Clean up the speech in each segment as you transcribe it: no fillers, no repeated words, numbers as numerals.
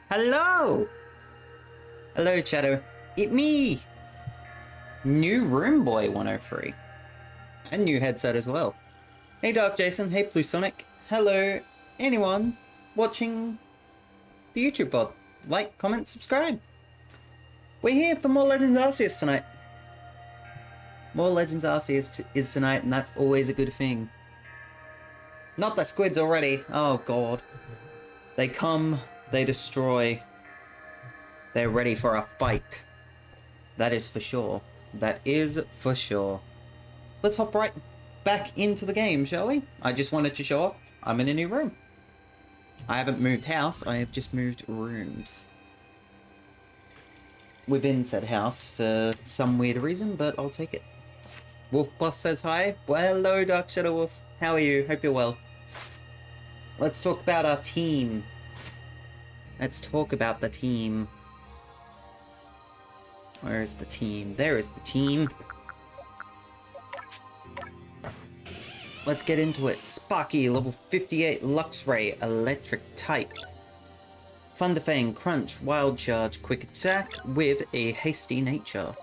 Hello! Hello, Shadow. It me! New Room Boy 103. And new headset as well. Hey, Dark Jason. Hey, Blue Sonic. Hello, anyone watching the YouTube pod. Like, comment, subscribe. We're here for more Legends Arceus tonight. More Legends Arceus is tonight, and that's always a good thing. Not the squids already. Oh, God. They come, they destroy. They're ready for a fight. That is for sure. That is for sure. Let's hop right back into the game, shall we? I just wanted to show off I'm in a new room. I haven't moved house, I have just moved rooms within said house for some weird reason, but I'll take it. Wolf Plus says hi. Well, hello, Dark Shadow Wolf. How are you? Hope you're well. Let's talk about our team. Let's talk about the team. Where is the team? There is the team. Let's get into it. Sparky, level 58, Luxray, electric type. Thunderfang, Crunch, Wild Charge, Quick Attack with a hasty nature.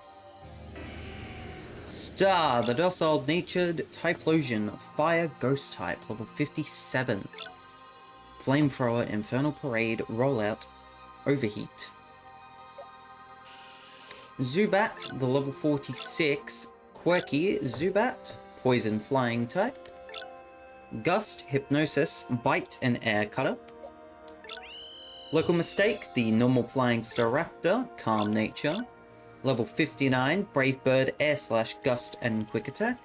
Star, the docile-natured Typhlosion, Fire Ghost type, level 57. Flamethrower, Infernal Parade, Rollout, Overheat. Zubat, the level 46, Quirky Zubat, Poison Flying type. Gust, Hypnosis, Bite and Air Cutter. Local Mistake, the normal Flying Staraptor, Calm Nature. Level 59, Brave Bird, Air Slash, Gust and Quick Attack.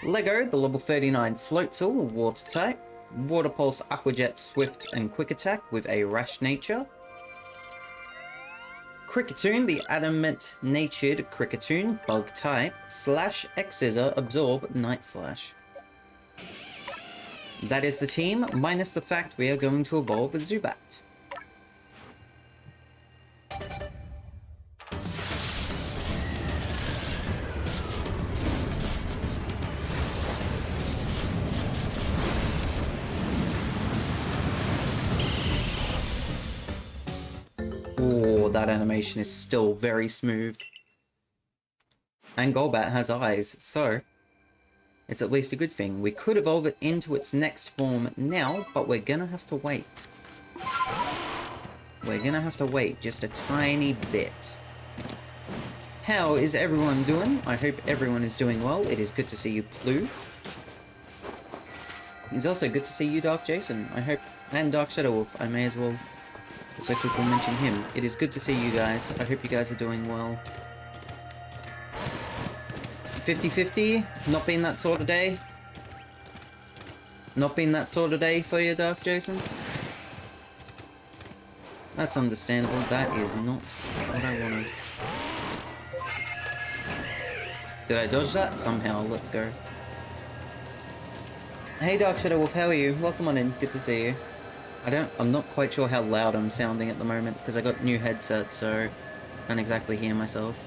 Lego, the level 39 Floatzel, Water type. Water Pulse, Aquajet, Swift and Quick Attack with a Rash Nature. Cricketune, the adamant-natured Cricketune, Bug type, Slash, X-Scissor, Absorb, Night Slash. That is the team, minus the fact we are going to evolve a Zubat. Oh, that animation is still very smooth. And Golbat has eyes, so it's at least a good thing. We could evolve it into its next form now, but we're gonna have to wait. We're gonna have to wait just a tiny bit. How is everyone doing? I hope everyone is doing well. It is good to see you, Blue. It's also good to see you, Dark Jason. I hope, and Dark Shadow Wolf. I may as well also quickly mention him. It is good to see you guys. I hope you guys are doing well. 50-50, not been that sort of day. Not been that sort of day for you, Dark Jason. That's understandable. That is not what I wanted. Did I dodge that? Somehow. Let's go. Hey, Dark Shadow Wolf, how are you? Welcome on in. Good to see you. I'm not quite sure how loud I'm sounding at the moment because I got new headset, so I can't exactly hear myself.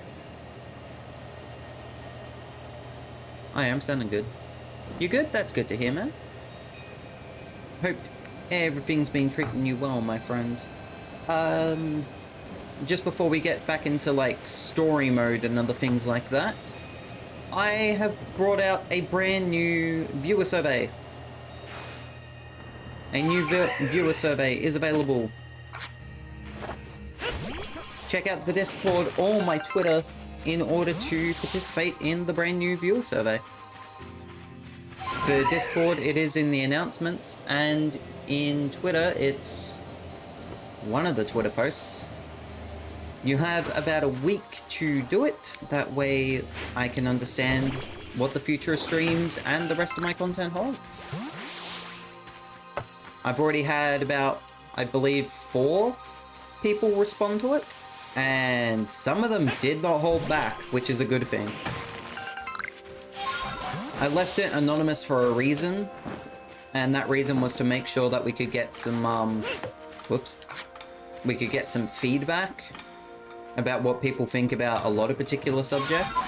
I am sounding good. You good? That's good to hear, man. Hope everything's been treating you well, my friend. Just before we get back into, like, story mode and other things like that, I have brought out a brand new viewer survey. A new viewer survey is available. Check out the Discord or my Twitter in order to participate in the brand new viewer survey. For Discord, it is in the announcements, and in Twitter, it's one of the Twitter posts. You have about a week to do it. That way I can understand what the future of streams and the rest of my content holds. I've already had about, I believe, 4 people respond to it. And some of them did not hold back, which is a good thing. I left it anonymous for a reason, and that reason was to make sure that we could get some, we could get some feedback about what people think about a lot of particular subjects.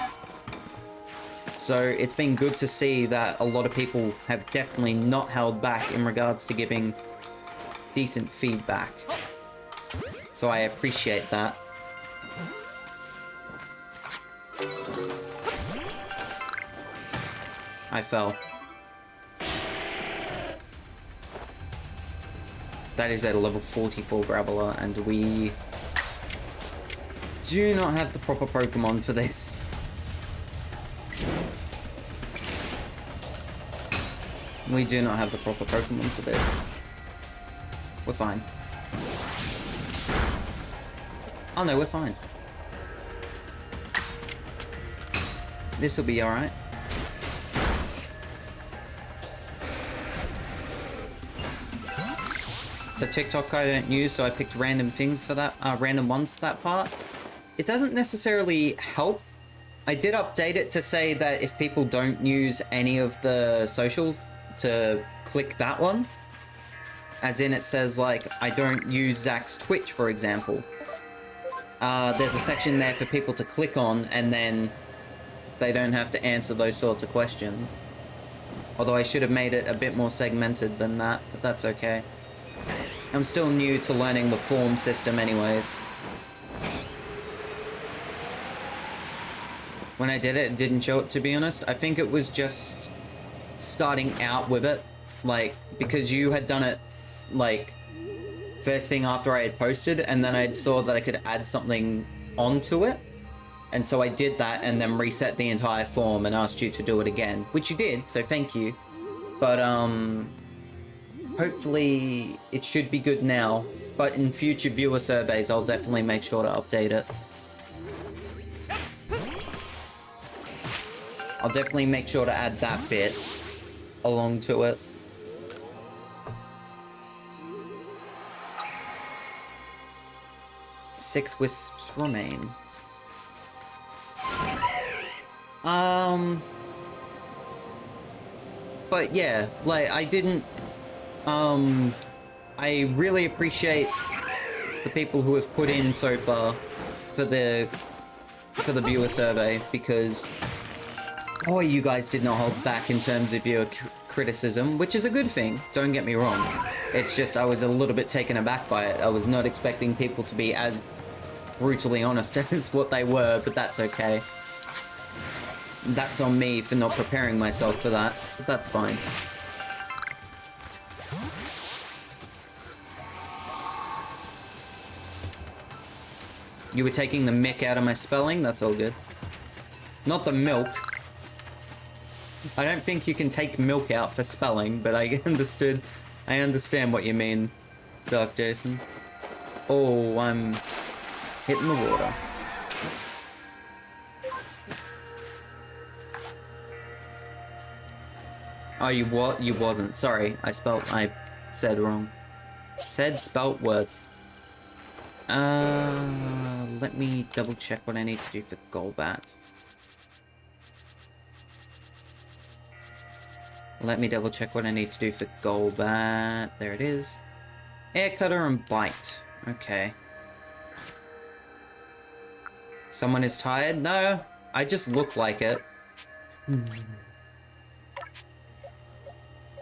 So it's been good to see that a lot of people have definitely not held back in regards to giving decent feedback. So I appreciate that. I fell. That is a level 44 Graveler, and we do not have the proper Pokemon for this. We do not have the proper Pokemon for this. We're fine. Oh no, we're fine. This will be alright. The TikTok I don't use, so I picked random things for that, random ones for that part. It doesn't necessarily help. I did update it to say that if people don't use any of the socials, to click that one. As in, it says, like, I don't use Zach's Twitch, for example. There's a section there for people to click on, and then they don't have to answer those sorts of questions. Although I should have made it a bit more segmented than that, but that's okay. I'm still new to learning the form system anyways. When I did it, it didn't show it, to be honest. I think it was just starting out with it. Like, because you had done it, like, first thing after I had posted, and then I saw that I could add something onto it. And so I did that and then reset the entire form and asked you to do it again. Which you did, so thank you. But, hopefully it should be good now, but in future viewer surveys, I'll definitely make sure to update it. I'll definitely make sure to add that bit along to it. Six wisps remain. But yeah, like, I didn't... I really appreciate the people who have put in so far for the viewer survey, because boy, you guys did not hold back in terms of your criticism, which is a good thing, don't get me wrong. It's just I was a little bit taken aback by it. I was not expecting people to be as brutally honest as what they were, but that's okay. That's on me for not preparing myself for that, but that's fine. You were taking the mick out of my spelling? That's all good. Not the milk. I don't think you can take milk out for spelling, but I understand what you mean, Dark Jason. Oh, I'm hitting the water. Oh, you what? You wasn't. Sorry, I said wrong. Spelt words. Let me double check what I need to do for Golbat. Let me double check what I need to do for Golbat. There it is. Air Cutter and Bite. Okay. Someone is tired? No, I just look like it.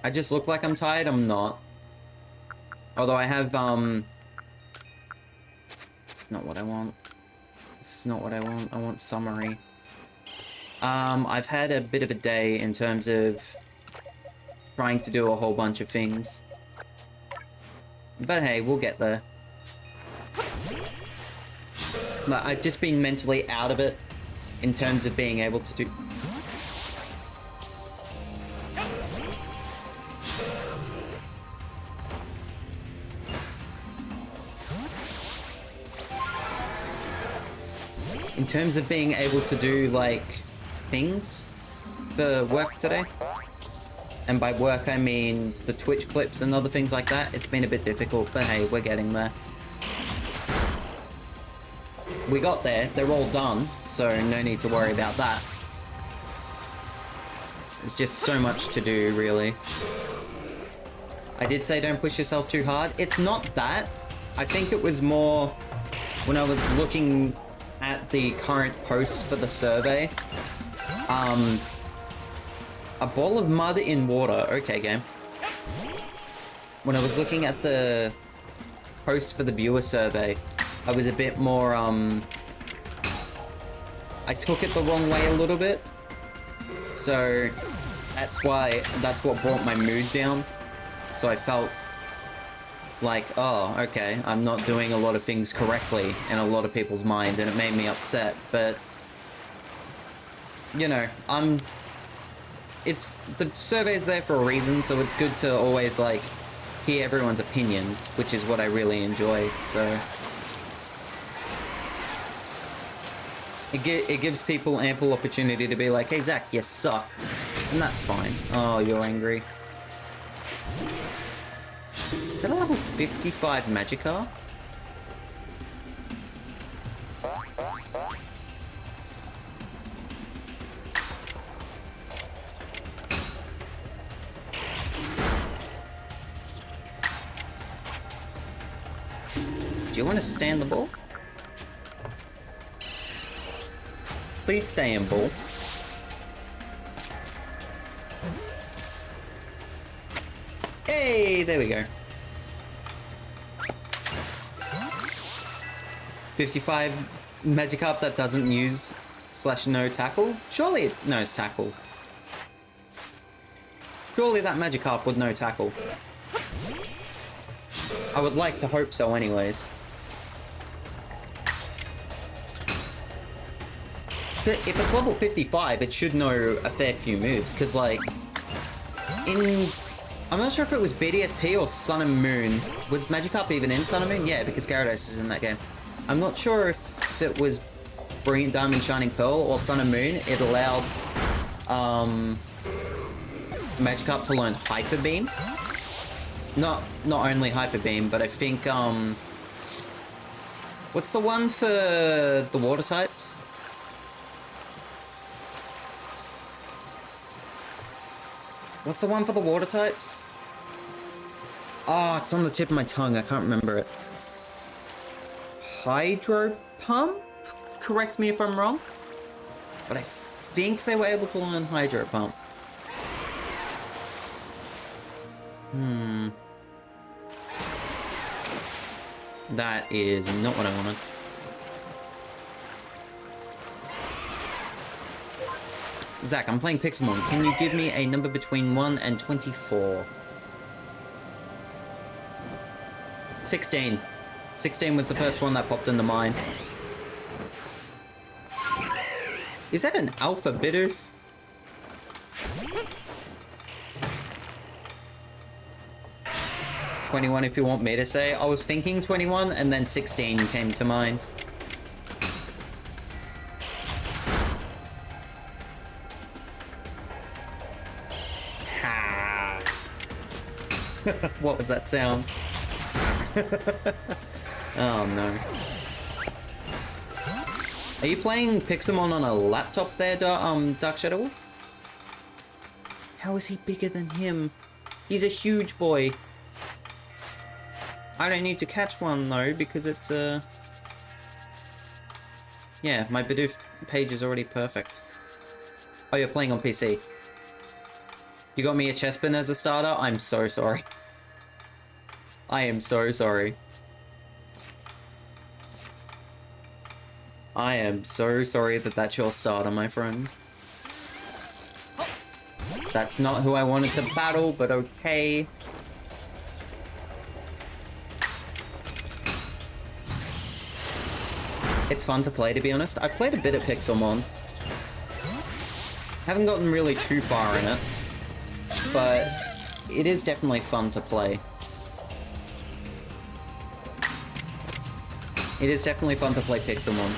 I just look like I'm tired, I'm not. Although I have, not what I want. This is not what I want. I want summary. I've had a bit of a day in terms of trying to do a whole bunch of things. But hey, we'll get there. But I've just been mentally out of it in terms of being able to do... In terms of being able to do, like, things for work today. And by work, I mean the Twitch clips and other things like that. It's been a bit difficult, but hey, we're getting there. We got there. They're all done, so no need to worry about that. There's just so much to do, really. I did say don't push yourself too hard. It's not that. I think it was more when I was looking at the current posts for the survey. A ball of mud in water. Okay, game. When I was looking at the post for the viewer survey, I was a bit more, I took it the wrong way a little bit. So that's what brought my mood down. So I felt like, oh, okay, I'm not doing a lot of things correctly in a lot of people's mind, and it made me upset. But, you know, the survey's there for a reason, so it's good to always, like, hear everyone's opinions, which is what I really enjoy, so... It gives people ample opportunity to be like, hey, Zach, you suck. And that's fine. Oh, you're angry. Is that a level 55 Magikarp? Do you want to stand the ball? Please stay in ball. Hey, there we go. 55 Magikarp that doesn't use /no tackle? Surely it knows tackle. Surely that Magikarp would know tackle. I would like to hope so anyways. If it's level 55, it should know a fair few moves, because, like, I'm not sure if it was BDSP or Sun and Moon. Was Magikarp even in Sun and Moon? Yeah, because Gyarados is in that game. I'm not sure if it was Brilliant Diamond, Shining Pearl, or Sun and Moon. It allowed, Magikarp to learn Hyper Beam. Not only Hyper Beam, but I think, what's the one for the water types? What's the one for the water types? Oh, it's on the tip of my tongue. I can't remember it. Hydro Pump? Correct me if I'm wrong. But I think they were able to learn Hydro Pump. That is not what I wanted. Zach, I'm playing Pixelmon. Can you give me a number between 1 and 24? 16. 16 was the first one that popped into mind. Is that an Alpha Bidoof? $21 if you want me to say. I was thinking 21 and then 16 came to mind. What was that sound? Oh no. Are you playing Pixelmon on a laptop there, Dark Shadow Wolf? How is he bigger than him? He's a huge boy. I don't need to catch one though, because it's yeah, my Bidoof page is already perfect. Oh, you're playing on PC. You got me a Chespin as a starter? I'm so sorry. I am so sorry. I am so sorry that that's your starter, my friend. That's not who I wanted to battle, but okay. It's fun to play, to be honest. I've played a bit of Pixelmon. Haven't gotten really too far in it, but it is definitely fun to play. It is definitely fun to play Pixelmon.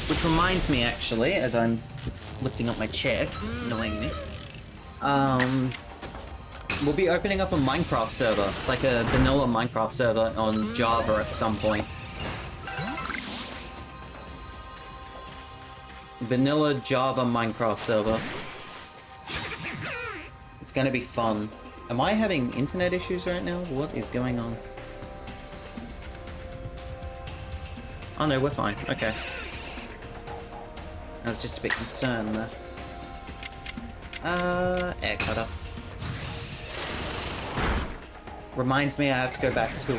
Which reminds me, actually, as I'm lifting up my chair, 'cause it's annoying me. We'll be opening up a Minecraft server, like a vanilla Minecraft server on Java at some point. Vanilla Java Minecraft server. It's gonna be fun. Am I having internet issues right now? What is going on? Oh no, we're fine. Okay. I was just a bit concerned there. Air cutter. Reminds me I have to go back to,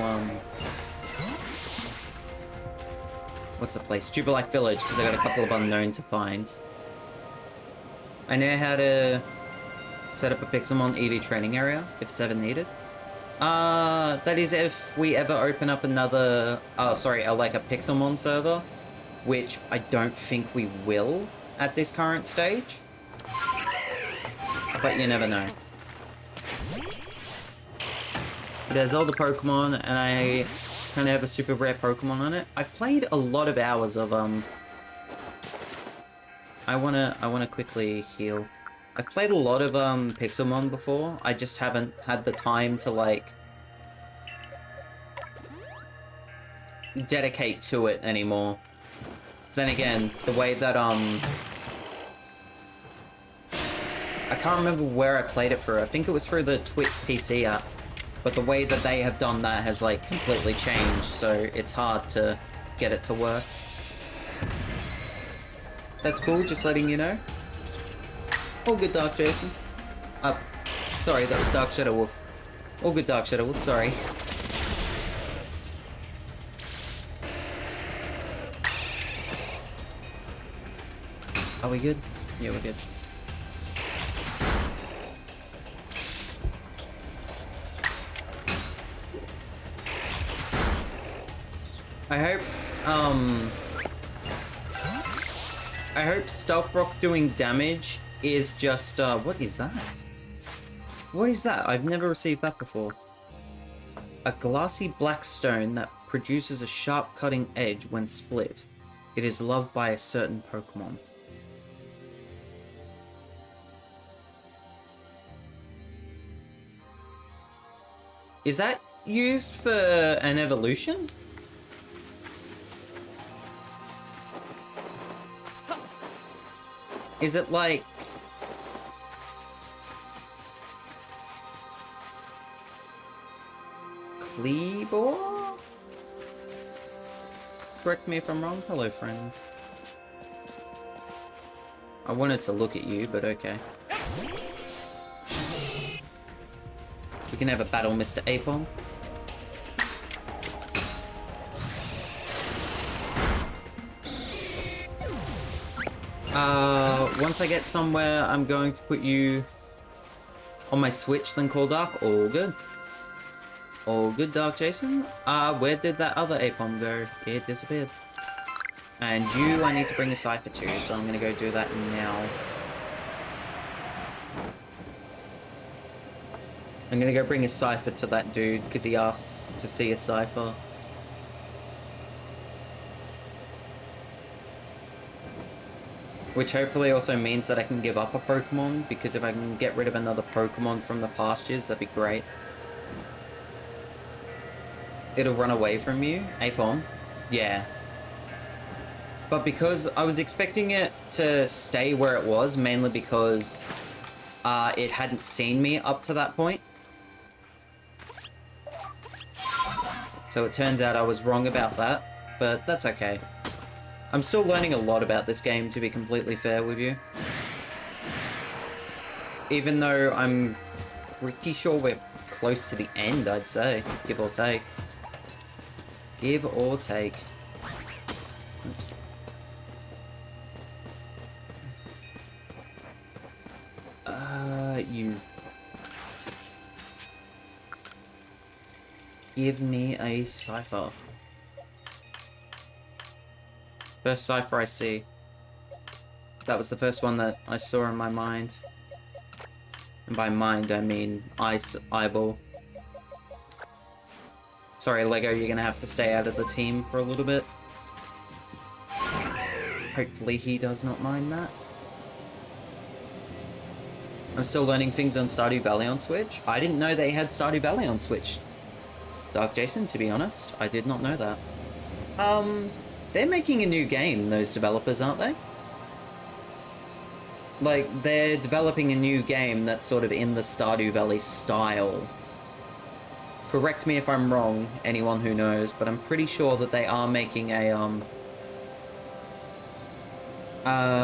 what's the place? Jubilife Village, because I got a couple of unknown to find. I know how to set up a Pixelmon EV training area, if it's ever needed. That is if we ever open up another, like a Pixelmon server, which I don't think we will at this current stage. But you never know. It has all the Pokemon, and I kind of have a super rare Pokemon on it. I've played a lot of hours of, I wanna quickly heal. I've played a lot of, Pixelmon before. I just haven't had the time to, like, dedicate to it anymore. Then again, the way that, I can't remember where I played it through. I think it was through the Twitch PC app. But the way that they have done that has, like, completely changed, so it's hard to get it to work. That's cool, just letting you know. All good, Dark Jason. Sorry, that was Dark Shadow Wolf. All good, Dark Shadow Wolf, sorry. Are we good? Yeah, we're good. I hope Stealth Rock doing damage is just, what is that? What is that? I've never received that before. A glassy black stone that produces a sharp cutting edge when split. It is loved by a certain Pokemon. Is that used for an evolution? Is it like... Kleavor? Correct me if I'm wrong. Hello, friends. I wanted to look at you, but okay. We can have a battle, Mr. Apon. Once I get somewhere, I'm going to put you on my Switch, then call Dark. All good. All good, Dark Jason. Where did that other Apon go? It disappeared. And you, I need to bring a Cypher to, so I'm gonna go do that now. I'm gonna go bring a Cypher to that dude, because he asked to see a Cypher. Which hopefully also means that I can give up a Pokemon, because if I can get rid of another Pokemon from the pastures, that'd be great. It'll run away from you, Apon. Yeah. But because I was expecting it to stay where it was, mainly because it hadn't seen me up to that point. So it turns out I was wrong about that, but that's okay. I'm still learning a lot about this game, to be completely fair with you. Even though I'm pretty sure we're close to the end, I'd say. Give or take. Give or take. Oops. You. Give me a Cypher. First Cypher I see. That was the first one that I saw in my mind. And by mind, I mean eyeball. Sorry, Lego, you're gonna have to stay out of the team for a little bit. Hopefully he does not mind that. I'm still learning things on Stardew Valley on Switch. I didn't know they had Stardew Valley on Switch. Dark Jason, to be honest, I did not know that. They're making a new game, those developers, aren't they? Like, they're developing a new game that's sort of in the Stardew Valley style. Correct me if I'm wrong, anyone who knows, but I'm pretty sure that they are making a,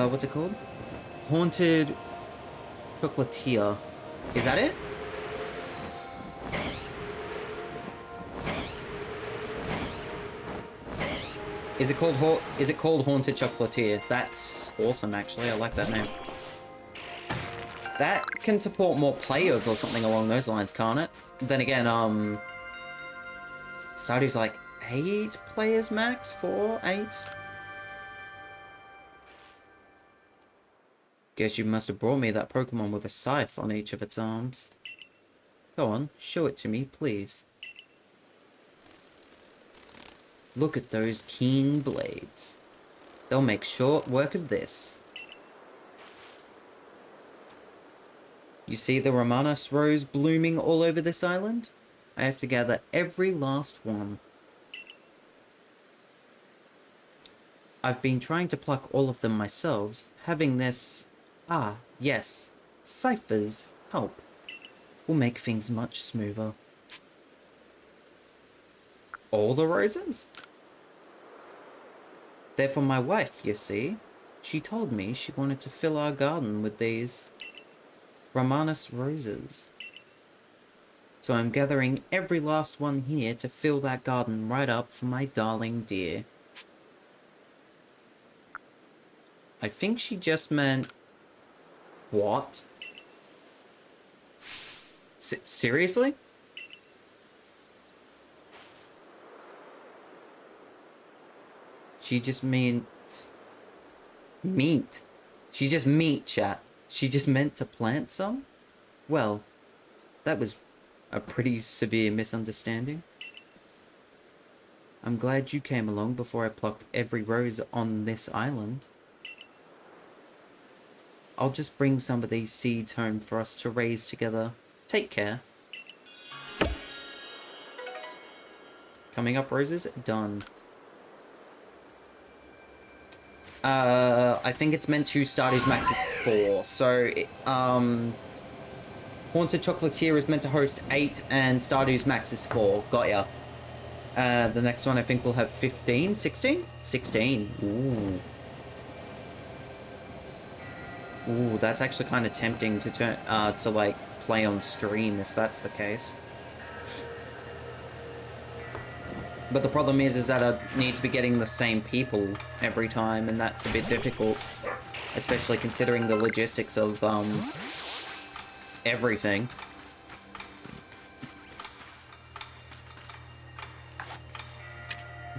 what's it called? Haunted Chocolatier. Is that it? Is it called Haunted Chocolatier? That's awesome, actually. I like that name. That can support more players or something along those lines, can't it? Then again, Stardew's like 8 players max? 4, 8? Guess you must have brought me that Pokemon with a scythe on each of its arms. Go on, show it to me, please. Look at those keen blades. They'll make short work of this. You see the Romanos rose blooming all over this island? I have to gather every last one. I've been trying to pluck all of them myself. Having this... Ah, yes. Cypher's help will make things much smoother. All the roses? They're for my wife, you see. She told me she wanted to fill our garden with these Romanos roses. So I'm gathering every last one here to fill that garden right up for my darling dear. I think she just meant... What? Seriously? She just meant... Meat. She just meat, chat. She just meant to plant some? Well, that was a pretty severe misunderstanding. I'm glad you came along before I plucked every rose on this island. I'll just bring some of these seeds home for us to raise together. Take care. Coming up, roses? Done. I think it's meant to Stardew's max is 4. So, Haunted Chocolatier is meant to host 8 and Stardew's max is 4. Got ya. The next one I think will have 15? 16? 16. Ooh. Ooh, that's actually kind of tempting to turn, to like play on stream if that's the case. But the problem is that I need to be getting the same people every time, and that's a bit difficult, especially considering the logistics of everything.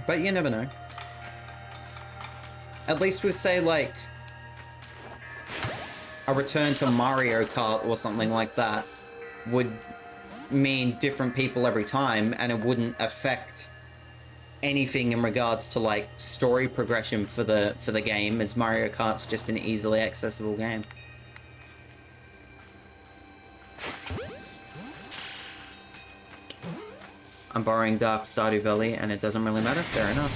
But you never know. At least with, say, like, a return to Mario Kart or something like that would mean different people every time, and it wouldn't affect anything in regards to like story progression for the game, as Mario Kart's just an easily accessible game. I'm borrowing Dark Stardew Valley and it doesn't really matter. Fair enough.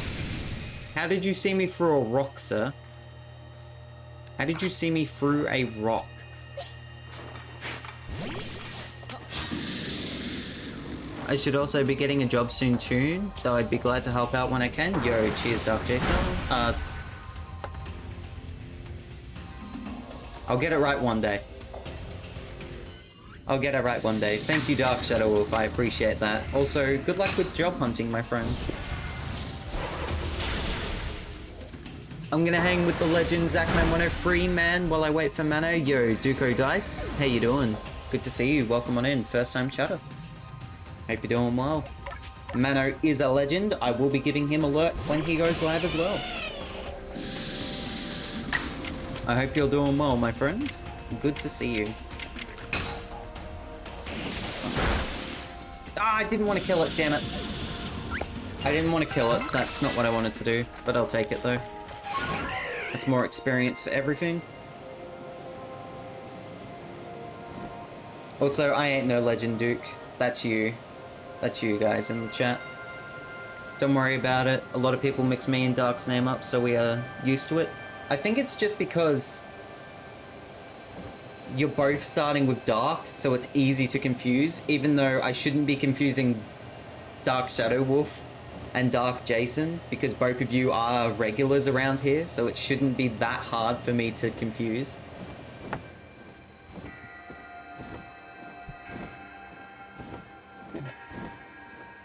How did you see me through a rock, sir? How did you see me through a rock? I should also be getting a job soon too, though I'd be glad to help out when I can. Yo, cheers, Dark Jason. I'll get it right one day. I'll get it right one day. Thank you, Dark Shadow Wolf. I appreciate that. Also, good luck with job hunting, my friend. I'm gonna hang with the legend Zachman 103 man while I wait for Mano. Yo, Duco Dice, how you doing? Good to see you. Welcome on in. First time chatter. Hope you're doing well. Mano is a legend. I will be giving him alert when he goes live as well. I hope you're doing well, my friend. Good to see you. Ah, I didn't want to kill it, damn it. I didn't want to kill it. That's not what I wanted to do, but I'll take it though. That's more experience for everything. Also, I ain't no legend, Duke. That's you. That's you guys in the chat. Don't worry about it. A lot of people mix me and Dark's name up, so we are used to it. I think it's just because you're both starting with Dark, so it's easy to confuse, even though I shouldn't be confusing Dark Shadow Wolf and Dark Jason, because both of you are regulars around here, so it shouldn't be that hard for me to confuse.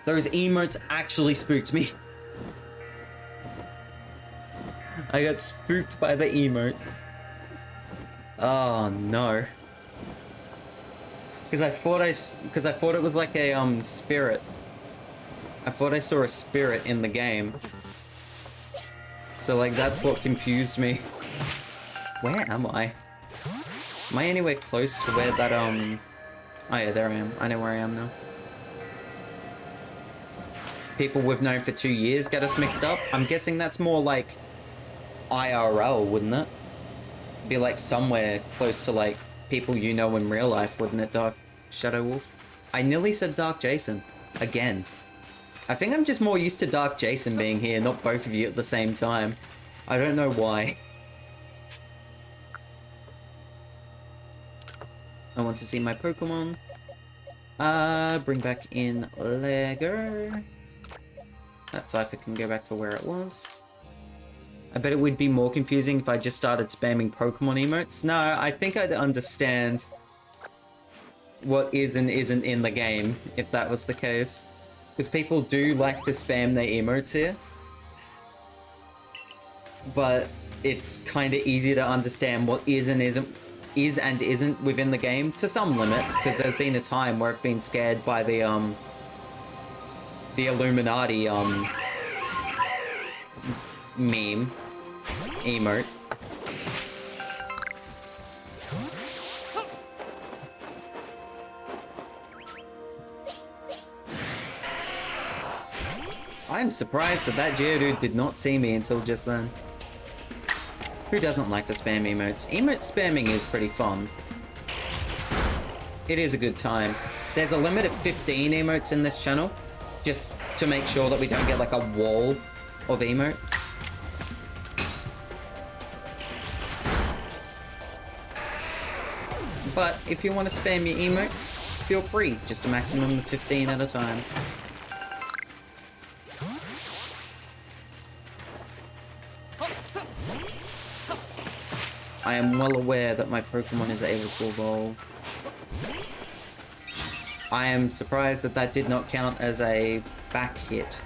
Those emotes actually spooked me. I got spooked by the emotes. Oh no. Because I thought it was like a spirit. I thought I saw a spirit in the game. So like that's what confused me. Where am I? Am I anywhere close to where that Oh yeah, there I am. I know where I am now. People we've known for 2 years get us mixed up. I'm guessing that's more like IRL, wouldn't it? Be like somewhere close to like people you know in real life, wouldn't it, Dark Shadow Wolf? I nearly said Dark Jason. Again. I think I'm just more used to Dark Jason being here, not both of you at the same time. I don't know why. I want to see my Pokemon. Bring back in Lego. That cipher can go back to where it was. I bet it would be more confusing if I just started spamming Pokemon emotes. No, I think I'd understand what is and isn't in the game if that was the case. Because people do like to spam their emotes here. But it's kind of easy to understand what is and isn't within the game to some limits, because there's been a time where I've been scared by the Illuminati meme emote. I'm surprised that Geodude did not see me until just then. Who doesn't like to spam emotes? Emote spamming is pretty fun. It is a good time. There's a limit of 15 emotes in this channel, just to make sure that we don't get like a wall of emotes. But if you want to spam your emotes, feel free, just a maximum of 15 at a time. I am well aware that my Pokemon is able to evolve. I am surprised that that did not count as a back hit.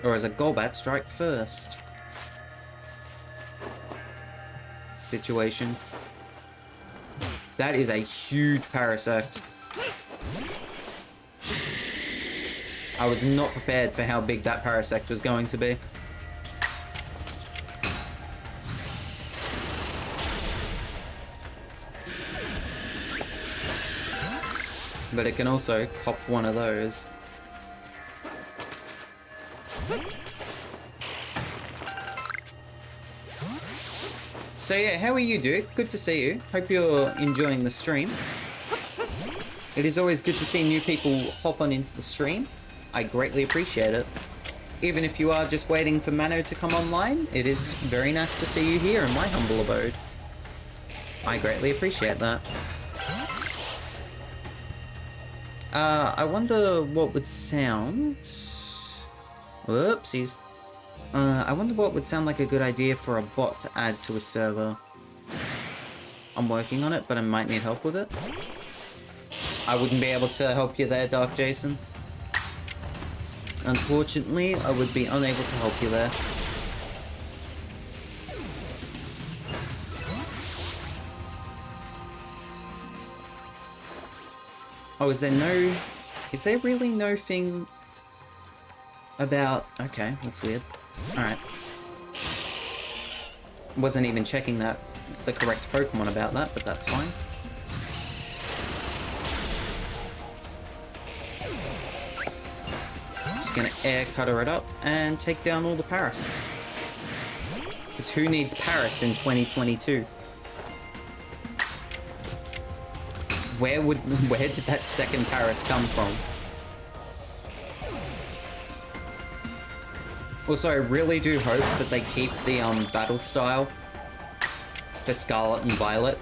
Or as a Golbat strike first situation. That is a huge Parasect. I was not prepared for how big that Parasect was going to be. But it can also cop one of those. So yeah, how are you, dude? Good to see you. Hope you're enjoying the stream. It is always good to see new people hop on into the stream. I greatly appreciate it. Even if you are just waiting for Mano to come online, it is very nice to see you here in my humble abode. I greatly appreciate that. I wonder what would sound... Whoopsies. I wonder what would sound like a good idea for a bot to add to a server. I'm working on it, but I might need help with it. I wouldn't be able to help you there, Dark Jason. Unfortunately, I would be unable to help you there. Oh, is there really no thing about... Okay, that's weird. Alright. Wasn't even checking the correct Pokemon about that, but that's fine. Just gonna air cutter it up and take down all the Paras. Because who needs Paras in 2022? Where did that second Paras come from? Also, I really do hope that they keep the battle style for Scarlet and Violet.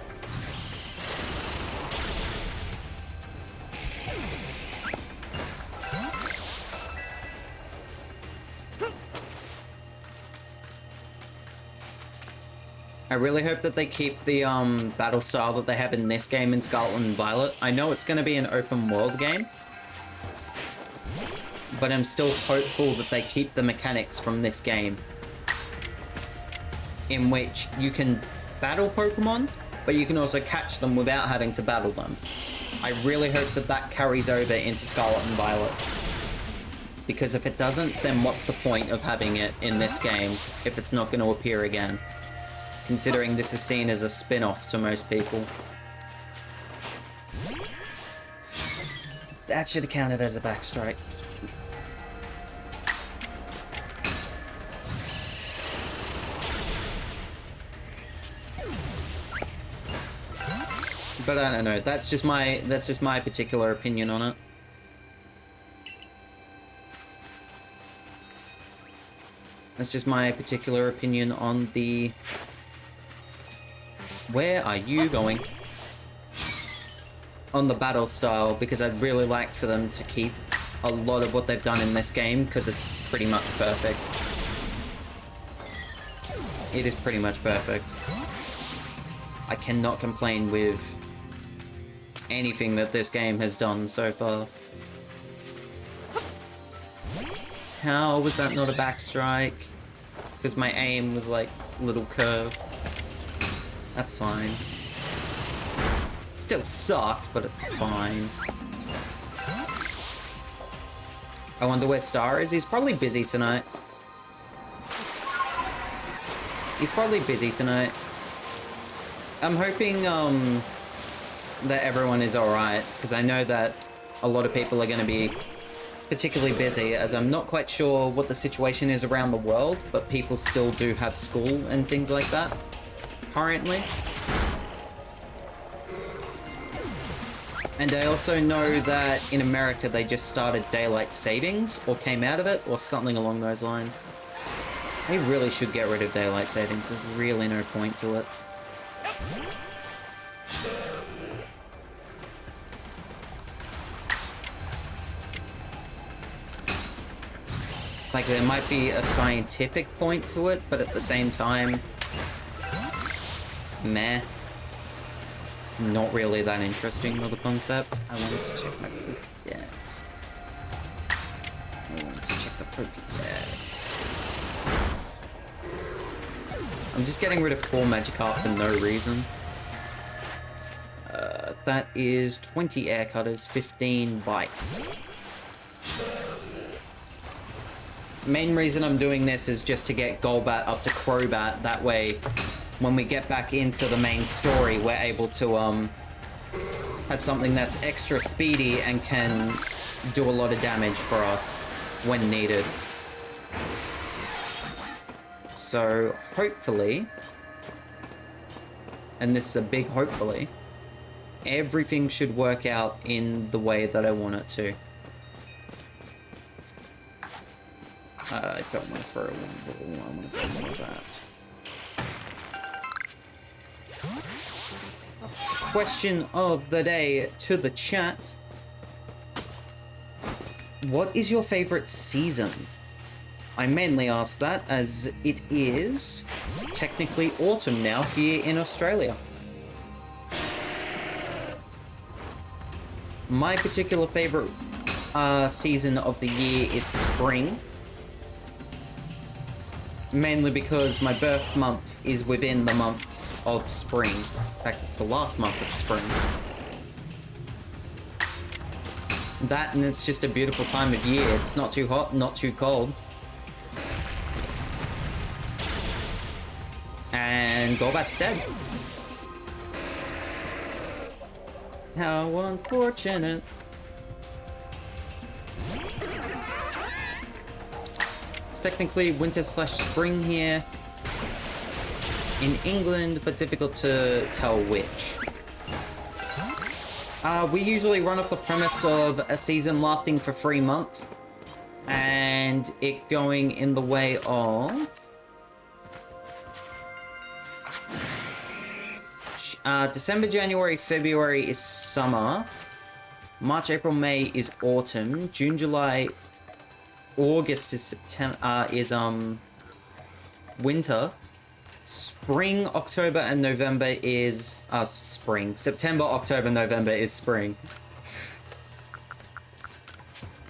I really hope that they keep the battle style that they have in this game in Scarlet and Violet. I know it's going to be an open world game, but I'm still hopeful that they keep the mechanics from this game, in which you can battle Pokemon, but you can also catch them without having to battle them. I really hope that that carries over into Scarlet and Violet. Because if it doesn't, then what's the point of having it in this game if it's not going to appear again? Considering this is seen as a spin-off to most people. That should have counted as a backstrike. But I don't know. That's just my particular opinion on it. That's just my particular opinion on the... Where are you going? On the battle style, because I'd really like for them to keep a lot of what they've done in this game, because it's pretty much perfect. It is pretty much perfect. I cannot complain with anything that this game has done so far. How was that not a backstrike? Because my aim was like a little curve. That's fine. Still sucked, but it's fine. I wonder where Star is. He's probably busy tonight. He's probably busy tonight. I'm hoping that everyone is alright, because I know that a lot of people are going to be particularly busy, as I'm not quite sure what the situation is around the world, but people still do have school and things like that currently. And I also know that in America they just started daylight savings, or came out of it, or something along those lines. They really should get rid of daylight savings. There's really no point to it. Like, there might be a scientific point to it, but at the same time, meh. It's not really that interesting of a concept. I wanted to check my Pokédex. I wanted to check the Pokédex. I'm just getting rid of poor Magikarp for no reason. That is 20 air cutters, 15 bites. Main reason I'm doing this is just to get Golbat up to Crobat. That way, when we get back into the main story, we're able to have something that's extra speedy and can do a lot of damage for us when needed. So, hopefully, and this is a big hopefully, everything should work out in the way that I want it to. I don't want to throw one, I want to throw more of that. Question of the day to the chat. What is your favorite season? I mainly ask that as it is technically autumn now here in Australia. My particular favorite season of the year is spring. Mainly because my birth month is within the months of spring. In fact, it's the last month of spring. That, and it's just a beautiful time of year. It's not too hot, not too cold. And Golbat's dead. How unfortunate. Technically winter / spring here in England, but difficult to tell which. We usually run off the premise of a season lasting for 3 months and it going in the way of December, January, February is summer, March, April, May is autumn, June, July, August is winter. Spring, October, and November is spring. September, October, November is spring.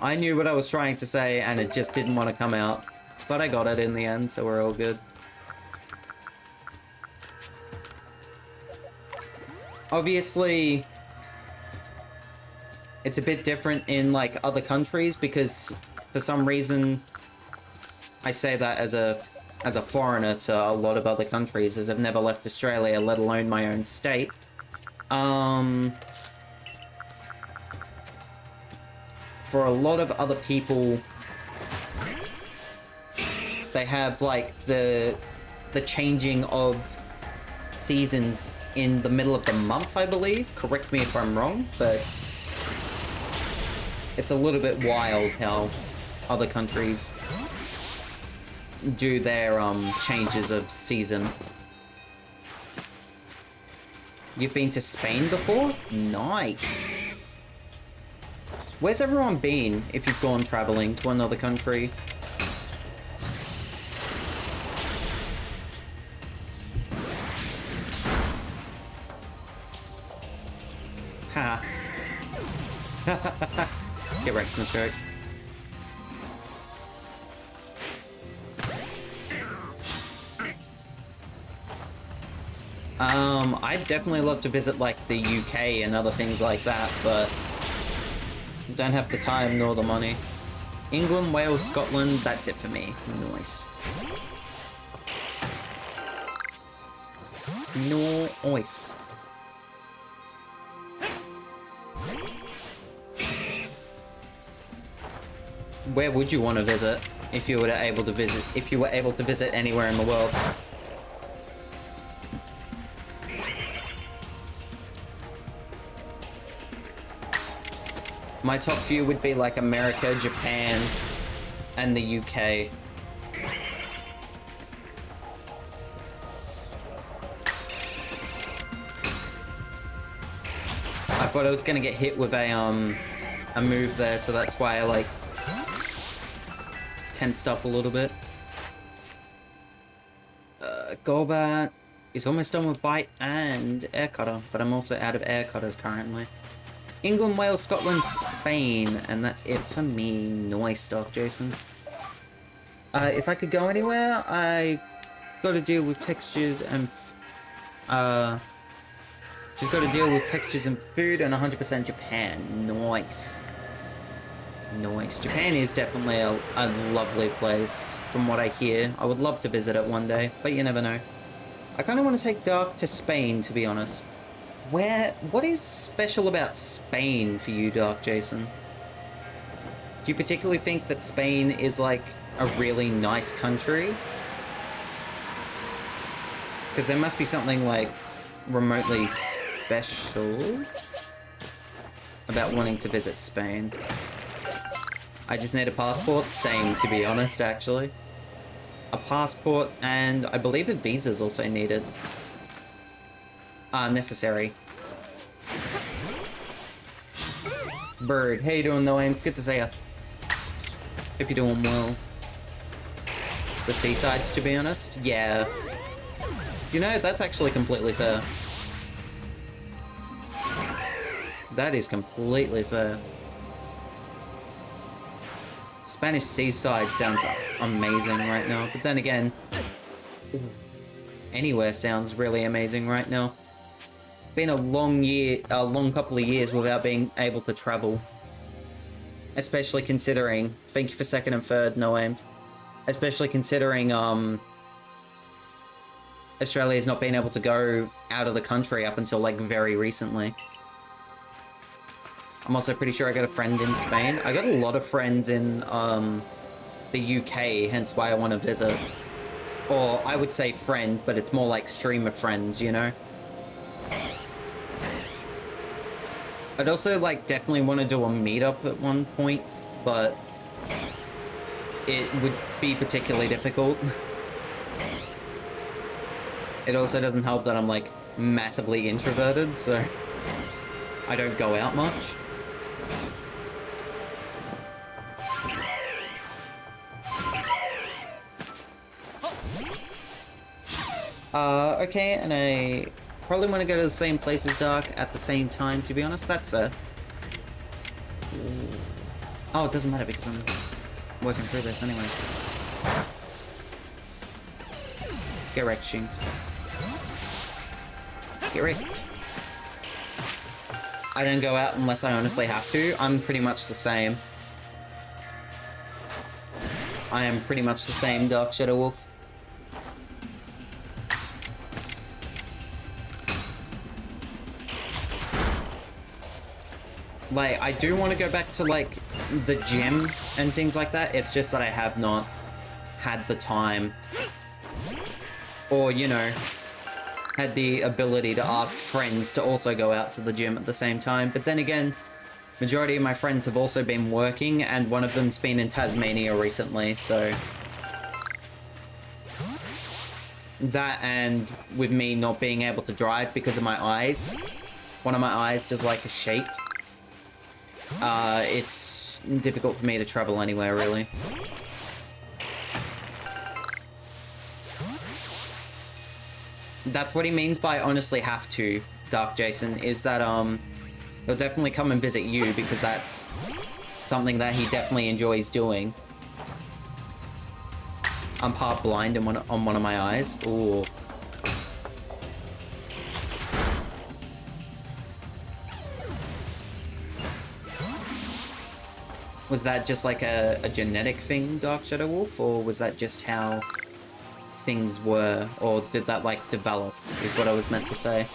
I knew what I was trying to say, and it just didn't want to come out. But I got it in the end, so we're all good. Obviously, it's a bit different in, like, other countries, because for some reason, I say that as a foreigner to a lot of other countries, as I've never left Australia, let alone my own state. For a lot of other people, they have, like, the changing of seasons in the middle of the month, I believe. Correct me if I'm wrong, but it's a little bit wild how other countries do their changes of season. You've been to Spain before? Nice. Where's everyone been if you've gone traveling to another country? Ha. Get wrecked in the joke. I'd definitely love to visit, like, the UK and other things like that, but don't have the time nor the money. England, Wales, Scotland, that's it for me. Nice. Nice. Where would you want to visit if you were able to visit anywhere in the world? My top few would be like America, Japan, and the UK. I thought I was gonna get hit with a move there, so that's why I, like, tensed up a little bit. Golbat is almost done with Bite and Air Cutter, but I'm also out of Air Cutters currently. England, Wales, Scotland, Spain, and that's it for me. Nice, Dark Jason. If I could go anywhere, I got to deal with textures and just got to deal with textures and food, and 100% Japan. Nice. Nice. Japan is definitely a lovely place, from what I hear. I would love to visit it one day, but you never know. I kind of want to take Dark to Spain, to be honest. What is special about Spain for you, Dark Jason? Do you particularly think that Spain is, like, a really nice country? Because there must be something, like, remotely special about wanting to visit Spain. I just need a passport. Same, to be honest, actually. A passport, and I believe a visa is also needed. Necessary. Bird, how you doing, No Aim? Good to see ya. Hope you're doing well. The seasides, to be honest? Yeah. You know, that's actually completely fair. That is completely fair. Spanish seaside sounds amazing right now, but then again, anywhere sounds really amazing right now. Been a long couple of years without being able to travel. Especially considering, thank you for second and third, No Aimed. Especially considering, Australia's not been able to go out of the country up until, like, very recently. I'm also pretty sure I got a friend in Spain. I got a lot of friends in, the UK, hence why I want to visit. Or, I would say friends, but it's more like streamer friends, you know? I'd also, like, definitely want to do a meetup at one point, but it would be particularly difficult. It also doesn't help that I'm, like, massively introverted, so I don't go out much. Okay, and I probably want to go to the same place as Dark at the same time, to be honest. That's fair. Oh, it doesn't matter because I'm working through this anyways. Get wrecked, Shinx. Get wrecked. I don't go out unless I honestly have to. I'm pretty much the same. I am pretty much the same, Dark Shadow Wolf. Like, I do want to go back to, like, the gym and things like that. It's just that I have not had the time. Or, you know, had the ability to ask friends to also go out to the gym at the same time. But then again, majority of my friends have also been working, and one of them's been in Tasmania recently, so... That, and with me not being able to drive because of my eyes. One of my eyes does like a shape. It's difficult for me to travel anywhere, really. That's what he means by honestly have to, Dark Jason, is that, he'll definitely come and visit you because that's something that he definitely enjoys doing. I'm part blind on one of my eyes. Ooh. Was that just like a genetic thing, Dark Shadow Wolf, or was that just how things were, or did that like develop, is what I was meant to say?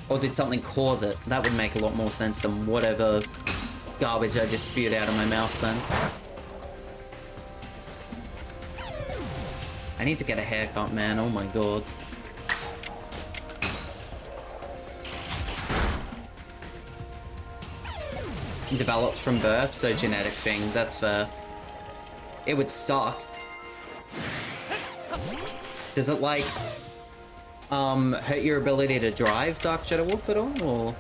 Or did something cause it? That would make a lot more sense than whatever garbage I just spewed out of my mouth then. I need to get a haircut, man, oh my god. Developed from birth, so genetic thing, that's fair. It would suck. Does it, like, hurt your ability to drive, Dark Shadow Wolf, at all, or...?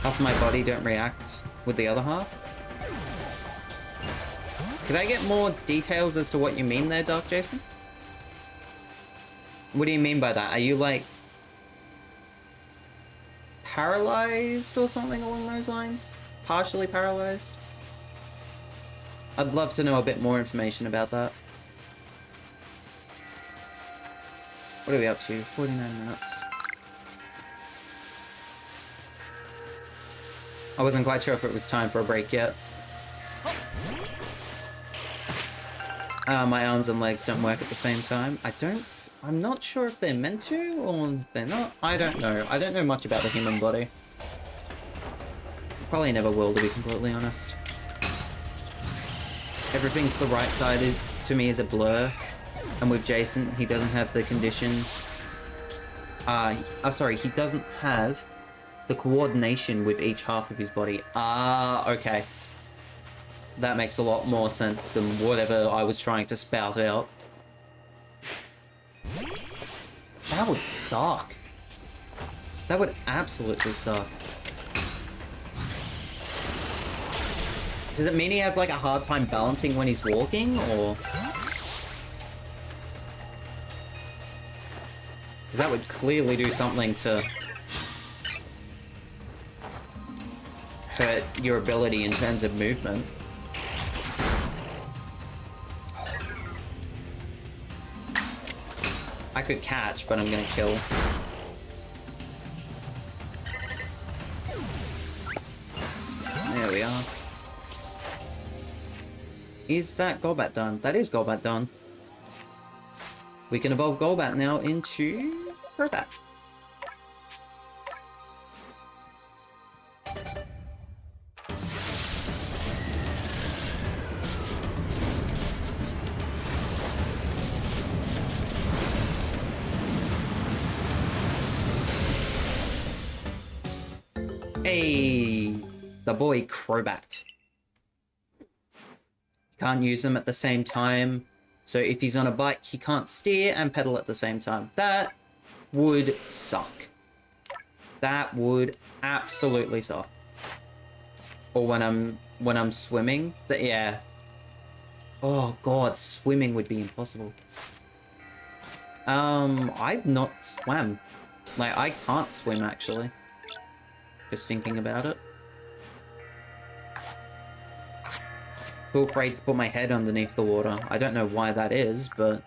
Half of my body don't react with the other half? Could I get more details as to what you mean there, Dark Jason? What do you mean by that? Are you, like... paralyzed or something along those lines? Partially paralyzed? I'd love to know a bit more information about that. What are we up to? 49 minutes. I wasn't quite sure if it was time for a break yet. My arms and legs don't work at the same time. I'm not sure if they're meant to or they're not. I don't know. I don't know much about the human body. Probably never will, to be completely honest. Everything to the right side to me is a blur. And with Jason, he doesn't have the condition. Sorry, he doesn't have the coordination with each half of his body. Okay. That makes a lot more sense than whatever I was trying to spout out. That would suck. That would absolutely suck. Does it mean he has like a hard time balancing when he's walking, or...? Because that would clearly do something to hurt your ability in terms of movement. I could catch, but I'm gonna kill. There we are. Is that Golbat done? That is Golbat done. We can evolve Golbat now into Crobat. Hey, the boy Crobat. Can't use them at the same time. So if he's on a bike, he can't steer and pedal at the same time. That would suck. That would absolutely suck. Or when I'm swimming, yeah. Oh god, swimming would be impossible. I've not swam. Like, I can't swim actually. Just thinking about it. feel free to put my head underneath the water. I don't know why that is, but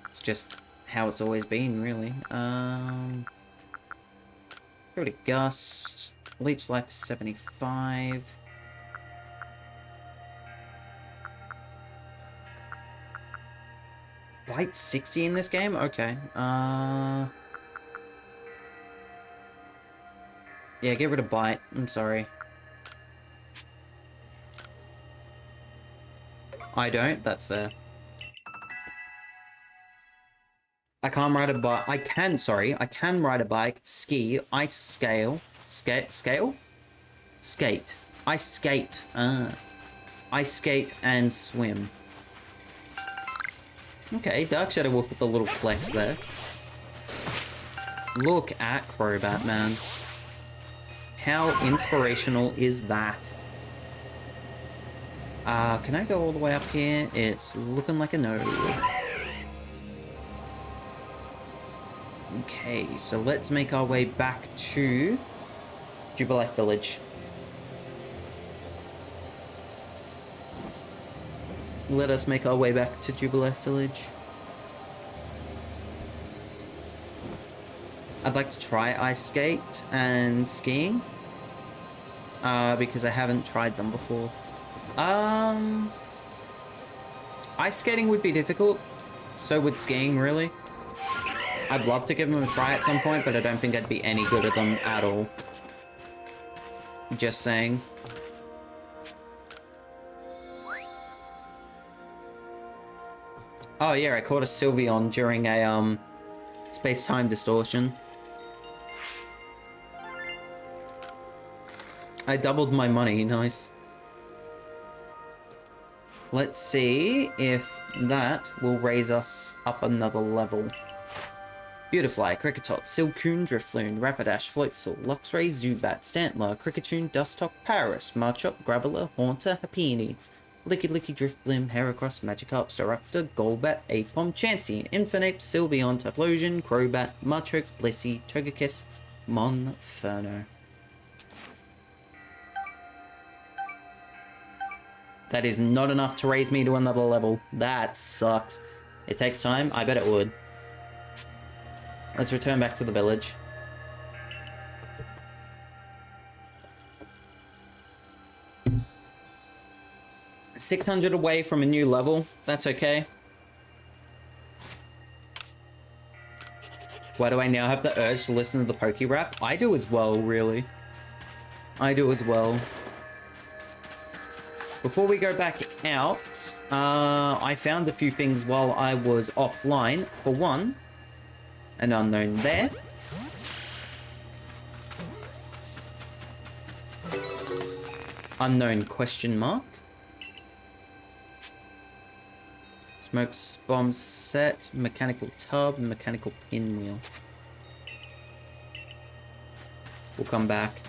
it's just how it's always been, really. Go to Gust. Leech life is 75. Bite 60 in this game? Okay. Yeah, get rid of Bite. I'm sorry. I don't? That's fair. I can't ride a bike. I can ride a bike, ski, ice scale. Scale? Skate. Ice skate. Ice skate and swim. Okay, Dark Shadow Wolf with the little flex there. Look at Crobat, man. How inspirational is that? Can I go all the way up here? It's looking like a no. Okay, so let's make our way back to Jubilife Village. Let us make our way back to Jubilife Village. I'd like to try ice skate and skiing. Because I haven't tried them before. Ice skating would be difficult. So would skiing, really. I'd love to give them a try at some point, but I don't think I'd be any good at them at all. Just saying. Oh yeah, I caught a Sylveon during a space-time distortion. I doubled my money, nice. Let's see if that will raise us up another level. Beautifly, Kricketot, Silcoon, Drifloon, Rapidash, Floatzel, Luxray, Zubat, Stantler, Kricketune, Dustock, Paris, Marchop, Graveler, Haunter, Happiny, Licky Licky, Drifblim, Heracross, Magikarp, Staraptor, Golbat, Apom, Chansey, Infernape, Sylveon, Typhlosion, Crobat, Machoke, Blissey, Togekiss, Monferno. That is not enough to raise me to another level. That sucks. It takes time? I bet it would. Let's return back to the village. 600 away from a new level. That's okay. Why do I now have the urge to listen to the Poke Rap? I do as well, really. I do as well. Before we go back out, I found a few things while I was offline. For one, an unknown there. Unknown question mark. Smoke bomb set, mechanical tub, mechanical pinwheel. We'll come back.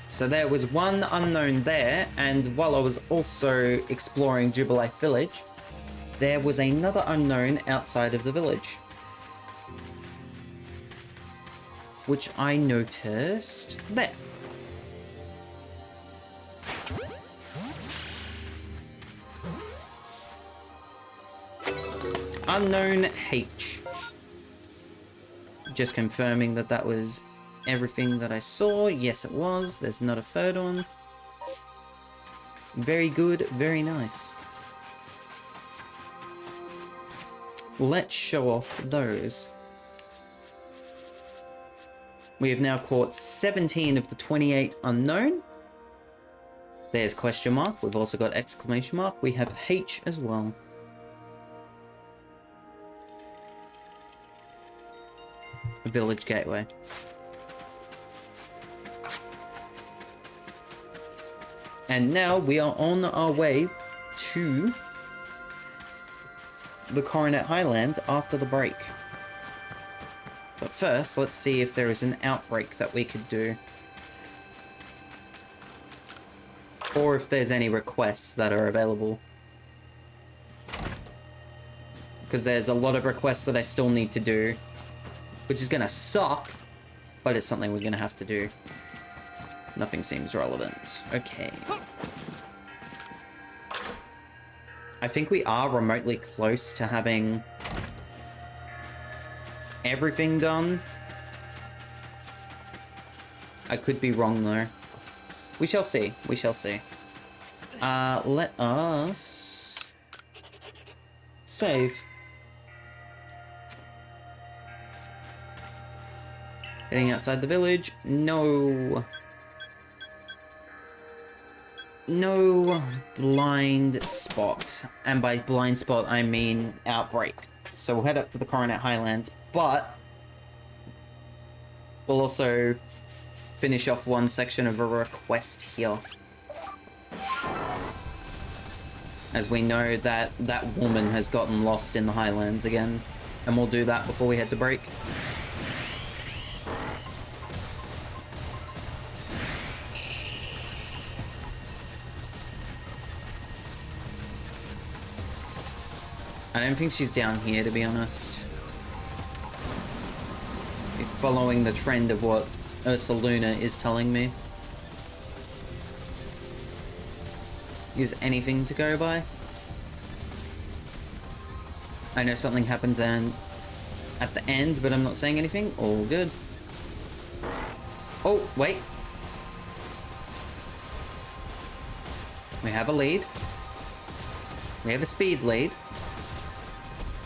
So there was one unknown there, and while I was also exploring Jubilife Village, there was another unknown outside of the village, which I noticed there. Unknown H. Just confirming that that was everything that I saw. Yes, it was. There's not a third one. Very good. Very nice. Let's show off those. We have now caught 17 of the 28 unknown. There's question mark. We've also got exclamation mark. We have H as well. Village Gateway. And now we are on our way to the Coronet Highlands after the break. But first, let's see if there is an outbreak that we could do. Or if there's any requests that are available. Because there's a lot of requests that I still need to do. Which is gonna suck, but it's something we're gonna have to do. Nothing seems relevant. Okay. I think we are remotely close to having everything done. I could be wrong though. We shall see. We shall see. Let us save. Heading outside the village. No. No blind spot. And by blind spot, I mean outbreak. So we'll head up to the Coronet Highlands, but we'll also finish off one section of a request here. As we know that that woman has gotten lost in the Highlands again. And we'll do that before we head to break. I don't think she's down here, to be honest. Following the trend of what Ursaluna is telling me. Is anything to go by? I know something happens at the end, but I'm not saying anything. All good. Oh, wait. We have a lead. We have a speed lead.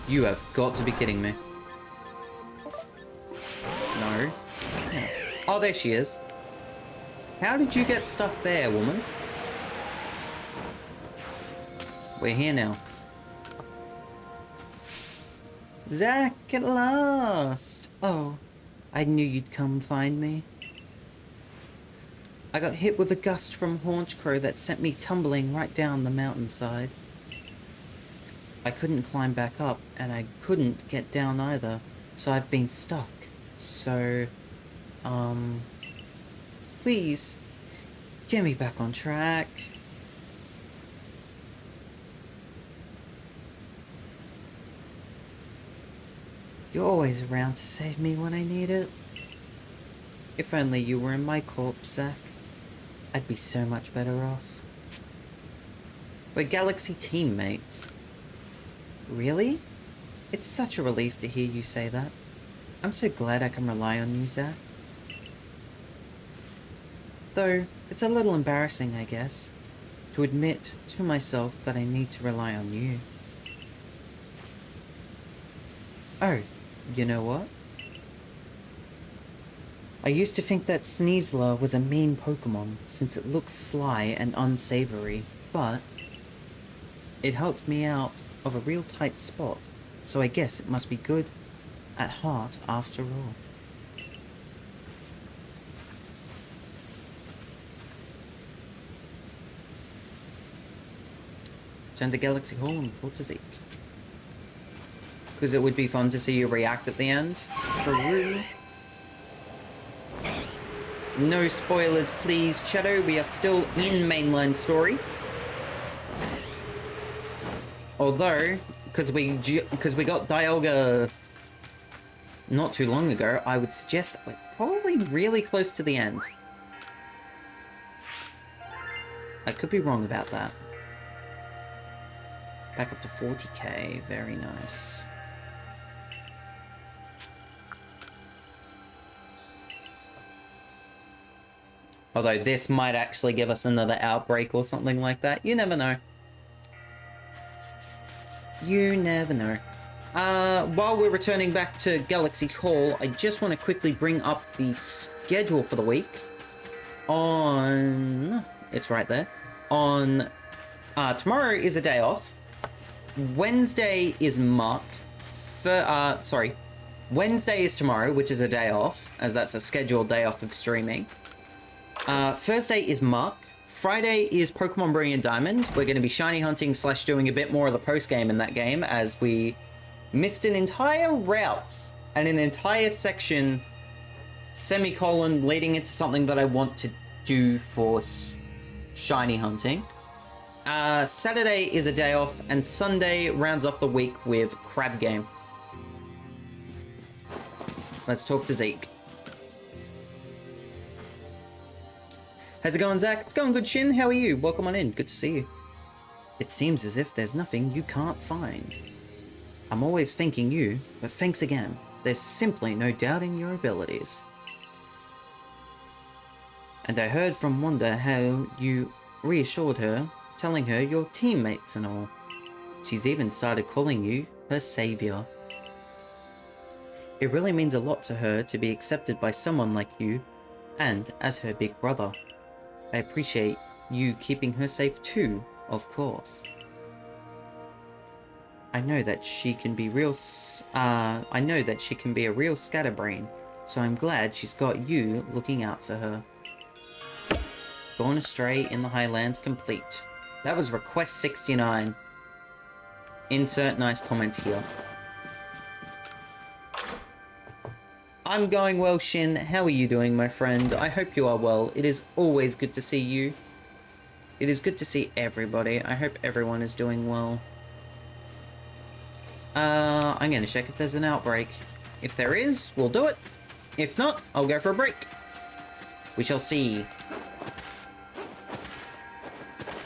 You have got to be kidding me. No. Yes. Oh, there she is. How did you get stuck there, woman? We're here now. Zack, at last! Oh, I knew you'd come find me. I got hit with a gust from Haunch Crow that sent me tumbling right down the mountainside. I couldn't climb back up, and I couldn't get down either, so I've been stuck. So, please, get me back on track. You're always around to save me when I need it. If only you were in my corpse, Zack, I'd be so much better off. We're Galaxy teammates. Really? It's such a relief to hear you say that. I'm so glad I can rely on you, Zack. Though, it's a little embarrassing, I guess, to admit to myself that I need to rely on you. Oh, you know what? I used to think that Sneasler was a mean Pokemon, since it looks sly and unsavory, but it helped me out of a real tight spot, so I guess it must be good at heart after all. Turn to Galaxy Hall and report to Zeke. Because it would be fun to see you react at the end. Peru. No spoilers, please, Shadow. We are still in mainline story. Although, because we got Dialga not too long ago, I would suggest that we're probably really close to the end. I could be wrong about that. Back up to 40k, very nice. Although this might actually give us another outbreak or something like that. You never know. You never know. While we're returning back to Galaxy Hall, I just want to quickly bring up the schedule for the week. It's right there. Tomorrow is a day off. Wednesday is Wednesday is tomorrow, which is a day off, as that's a scheduled day off of streaming. Thursday is Mark. Friday is Pokemon Brilliant Diamond. We're going to be shiny hunting / doing a bit more of the post-game in that game, as we missed an entire route and an entire section, semicolon, leading into something that I want to do for shiny hunting. Saturday is a day off, and Sunday rounds off the week with Crab Game. Let's talk to Zeke. How's it going, Zach? It's going good, Shin. How are you? Welcome on in. Good to see you. It seems as if there's nothing you can't find. I'm always thanking you, but thanks again. There's simply no doubting your abilities. And I heard from Wanda how you reassured her, telling her you're teammates and all. She's even started calling you her savior. It really means a lot to her to be accepted by someone like you, and as her big brother. I appreciate you keeping her safe too, of course. I know that she can be a real scatterbrain, so I'm glad she's got you looking out for her. Gone Astray in the Highlands complete. That was request 69. Insert nice comment here. I'm going well, Shin. How are you doing, my friend? I hope you are well. It is always good to see you. It is good to see everybody. I hope everyone is doing well. I'm gonna check if there's an outbreak. If there is, we'll do it. If not, I'll go for a break. We shall see.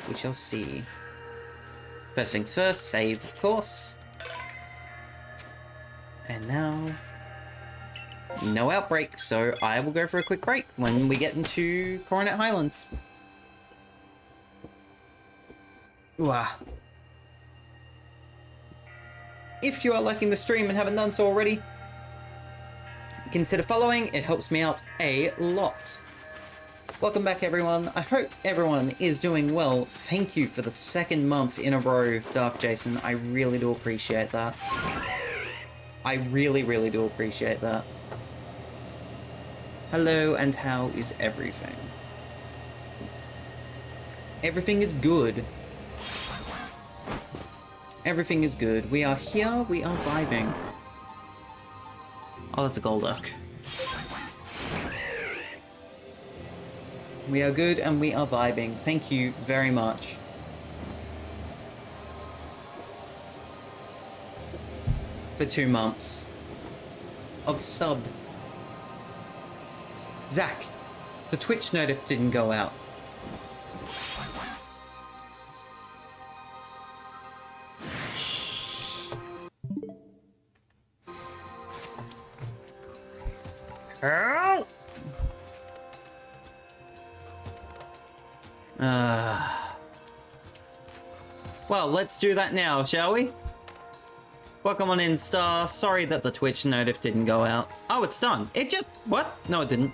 We shall see. First things first, save, of course. And now, no outbreak, so I will go for a quick break when we get into Coronet Highlands. Wow. If you are liking the stream and haven't done so already, consider following. It helps me out a lot. Welcome back, everyone. I hope everyone is doing well. Thank you for the second month in a row, Dark Jason. I really do appreciate that. I really, really do appreciate that. Hello, and how is everything? Everything is good. Everything is good. We are here, we are vibing. Oh, that's a Golduck. We are good and we are vibing. Thank you very much. For 2 months of sub. Zach, the Twitch notif didn't go out. Shh. Help! Well, let's do that now, shall we? Welcome on in, Star. Sorry that the Twitch notif didn't go out. Oh, it's done. It just... What? No, it didn't.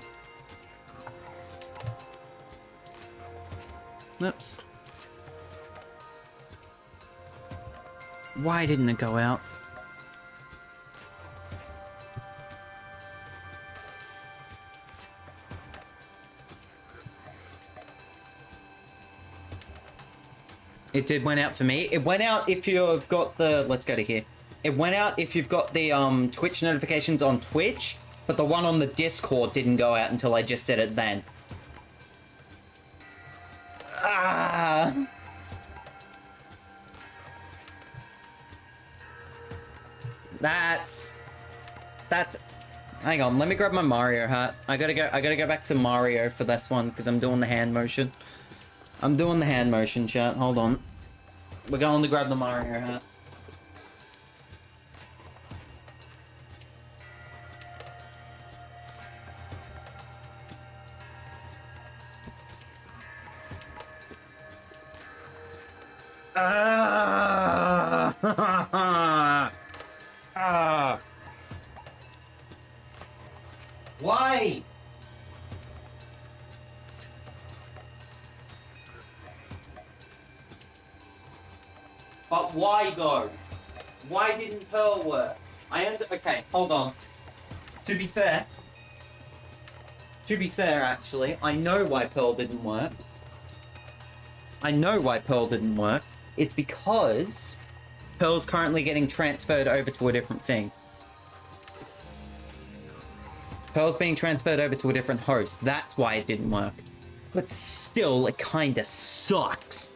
Oops. Why didn't it go out? It did went out for me. It went out if you've got the... Let's go to here. It went out if you've got the Twitch notifications on Twitch, but the one on the Discord didn't go out until I just did it then. Ah. That's... Hang on, let me grab my Mario hat. I gotta go back to Mario for this one, because I'm doing the hand motion. I'm doing the hand motion, chat. Hold on. We're going to grab the Mario hat. Why? But why though? Why didn't Pearl work? Okay, hold on. To be fair, actually, I know why Pearl didn't work. It's because Pearl's currently getting transferred over to a different thing. Pearl's being transferred over to a different host. That's why it didn't work. But still, it kinda sucks.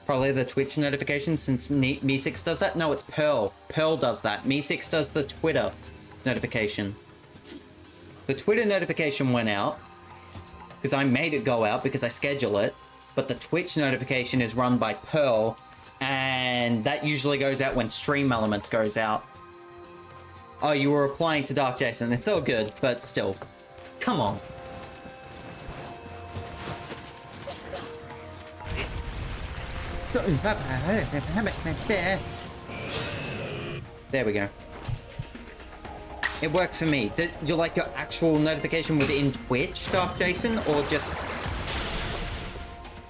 Probably the Twitch notification since Me6 does that? No, it's Pearl. Pearl does that. Me6 does the Twitter notification. The Twitter notification went out because I made it go out because I schedule it, but the Twitch notification is run by Pearl, and that usually goes out when Stream Elements goes out. Oh, you were replying to Dark Jason. It's all good, but still. Come on. There we go. It worked for me. Did you like your actual notification within Twitch, Dark Jason, or just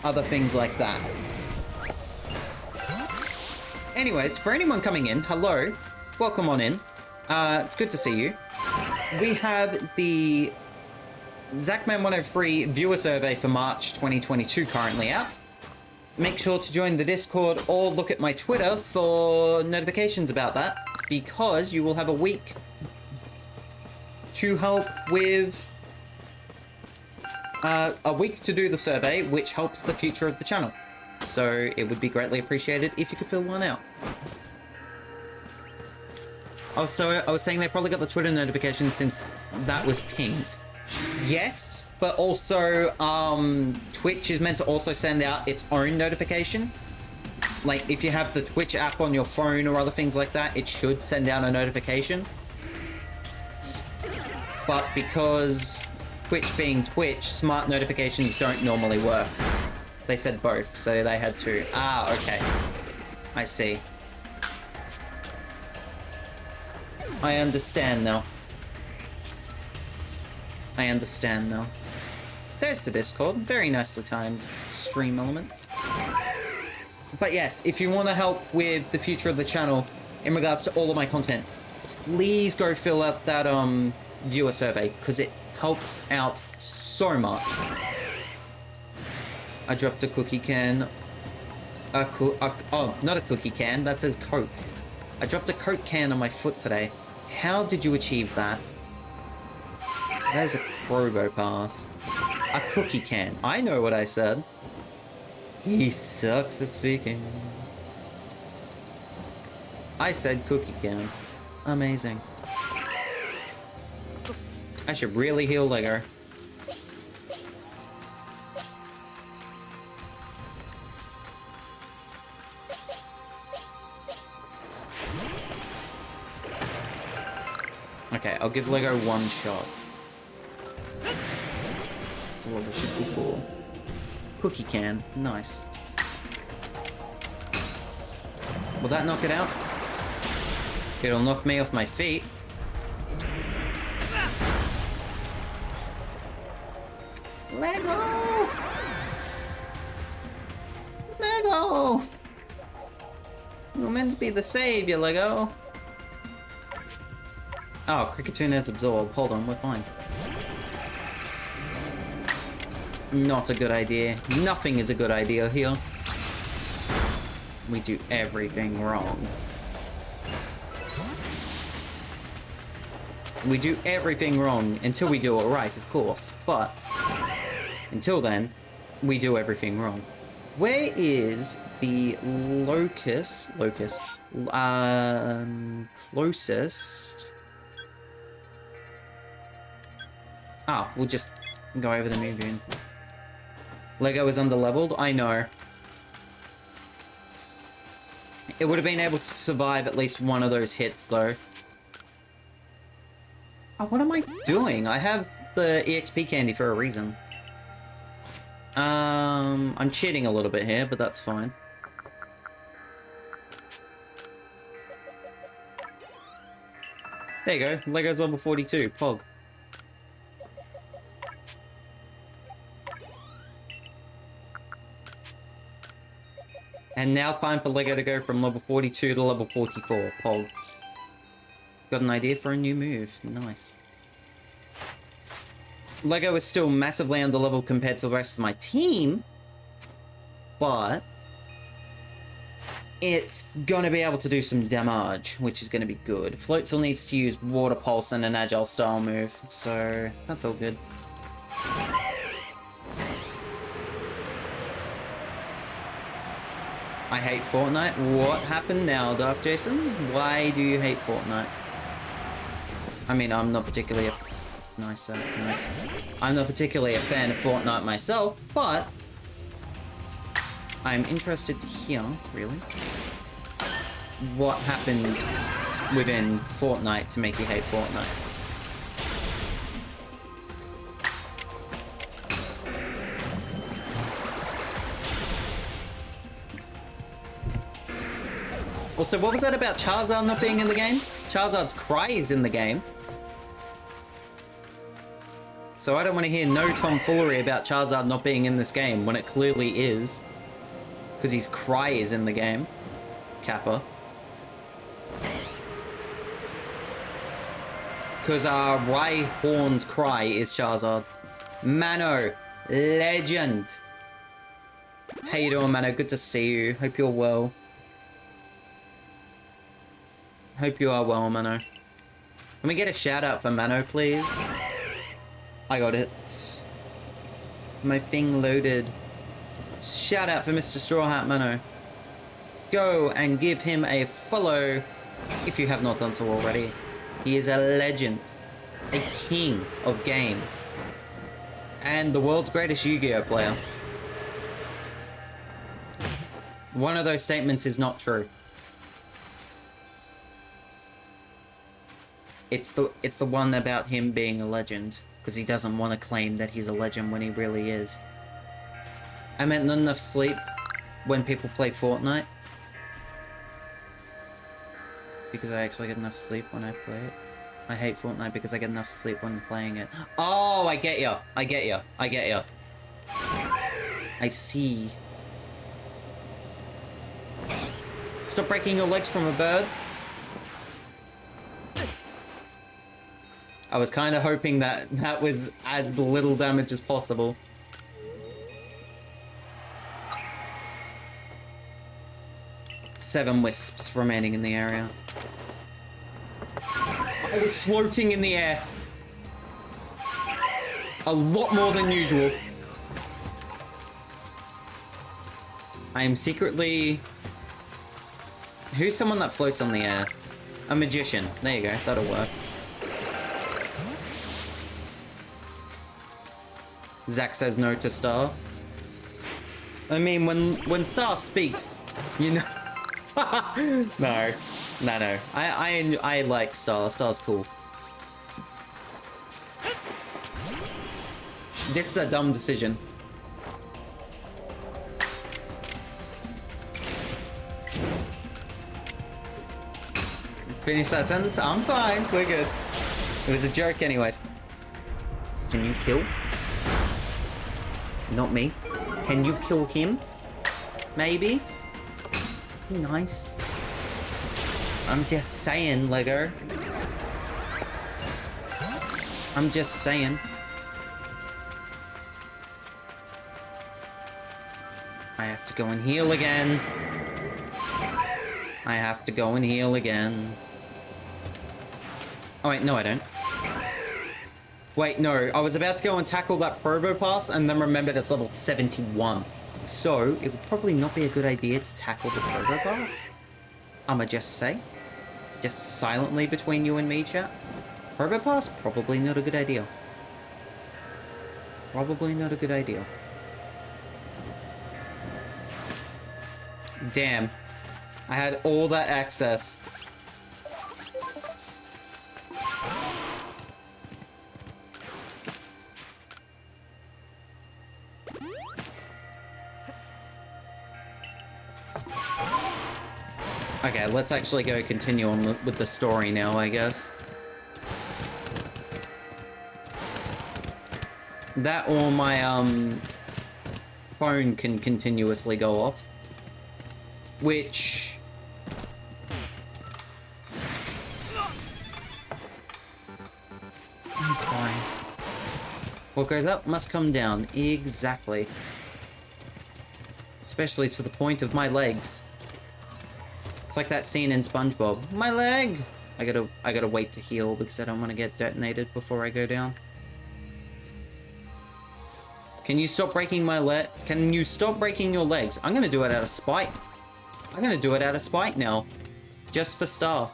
other things like that? Anyways, for anyone coming in, hello. Welcome on in. It's good to see you. We have the Zachman103 viewer survey for March 2022 currently out. Make sure to join the Discord or look at my Twitter for notifications about that, because you will have a week to help with a week to do the survey, which helps the future of the channel. So it would be greatly appreciated if you could fill one out. Also, I was saying they probably got the Twitter notification since that was pinged. Yes, but also Twitch is meant to also send out its own notification. Like, if you have the Twitch app on your phone or other things like that, it should send out a notification. But because Twitch being Twitch, smart notifications don't normally work. They said both, so they had to. Ah, okay. I see. I understand now. I understand now. There's the Discord. Very nicely timed stream elements. But yes, if you want to help with the future of the channel in regards to all of my content, please go fill out that viewer survey, because it helps out so much. I dropped a cookie can. Oh, not a cookie can. That says Coke. I dropped a Coke can on my foot today. How did you achieve that? There's a Probo pass. A cookie can. I know what I said. He sucks at speaking. I said cookie can. Amazing. I should really heal Lego. Okay, I'll give Lego one shot. It's a little super cool. Cookie can, nice. Will that knock it out? It'll knock me off my feet. Lego! Lego! You're meant to be the savior, Lego. Oh, Cricketune has absorbed. Hold on, we're fine. Not a good idea. Nothing is a good idea here. We do everything wrong. We do everything wrong until we do it right, of course. But until then, we do everything wrong. Where is the closest? Ah, we'll just go over the moon. Lego is underleveled? I know. It would have been able to survive at least one of those hits, though. Oh, what am I doing? I have the EXP candy for a reason. I'm cheating a little bit here, but that's fine. There you go. Lego's level 42. Pog. And now time for Lego to go from level 42 to level 44. Pog. Got an idea for a new move. Nice. Lego is still massively underleveled compared to the rest of my team, but it's gonna be able to do some damage, which is gonna be good. Floatzel needs to use Water Pulse and an Agile style move, so that's all good. I hate Fortnite. What happened now, Dark Jason? Why do you hate Fortnite? I mean, I'm not particularly a Nice, nice. I'm not particularly a fan of Fortnite myself, but I'm interested to hear, really, what happened within Fortnite to make you hate Fortnite. Also, what was that about Charizard not being in the game? Charizard's cry is in the game. So I don't want to hear no tomfoolery about Charizard not being in this game when it clearly is. Because his cry is in the game. Kappa. Because Rhyhorn's cry is Charizard. Mano, legend. How you doing, Mano? Good to see you. Hope you're well. Hope you are well, Mano. Can we get a shout out for Mano, please? I got it. My thing loaded. Shout out for Mr. Straw Hat Mano. Go and give him a follow if you have not done so already. He is a legend, a king of games, and the world's greatest Yu-Gi-Oh player. One of those statements is not true. It's the one about him being a legend, because he doesn't want to claim that he's a legend when he really is. I meant not enough sleep when people play Fortnite. Because I actually get enough sleep when I play it. I hate Fortnite because I get enough sleep when playing it. Oh, I get ya. I get ya. I get ya. I see. Stop breaking your legs from a bird. I was kind of hoping that that was as little damage as possible. Seven wisps remaining in the area. I was floating in the air. A lot more than usual. I am secretly... Who's someone that floats on the air? A magician. There you go. That'll work. Zach says no to Star. I mean, when Star speaks, you know... No. I like Star. Star's cool. This is a dumb decision. Finish that sentence? I'm fine. We're good. It was a joke anyways. Can you kill? Not me. Can you kill him? Maybe? Be nice. I'm just saying, Lego. I'm just saying. I have to go and heal again. I have to go and heal again. Oh wait, no I don't. Wait, no, I was about to go and tackle that Probo Pass and then remembered it's level 71. So, it would probably not be a good idea to tackle the Probo Pass. I'ma just say. Just silently between you and me, chat. Probo Pass? Probably not a good idea. Probably not a good idea. Damn. I had all that access. Okay, let's actually go continue on with the story now, I guess. That or my, phone can continuously go off. Which... is fine. What goes up must come down. Exactly. Especially to the point of my legs. It's like that scene in SpongeBob. My leg! I gotta wait to heal because I don't want to get detonated before I go down. Can you stop breaking my leg? Can you stop breaking your legs? I'm gonna do it out of spite. I'm gonna do it out of spite now. Just for Star.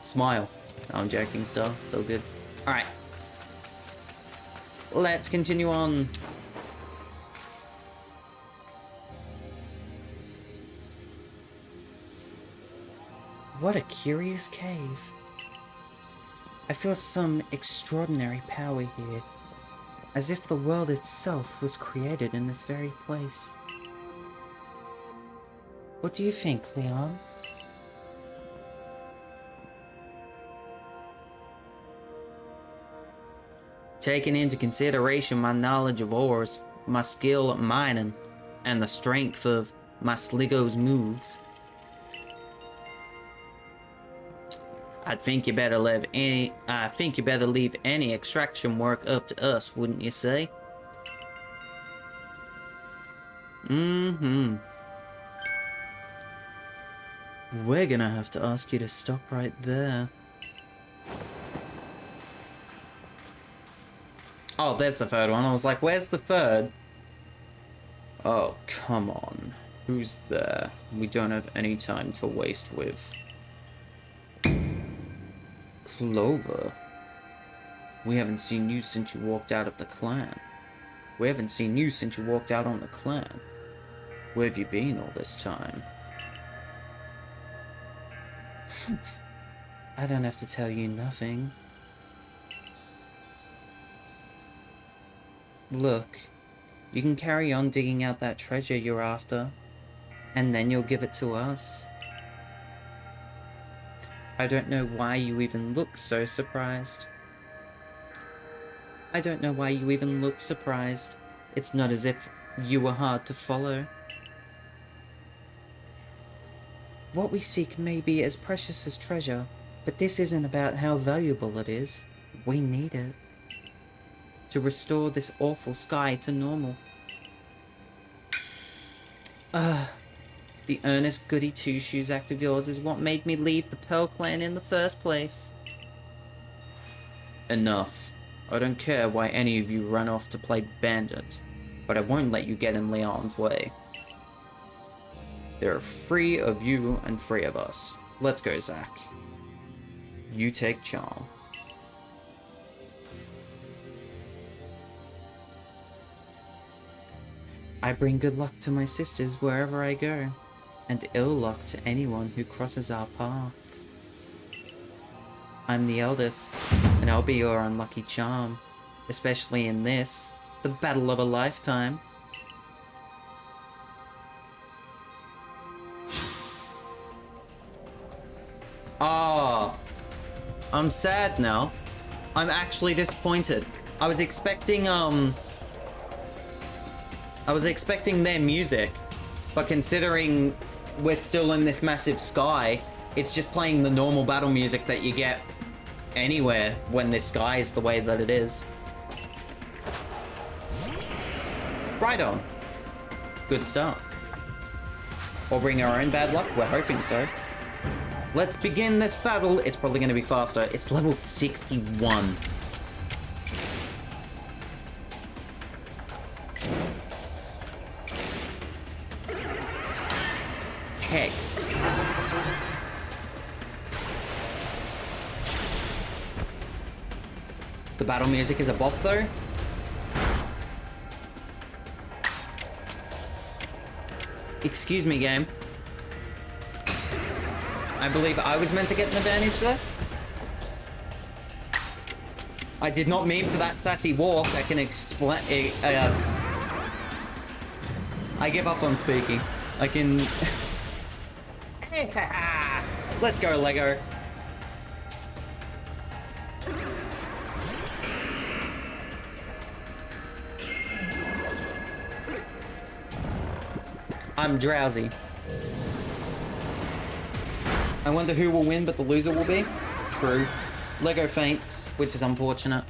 Smile. No, I'm joking, Star. It's all good. Alright. Let's continue on. What a curious cave. I feel some extraordinary power here, as if the world itself was created in this very place. What do you think, Leon? Taking into consideration my knowledge of ores, my skill at mining, and the strength of my Sligo's moves, I think you better leave any extraction work up to us, wouldn't you say? Mm-hmm. We're gonna have to ask you to stop right there. Oh, there's the third one. I was like, where's the third? Oh, come on. Who's there? We don't have any time to waste with. Clover. We haven't seen you since you walked out of the clan. We haven't seen you since you walked out on the clan. Where have you been all this time? I don't have to tell you nothing. Look, you can carry on digging out that treasure you're after, and then you'll give it to us. I don't know why you even look so surprised. I don't know why you even look surprised. It's not as if you were hard to follow. What we seek may be as precious as treasure, but this isn't about how valuable it is. We need it to restore this awful sky to normal. The earnest goody two-shoes act of yours is what made me leave the Pearl Clan in the first place. Enough. I don't care why any of you run off to play bandit, but I won't let you get in Leon's way. There are 3 of you and 3 of us. Let's go, Zach. You take charm. I bring good luck to my sisters wherever I go, and ill luck to anyone who crosses our paths. I'm the eldest, and I'll be your unlucky charm, especially in this, the battle of a lifetime. Ah, I'm sad now. I'm actually disappointed. I was expecting their music, but considering we're still in this massive sky, it's just playing the normal battle music that you get anywhere when this sky is the way that it is. Right on. Good start. Or bring our own bad luck? We're hoping so. Let's begin this battle. It's probably going to be faster. It's level 61. Heck. The battle music is a bop though. Excuse me, game. I believe I was meant to get an advantage there. I did not mean for that sassy walk. I can explain. I give up on speaking. I can. Let's go, Lego. I'm drowsy. I wonder who will win, but the loser will be. True. Lego faints, which is unfortunate.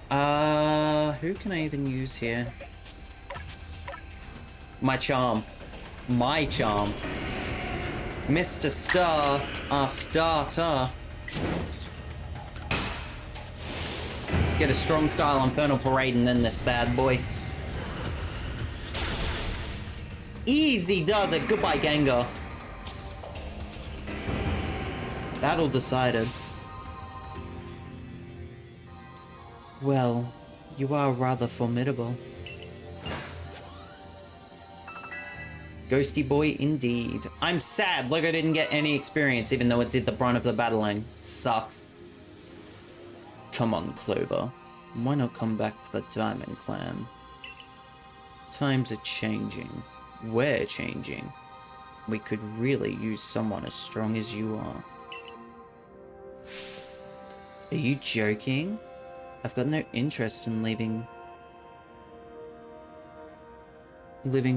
Who can I even use here? My charm. My charm. Mr. Star, our starter. Get a strong style Infernal Parade and then this bad boy. Easy does it. Goodbye, Gengar. Battle decided. Well, You are rather formidable. Ghosty boy indeed. I'm sad, like I didn't get any experience even though it did the brunt of the battling. Sucks. Come on, Clover. Why not come back to the Diamond Clan? Times are changing. We're changing. We could really use someone as strong as you are. Are you joking? I've got no interest in living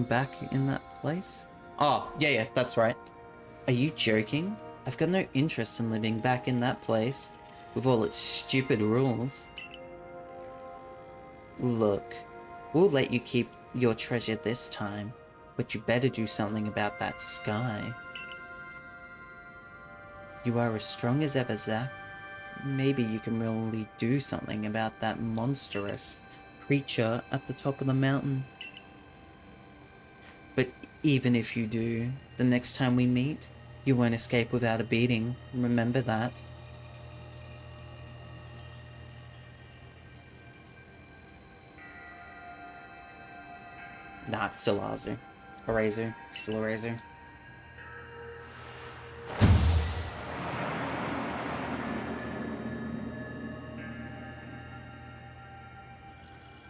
back in that place? Oh, yeah, that's right. Are you joking? I've got no interest in living back in that place with all its stupid rules. Look, we'll let you keep your treasure this time, but you better do something about that sky. You are as strong as ever, Zack. Maybe you can really do something about that monstrous creature at the top of the mountain. But even if you do, the next time we meet, you won't escape without a beating. Remember that. Nah, it's still Azu. Arazu. It's still Arazu.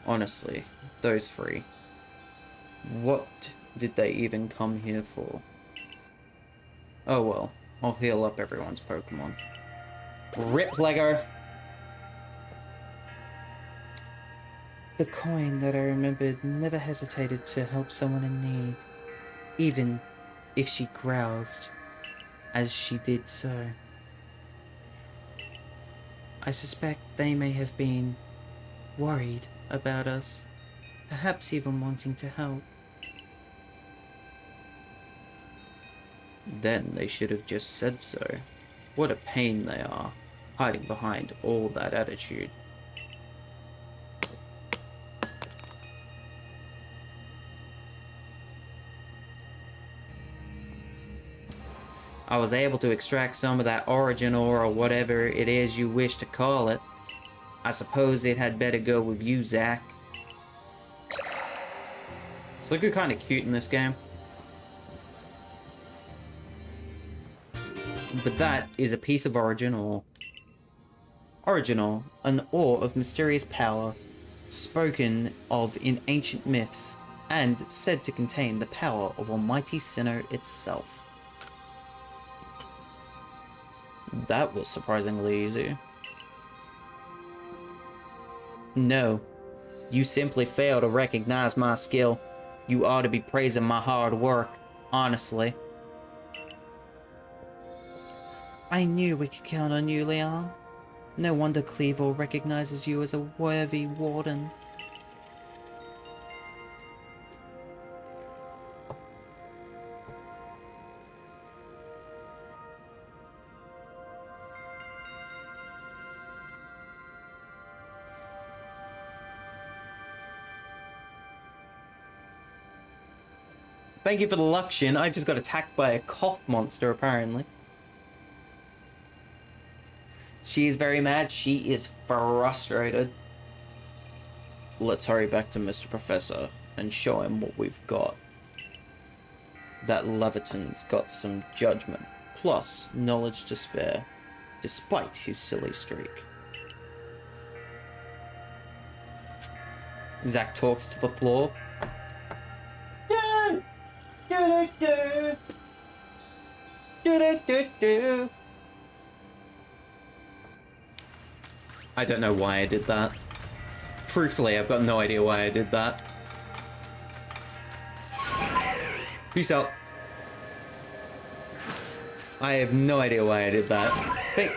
Honestly, those three. What did they even come here for? Oh well, I'll heal up everyone's Pokemon. Rip Lego! The coin that I remembered never hesitated to help someone in need, even if she groused as she did so. I suspect they may have been worried about us, perhaps even wanting to help. Then they should have just said so. What a pain they are, hiding behind all that attitude. I was able to extract some of that origin ore or whatever it is you wish to call it. I suppose it had better go with you, Zack. It's looking kind of cute in this game. But that is a piece of origin ore. Origin ore, an ore of mysterious power, spoken of in ancient myths, and said to contain the power of almighty Sinnoh itself. That was surprisingly easy. No, you simply fail to recognize my skill. You ought to be praising my hard work, honestly. I knew we could count on you, Leon. No wonder Cleavor recognizes you as a worthy warden. Thank you for the Luxion. I just got attacked by a cough monster, apparently. She is very mad. She is frustrated. Let's hurry back to Mr. Professor and show him what we've got. That Leviton's got some judgment, plus knowledge to spare, despite his silly streak. Zack talks to the floor. I don't know why I did that. Truthfully, I've got no idea why I did that. Peace out. I have no idea why I did that. But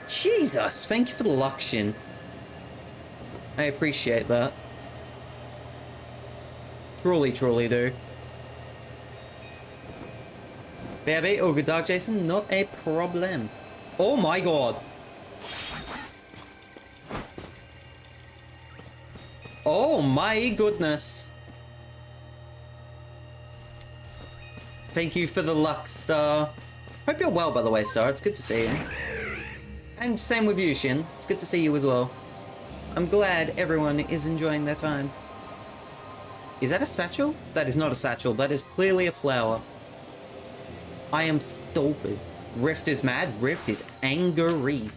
Jesus, thank you for the Luxion. I appreciate that. Truly, truly do. Baby, oh good dog, Jason, not a problem. Oh my god. Oh my goodness. Thank you for the luck, Star. Hope you're well, by the way, Star. It's good to see you. And same with you, Shin. It's good to see you as well. I'm glad everyone is enjoying their time. Is that a satchel? That is not a satchel. That is clearly a flower. I am stupid. Rift is mad. Rift is angry.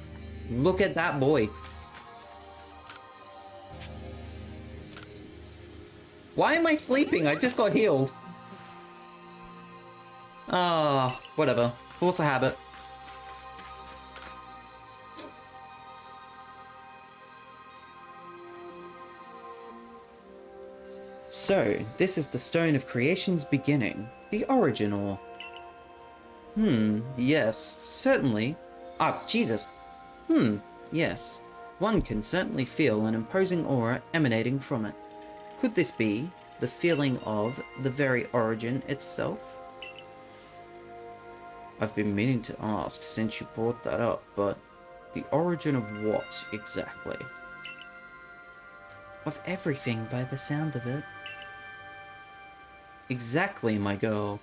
Look at that boy. Why am I sleeping? I just got healed. Ah, whatever. Force a habit. So, this is the Stone of Creation's beginning. The origin ore. Yes, certainly. Ah, Jesus. Yes. One can certainly feel an imposing aura emanating from it. Could this be the feeling of the very origin itself? I've been meaning to ask since you brought that up, but the origin of what exactly? Of everything by the sound of it. Exactly, my girl.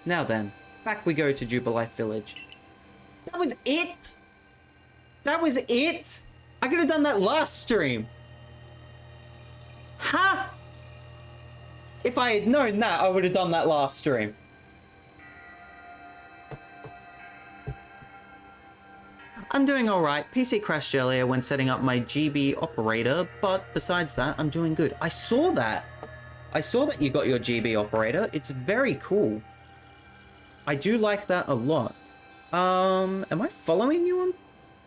Now then, back we go to Jubilife Village. That was it? That was it? I could have done that last stream. Huh? If I had known that, I would have done that last stream. I'm doing alright. PC crashed earlier when setting up my GB operator, but besides that, I'm doing good. I saw that. I saw that you got your GB operator. It's very cool. I do like that a lot. Am I following you on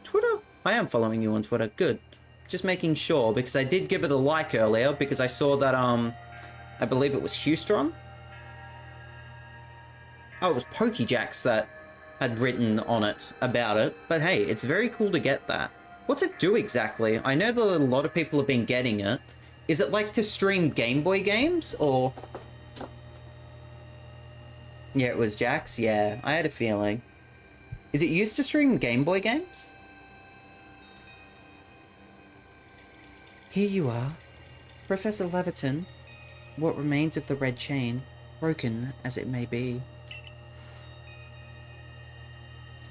Twitter? I am following you on Twitter. Good. Just making sure, because I did give it a like earlier, because I saw that, I believe it was Houston. Oh, it was Pokejax that had written on it about it. But hey, it's very cool to get that. What's it do exactly? I know that a lot of people have been getting it. Is it like to stream Game Boy games, or... Yeah, it was Jax. Yeah, I had a feeling. Is it used to stream Game Boy games? Here you are. Professor Leviton. What remains of the red chain, broken as it may be.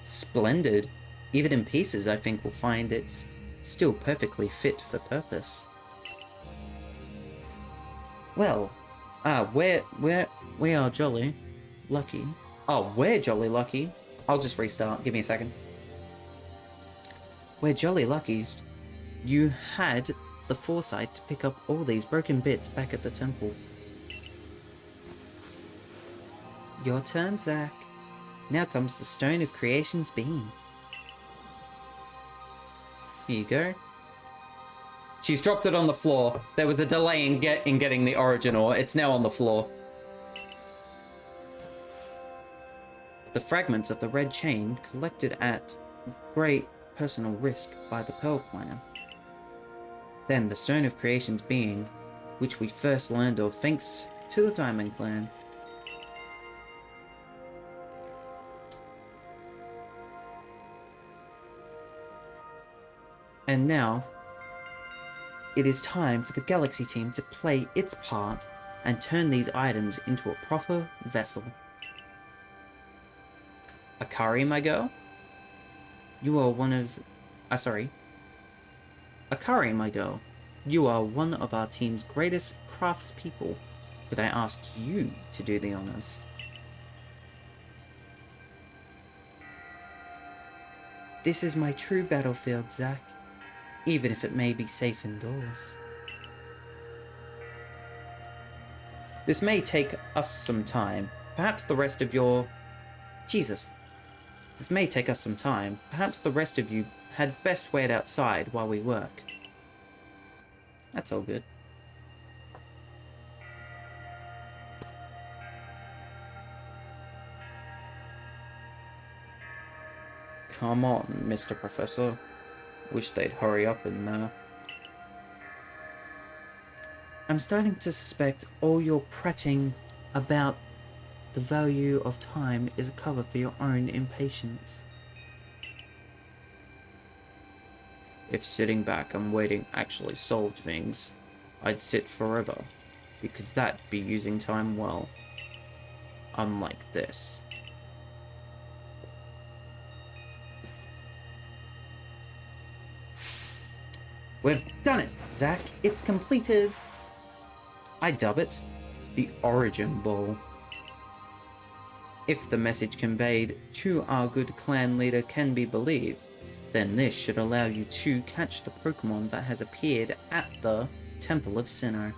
Splendid. Even in pieces, I think we'll find it's still perfectly fit for purpose. Well, we are jolly lucky. Oh, we're jolly lucky. I'll just restart. Give me a second. We're jolly lucky you had the foresight to pick up all these broken bits back at the temple. Your turn, Zack. Now comes the Stone of Creation's beam. Here you go. She's dropped it on the floor. There was a delay in getting the origin ore. It's now on the floor. The fragments of the red chain collected at great personal risk by the Pearl Clan. Then the Stone of Creation's being, which we first learned of thanks to the Diamond Clan. And now, it is time for the Galaxy team to play its part and turn these items into a proper vessel. Akari, my girl? You are one of... Akari, my girl. You are one of our team's greatest craftspeople. Could I ask you to do the honors? This is my true battlefield, Zack. Even if it may be safe indoors. This may take us some time. Perhaps the rest of your... Jesus. This may take us some time. Perhaps the rest of you had best wait outside while we work. That's all good. Come on, Mr. Professor. Wish they'd hurry up in there. I'm starting to suspect all your prating about the value of time is a cover for your own impatience. If sitting back and waiting actually solved things, I'd sit forever, because that'd be using time well. Unlike this. We've done it, Zach. It's completed. I dub it the Origin Ball. If the message conveyed to our good clan leader can be believed, then this should allow you to catch the Pokemon that has appeared at the Temple of Sinnoh.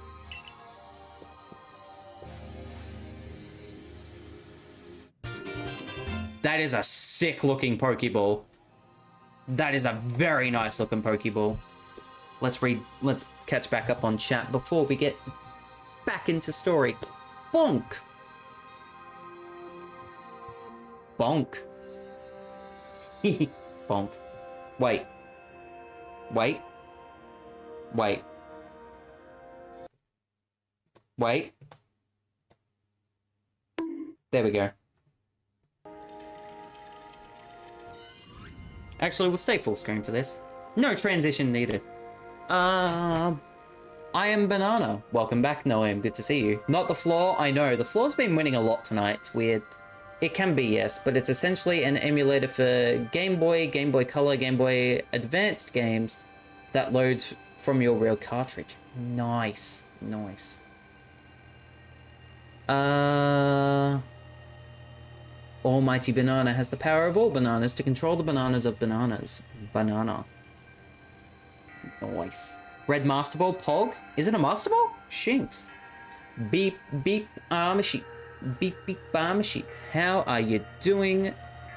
That is a sick looking Pokeball. That is a very nice looking Pokeball. Let's catch back up on chat before we get back into story. Bonk! Bonk. Bonk. Wait. Wait. Wait. Wait. There we go. Actually, we'll stay full screen for this. No transition needed. I am Banana. Welcome back, Noam. Good to see you. Not the floor. I know. The floor's been winning a lot tonight. It's weird. It can be, yes, but it's essentially an emulator for Game Boy, Game Boy Color, Game Boy Advanced games that loads from your real cartridge. Nice. Nice. Almighty Banana has the power of all bananas to control the bananas of bananas. Banana. Nice. Red Master Ball, Pog? Is it a Master Ball? Shinks. Beep, beep, I'm a sheep. Beep, beep, I'm a sheep. How are you doing,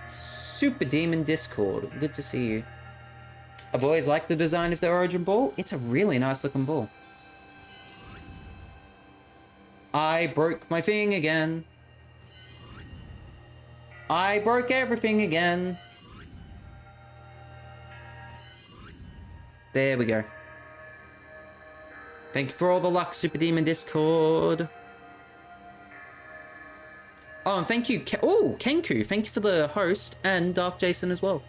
Super Demon Discord? Good to see you. I've always liked the design of the Origin Ball. It's a really nice looking ball. I broke my thing again. I broke everything again. There we go. Thank you for all the luck, Super Demon Discord. Oh, and thank you, Kenku. Thank you for the host, and Dark Jason as well.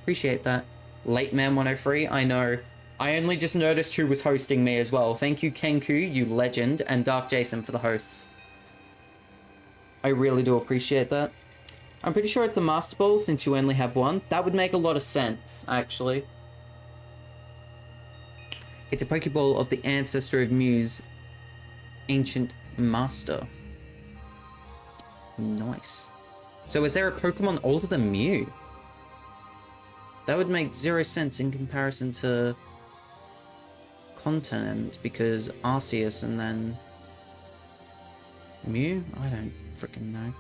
Appreciate that. Late Man 103, I know. I only just noticed who was hosting me as well. Thank you, Kenku, you legend, and Dark Jason for the hosts. I really do appreciate that. I'm pretty sure it's a Master Ball since you only have one. That would make a lot of sense, actually. It's a Pokeball of the ancestor of Mew's ancient master. Nice. So is there a Pokemon older than Mew? That would make 0 sense in comparison to Continent, because Arceus and then Mew? I don't freaking know.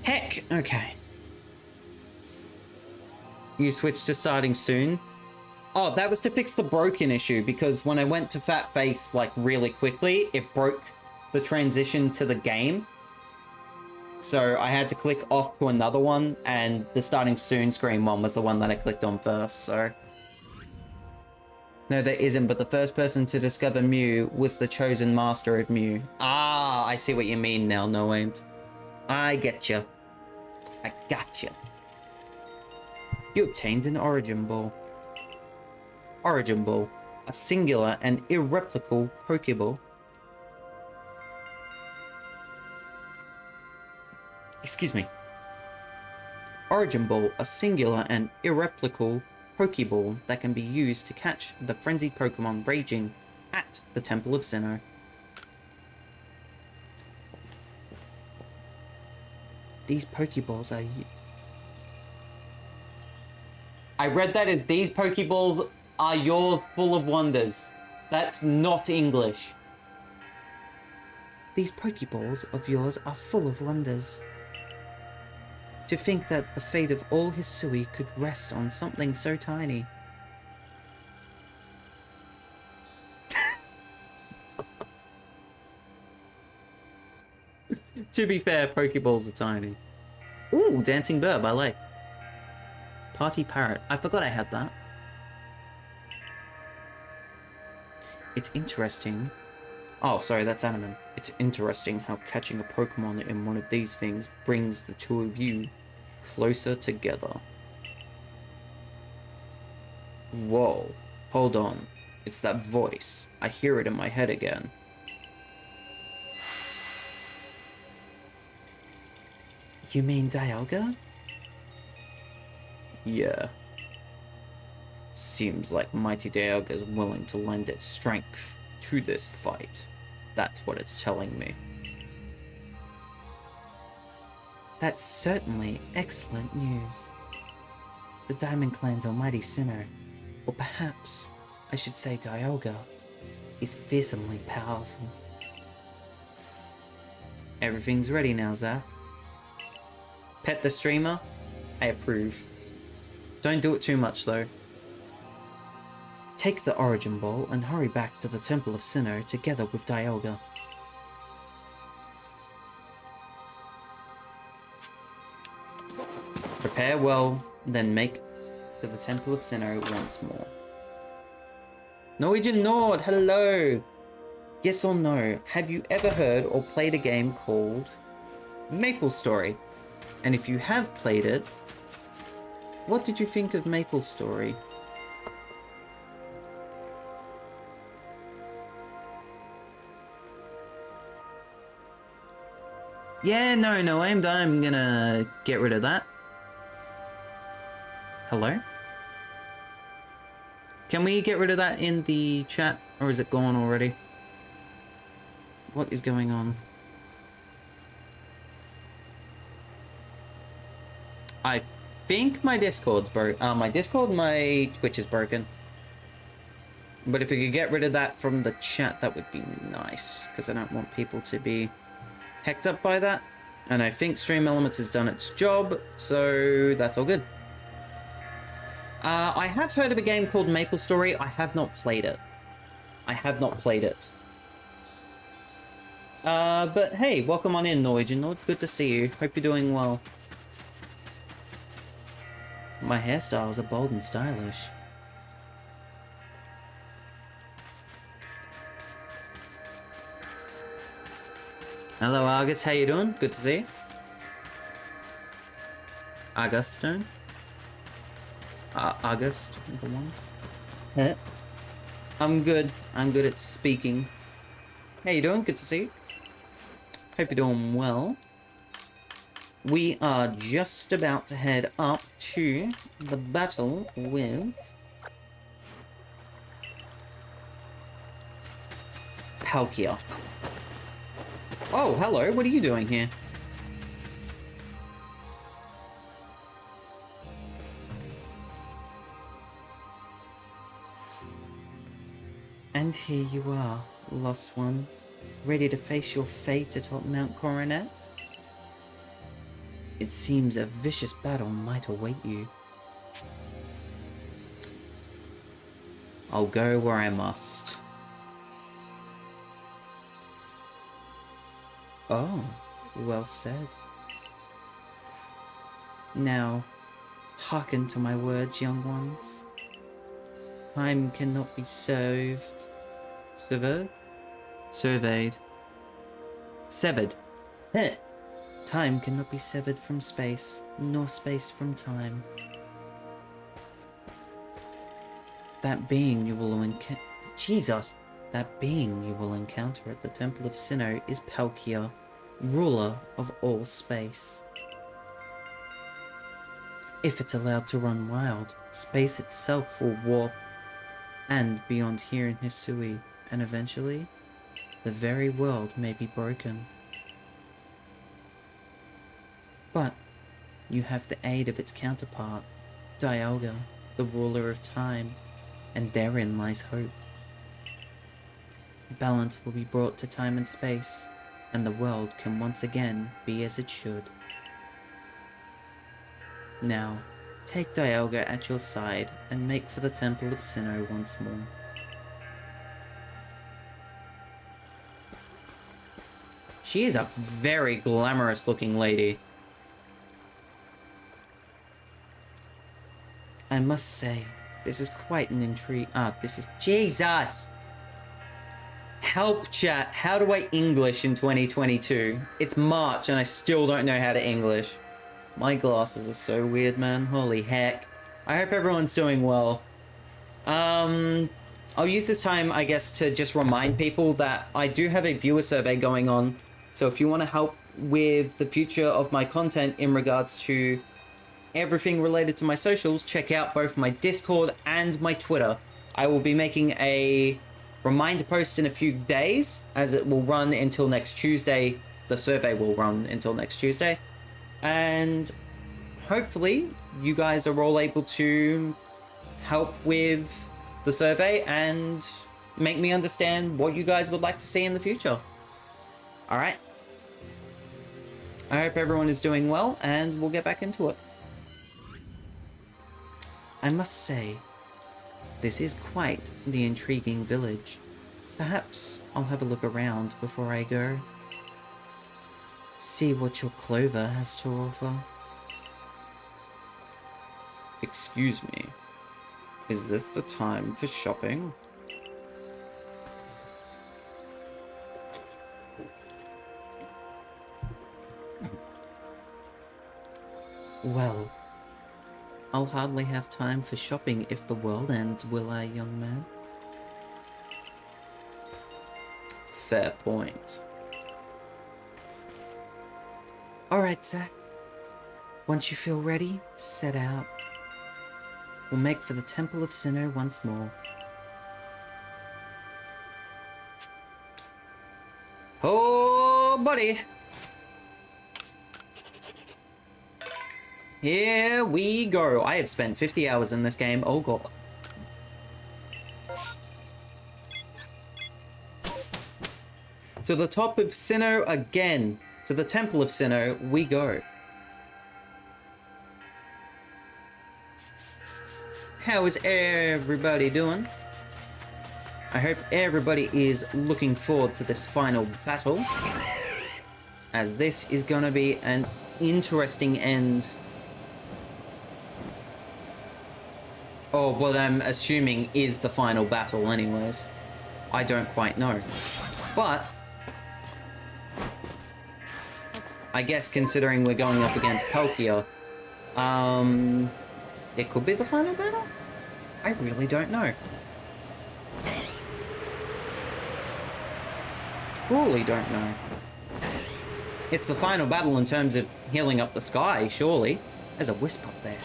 Heck! Okay. You switched to starting soon? Oh, that was to fix the broken issue, because when I went to Fat Face, like, really quickly, it broke the transition to the game. So I had to click off to another one, and the starting soon screen one was the one that I clicked on first, so... No, there isn't, but the first person to discover Mew was the chosen master of Mew. Ah, I see what you mean now, No Aimed. I get you. I got you. You obtained an Origin Ball. Origin Ball, a singular and irreplicable Pokeball. Excuse me. Origin Ball, a singular and irreplicable Pokeball that can be used to catch the frenzied Pokemon raging at the Temple of Sinnoh. These Pokeballs are... I read that as these Pokeballs are yours full of wonders. That's not English. These Pokeballs of yours are full of wonders. To think that the fate of all Hisui could rest on something so tiny. To be fair, Pokeballs are tiny. Ooh, Dancing Bird, I like. Party Parrot. I forgot I had that. It's interesting. Oh, sorry, that's Animan. It's interesting how catching a Pokemon in one of these things brings the two of you closer together. Whoa, hold on. It's that voice. I hear it in my head again. You mean Dialga? Yeah. Seems like Mighty Dialga is willing to lend its strength to this fight. That's what it's telling me. That's certainly excellent news. The Diamond Clan's almighty Sinnoh, or perhaps I should say Dialga, is fearsomely powerful. Everything's ready now, Zap. Pet the streamer? I approve. Don't do it too much, though. Take the Origin Ball and hurry back to the Temple of Sinnoh together with Dialga. Prepare well, then make to the Temple of Sinnoh once more. Norwegian Nord, hello! Yes or no, have you ever heard or played a game called Maple Story? And if you have played it, what did you think of Maple Story? Yeah, no, I'm gonna get rid of that. Hello? Can we get rid of that in the chat, or is it gone already? What is going on? I think my Discord's broke. My Twitch is broken. But if we could get rid of that from the chat, that would be nice, because I don't want people to be hecked up by that. And I think Stream Elements has done its job, so that's all good. I have heard of a game called Maple Story. I have not played it. But hey, welcome on in, Norwegian Nord. Good to see you. Hope you're doing well. My hairstyles are bold and stylish. Hello, Argus. How you doing? Good to see you. Augustine. August, the one. Huh? I'm good. I'm good at speaking. How you doing? Good to see you. Hope you're doing well. We are just about to head up to the battle with Palkia. Oh, hello. What are you doing here? And here you are, lost one, ready to face your fate atop Mount Coronet? It seems a vicious battle might await you. I'll go where I must. Oh, well said. Now, hearken to my words, young ones. Time cannot be surveyed. Severed. Heh. Time cannot be severed from space, nor space from time. That being you will encounter at the Temple of Sinnoh is Palkia, ruler of all space. If it's allowed to run wild, space itself will warp and beyond here in Hisui, and eventually, the very world may be broken. But you have the aid of its counterpart, Dialga, the ruler of time, and therein lies hope. Balance will be brought to time and space, and the world can once again be as it should. Now, take Dialga at your side and make for the Temple of Sinnoh once more. She is a very glamorous looking lady. I must say, this is quite an intrigue. This is Jesus! Help, chat. How do I English in 2022? It's March and I still don't know how to English. My glasses are so weird, man. Holy heck. I hope everyone's doing well. I'll use this time, I guess, to just remind people that I do have a viewer survey going on. So if you want to help with the future of my content in regards to everything related to my socials, check out both my Discord and my Twitter. I will be making a reminder post in a few days, as it will run until next Tuesday. The survey will run until next Tuesday. And hopefully you guys are all able to help with the survey and make me understand what you guys would like to see in the future. Alright. I hope everyone is doing well, and we'll get back into it. I must say, this is quite the intriguing village. Perhaps I'll have a look around before I go. See what your clover has to offer. Excuse me. Is this the time for shopping? Well, I'll hardly have time for shopping if the world ends, will I, young man? Fair point. Alright, Zack. Once you feel ready, set out. We'll make for the Temple of Sinnoh once more. Oh, buddy. Here we go. I have spent 50 hours in this game. Oh, God. To the top of Sinnoh again. To the Temple of Sinnoh we go. How is everybody doing? I hope everybody is looking forward to this final battle, as this is going to be an interesting end. Oh, what I'm assuming is the final battle anyways. I don't quite know. But I guess considering we're going up against Palkia, it could be the final battle? I really don't know. Truly don't know. It's the final battle in terms of healing up the sky, surely. There's a wisp up there.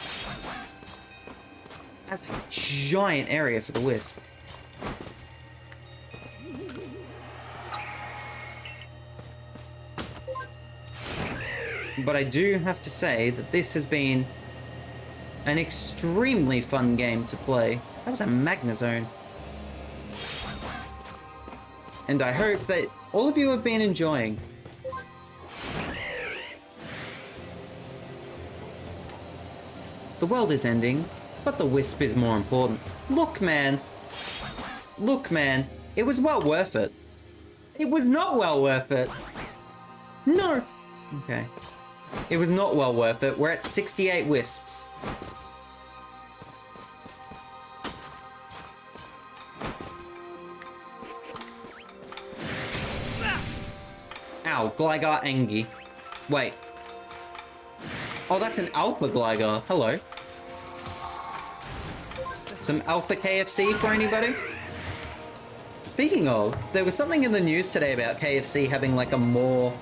That's a giant area for the wisp. But I do have to say that this has been an extremely fun game to play. That was a Magnezone. And I hope that all of you have been enjoying. The world is ending, but the wisp is more important. Look, man. Look, man. It was well worth it. It was not well worth it. No. Okay. It was not well worth it. We're at 68 wisps. Ow, Gligar Engi. Wait. Oh, that's an Alpha Gligar. Hello. Some Alpha KFC for anybody? Speaking of, there was something in the news today about KFC having like a more...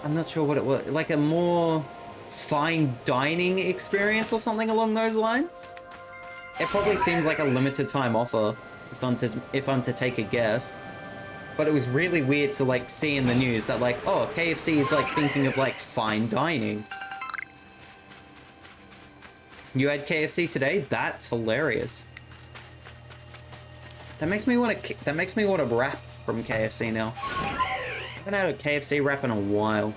I'm not sure what it was. Like a more fine dining experience or something along those lines? It probably seems like a limited time offer, if I'm to take a guess. But it was really weird to like see in the news that like, oh, KFC is like thinking of like fine dining. You had KFC today? That's hilarious. That makes me want to wrap from KFC now. I haven't had a KFC wrap in a while.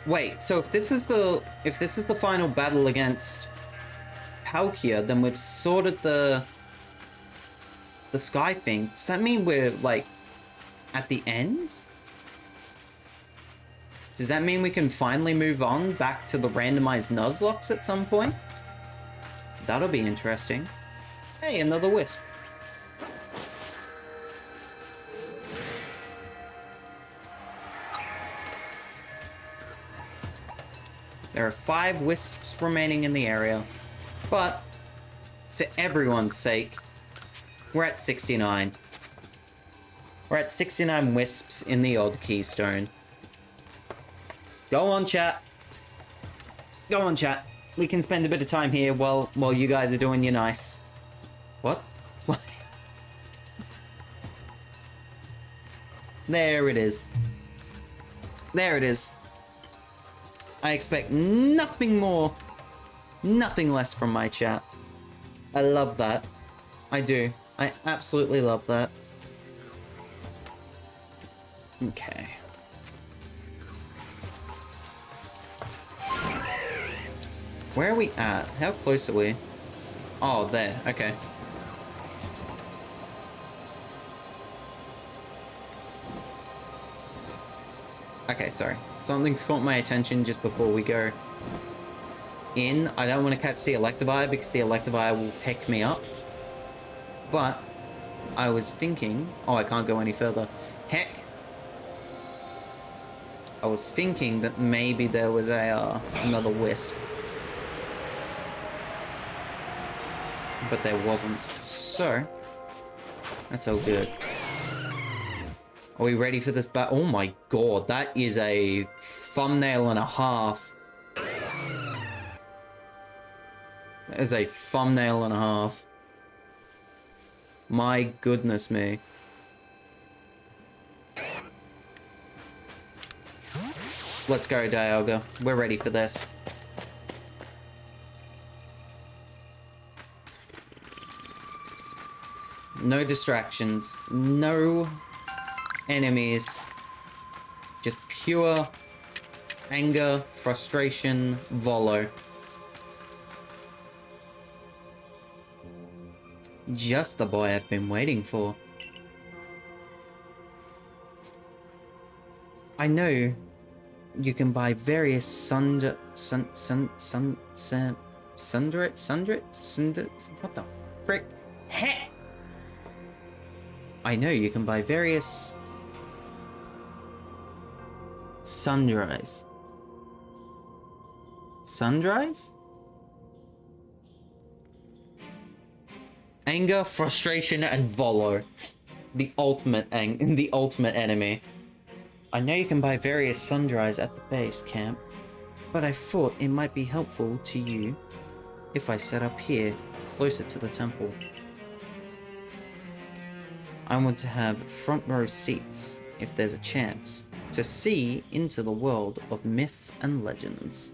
Wait, so if this is the final battle against Palkia, then we've sorted the sky thing. Does that mean we're like at the end? Does that mean we can finally move on back to the randomized Nuzlocke at some point? That'll be interesting. Hey, another wisp. There are 5 wisps remaining in the area, but for everyone's sake, we're at 69. We're at 69 wisps in the odd keystone. Go on, chat. Go on, chat. We can spend a bit of time here while you guys are doing your nice. What? What? There it is. There it is. I expect nothing more, nothing less from my chat. I love that. I do. I absolutely love that. Okay. Where are we at? How close are we? Oh, there. Okay. Okay, sorry. Something's caught my attention just before we go in. I don't want to catch the Electivire because the Electivire will pick me up. But I was thinking... Oh, I can't go any further. Heck. I was thinking that maybe there was a another wisp. But there wasn't. So, that's all good. Are we ready for this battle? Oh my god, that is a thumbnail and a half. That is a thumbnail and a half. My goodness me. Let's go, Dialga. We're ready for this. No distractions. No enemies. Just pure anger, frustration, Volo. Just the boy I've been waiting for. I know you can buy various what the frick? Heck! I know you can buy various Sunrise. Sunrise? Anger, frustration, and Volo. The ultimate enemy. I know you can buy various Sunrise at the base camp, but I thought it might be helpful to you if I set up here, closer to the temple. I want to have front row seats, if there's a chance, to see into the world of myth and legends.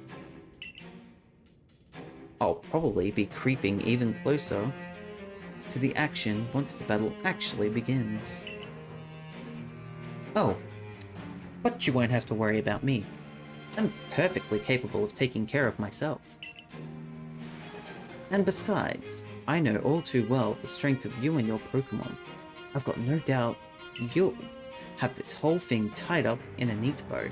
I'll probably be creeping even closer to the action once the battle actually begins. Oh, but you won't have to worry about me. I'm perfectly capable of taking care of myself. And besides, I know all too well the strength of you and your Pokémon. I've got no doubt you'll have this whole thing tied up in a neat bow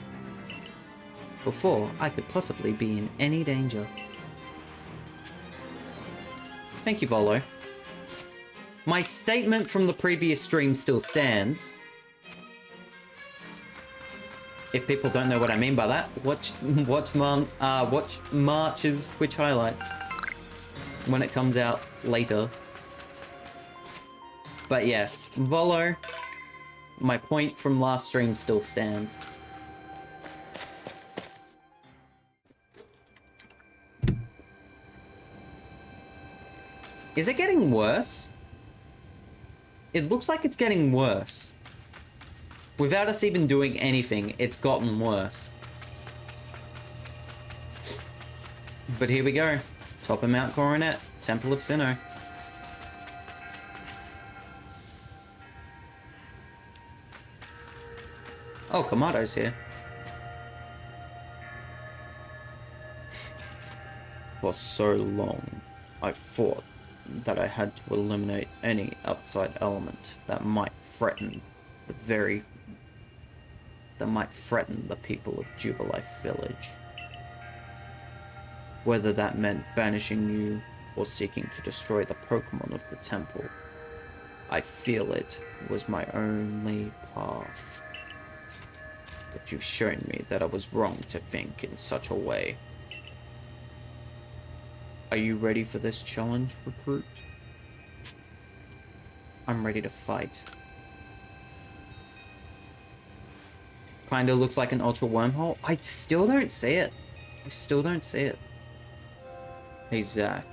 before I could possibly be in any danger. Thank you, Volo. My statement from the previous stream still stands. If people don't know what I mean by that, watch March's Twitch highlights when it comes out later. But yes, Volo, my point from last stream still stands. Is it getting worse? It looks like it's getting worse. Without us even doing anything, it's gotten worse. But here we go. Top of Mount Coronet, Temple of Sinnoh. Oh, Kamado's here. For so long, I thought that I had to eliminate any outside element that might threaten the people of Jubilife Village. Whether that meant banishing you or seeking to destroy the Pokémon of the temple, I feel it was my only path. But you've shown me that I was wrong to think in such a way. Are you ready for this challenge, recruit? I'm ready to fight. Kind of looks like an ultra wormhole. I still don't see it. I still don't see it. Hey, Zach.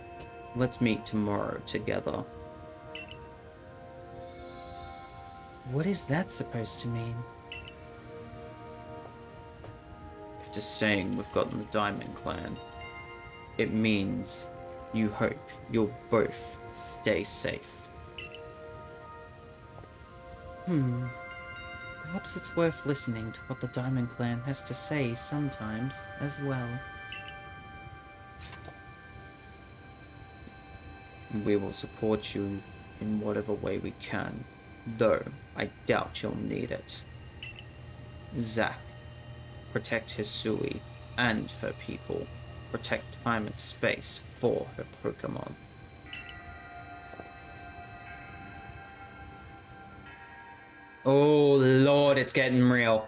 Let's meet tomorrow together. What is that supposed to mean? It's a saying we've got in the Diamond Clan. It means you hope you'll both stay safe. Perhaps it's worth listening to what the Diamond Clan has to say sometimes as well. We will support you in whatever way we can, though I doubt you'll need it. Zack, protect Hisui and her people. Protect time and space for her Pokémon. Oh lord, it's getting real.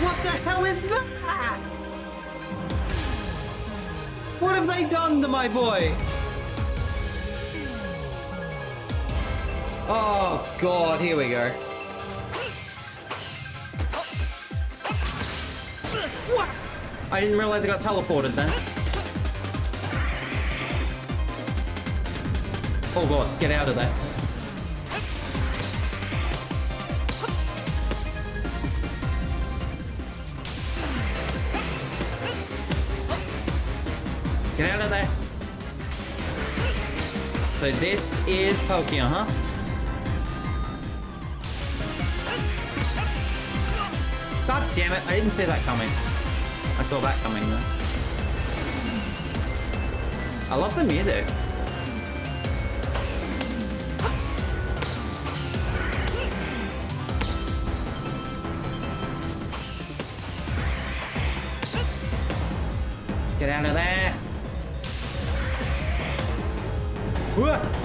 What the hell is that? What have they done to my boy? Oh god, here we go. What? I didn't realize I got teleported then. Oh god, get out of there. Get out of there. So this is Pokemon, huh? God damn it, I didn't see that coming. I saw that coming though. I love the music. Get out of there.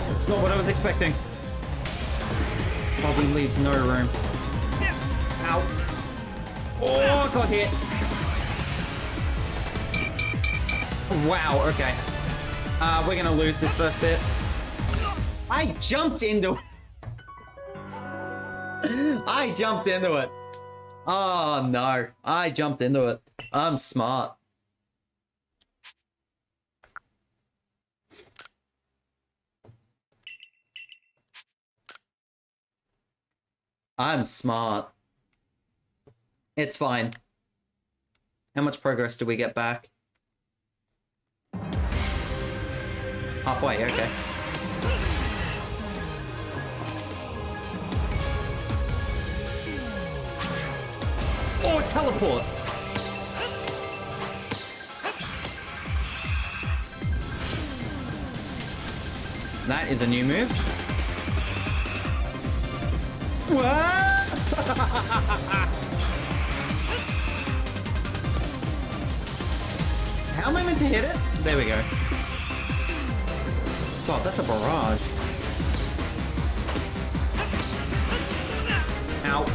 That's not what I was expecting. Probably leaves no room. Ow. Oh, I got hit. Wow, okay. We're gonna lose this first bit. I jumped into it. I jumped into it. Oh no, I jumped into it. I'm smart. I'm smart. It's fine. How much progress do we get back? Halfway, okay. Oh, it teleports! That is a new move. How am I meant to hit it? There we go. God, that's a barrage. Ow.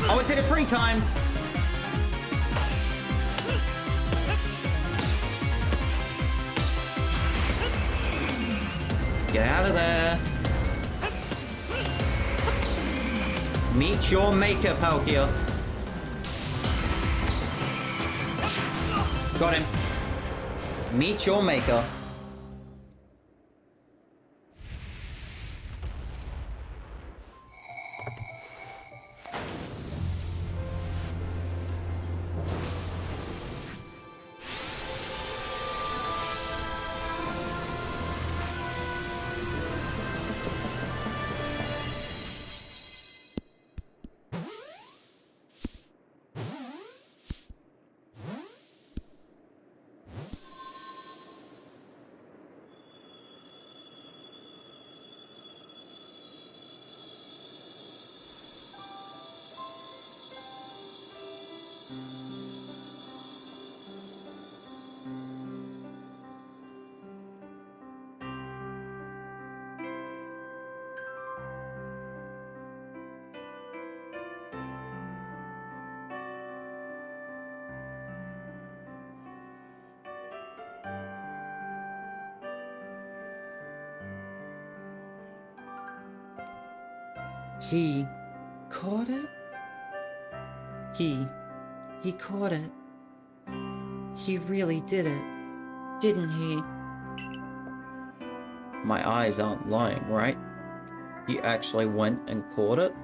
Oh, it hit it 3 times. Get out of there. Meet your maker, Palkia. Got him. Meet your maker. He caught it? He caught it. He really did it, didn't he? My eyes aren't lying, right? You actually went and caught it?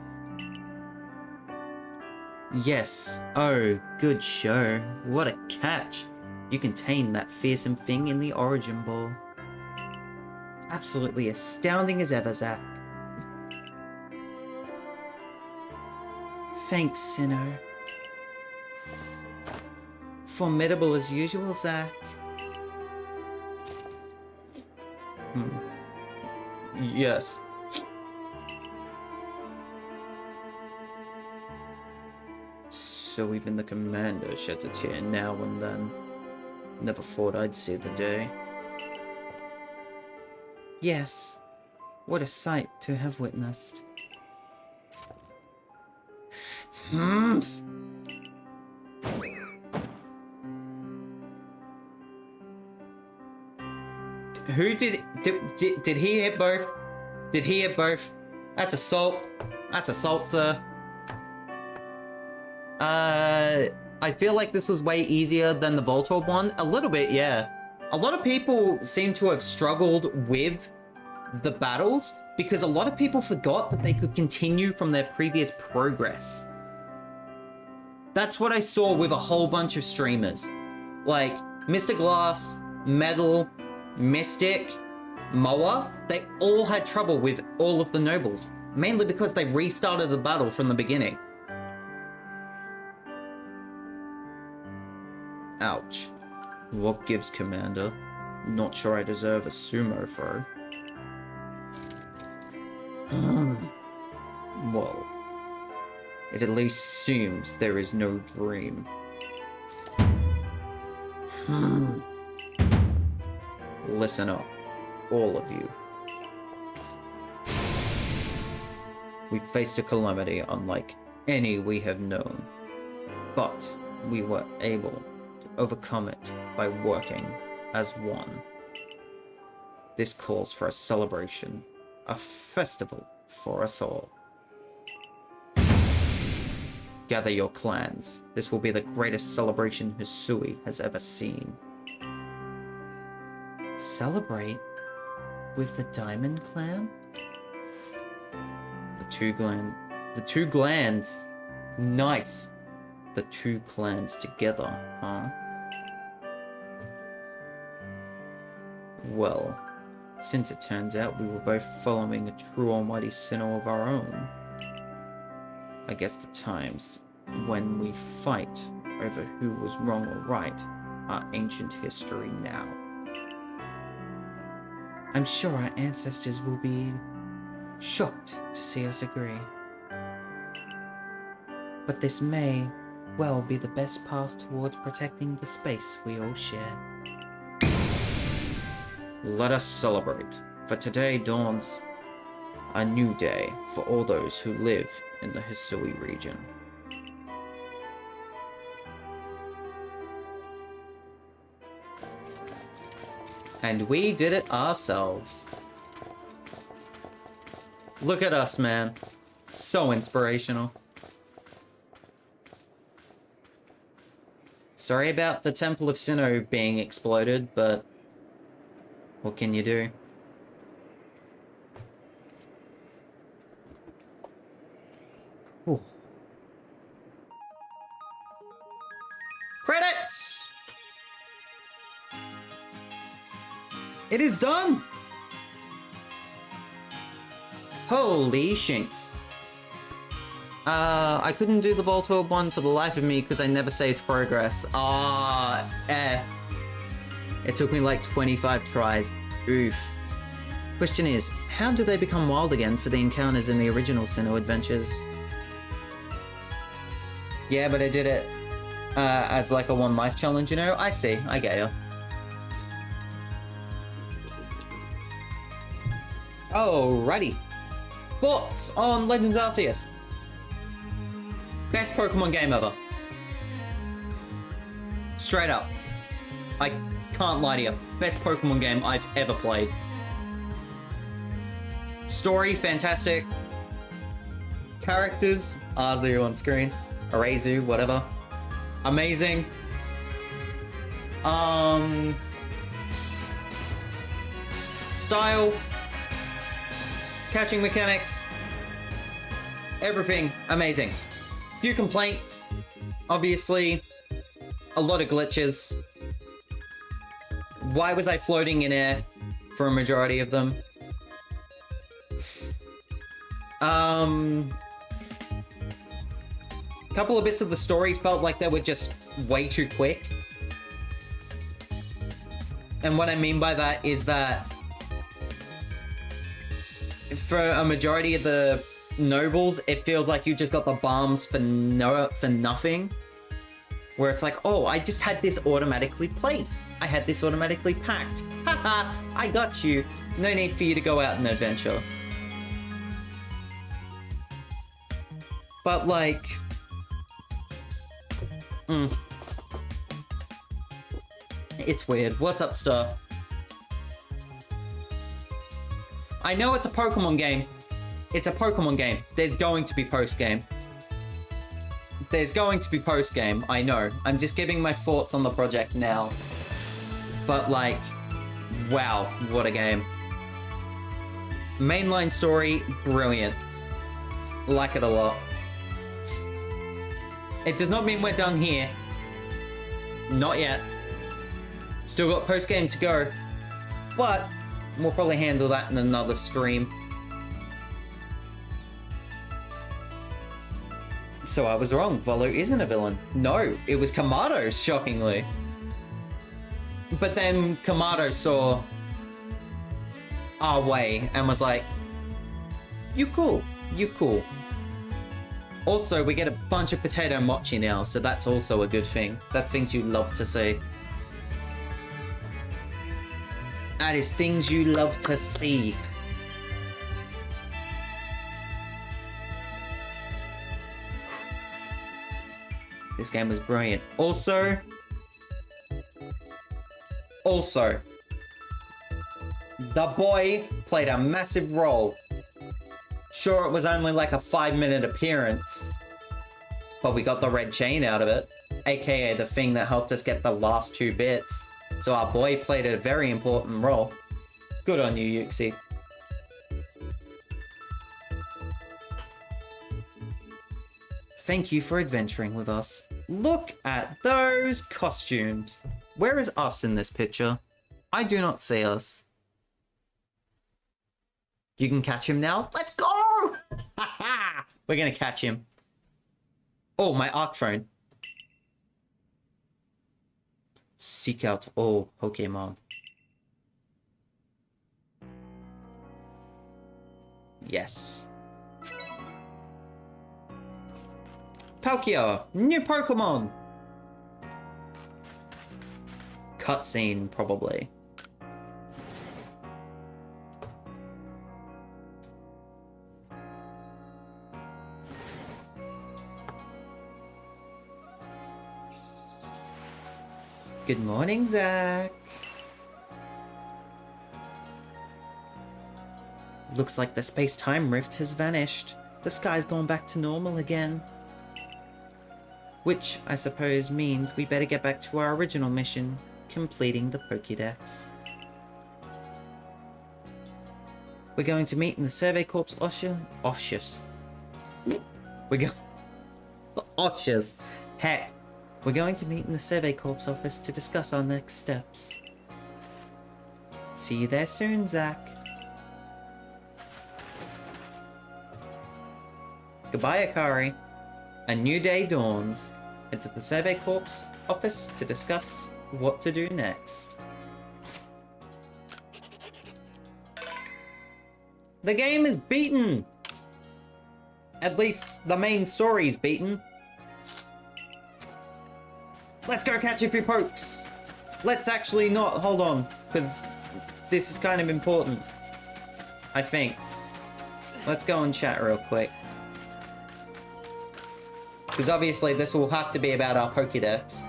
Yes. Oh, good show. What a catch. You contained that fearsome thing in the Origin Ball. Absolutely astounding as ever, Zack. Thanks, Sinnoh. Formidable as usual, Zack. Yes. So even the commander sheds a tear now and then. Never thought I'd see the day. Yes. What a sight to have witnessed. Who did he hit both? Did he hit both? That's assault. That's assault, sir. I feel like this was way easier than the Voltorb one. A little bit, yeah. A lot of people seem to have struggled with the battles because a lot of people forgot that they could continue from their previous progress. That's what I saw with a whole bunch of streamers. Like, Mr. Glass, Metal, Mystic, Moa, they all had trouble with all of the nobles. Mainly because they restarted the battle from the beginning. Ouch. What gives, Commander? Not sure I deserve a sumo throw. Well, it at least seems there is no dream. Listen up, all of you. We faced a calamity unlike any we have known, but we were able to overcome it by working as one. This calls for a celebration, a festival for us all. Gather your clans. This will be the greatest celebration Hisui has ever seen. Celebrate? With the Diamond Clan? The two glands. Nice. The two clans together, huh? Well, since it turns out we were both following a true almighty Sinnoh of our own, I guess the times when we fight over who was wrong or right are ancient history now. I'm sure our ancestors will be shocked to see us agree. But this may well be the best path towards protecting the space we all share. Let us celebrate, for today dawns a new day for all those who live in the Hisui region. And we did it ourselves. Look at us, man. So inspirational. Sorry about the Temple of Sinnoh being exploded, but what can you do? Ooh. Credits! It is done! Holy shinks. I couldn't do the Voltorb one for the life of me because I never saved progress. It took me like 25 tries. Oof. Question is, how do they become wild again for the encounters in the original Sinnoh adventures? Yeah, but I did it as like a one life challenge, you know? I see, I get you. Alrighty. Thoughts on Legends Arceus? Best Pokemon game ever. Straight up. I can't lie to you. Best Pokemon game I've ever played. Story, fantastic. Characters, Arzu on screen. Arazu, whatever. Amazing. Style. Catching mechanics. Everything, amazing. Few complaints, obviously, a lot of glitches. Why was I floating in air for a majority of them? Couple of bits of the story felt like they were just way too quick. And what I mean by that is that for a majority of the nobles, it feels like you just got the bombs for nothing. Where it's like, oh, I just had this automatically placed. I had this automatically packed. Haha, I got you. No need for you to go out and adventure. But like... It's weird. What's up, Star? I know it's a Pokemon game. It's a Pokemon game. There's going to be post-game. There's going to be post-game, I know. I'm just giving my thoughts on the project now. But like, wow, what a game. Mainline story, brilliant. Like it a lot. It does not mean we're done here. Not yet. Still got post-game to go. But we'll probably handle that in another stream. So I was wrong. Volo isn't a villain. No, it was Kamado, shockingly. But then Kamado saw our way and was like, you cool. You cool. Also, we get a bunch of potato mochi now, so that's also a good thing. That's things you love to see. That is things you love to see. This game was brilliant. Also, the boy played a massive role. Sure, it was only like a 5-minute appearance, but we got the red chain out of it, aka the thing that helped us get the last 2 bits. So our boy played a very important role. Good on you, Yuxi. Thank you for adventuring with us. Look at those costumes. Where is us in this picture? I do not see us. You can catch him now? Let's go! We're gonna catch him. Oh, my Arc phone. Seek out all Pokemon. Yes. Palkia, new Pokemon. Cutscene, probably. Good morning, Zach. Looks like the space-time rift has vanished. The sky's gone back to normal again. Which, I suppose, means we better get back to our original mission, completing the Pokédex. We're going to meet in the Survey Corps office. We're going... Office. Heck. We're going to meet in the Survey Corps office to discuss our next steps. See you there soon, Zach. Goodbye, Akari. A new day dawns. Head to the Survey Corps office to discuss what to do next. The game is beaten! At least the main story is beaten. Let's go catch a few pokes! Let's actually not... Hold on, because this is kind of important. I think. Let's go and chat real quick. Because obviously this will have to be about our Pokédex.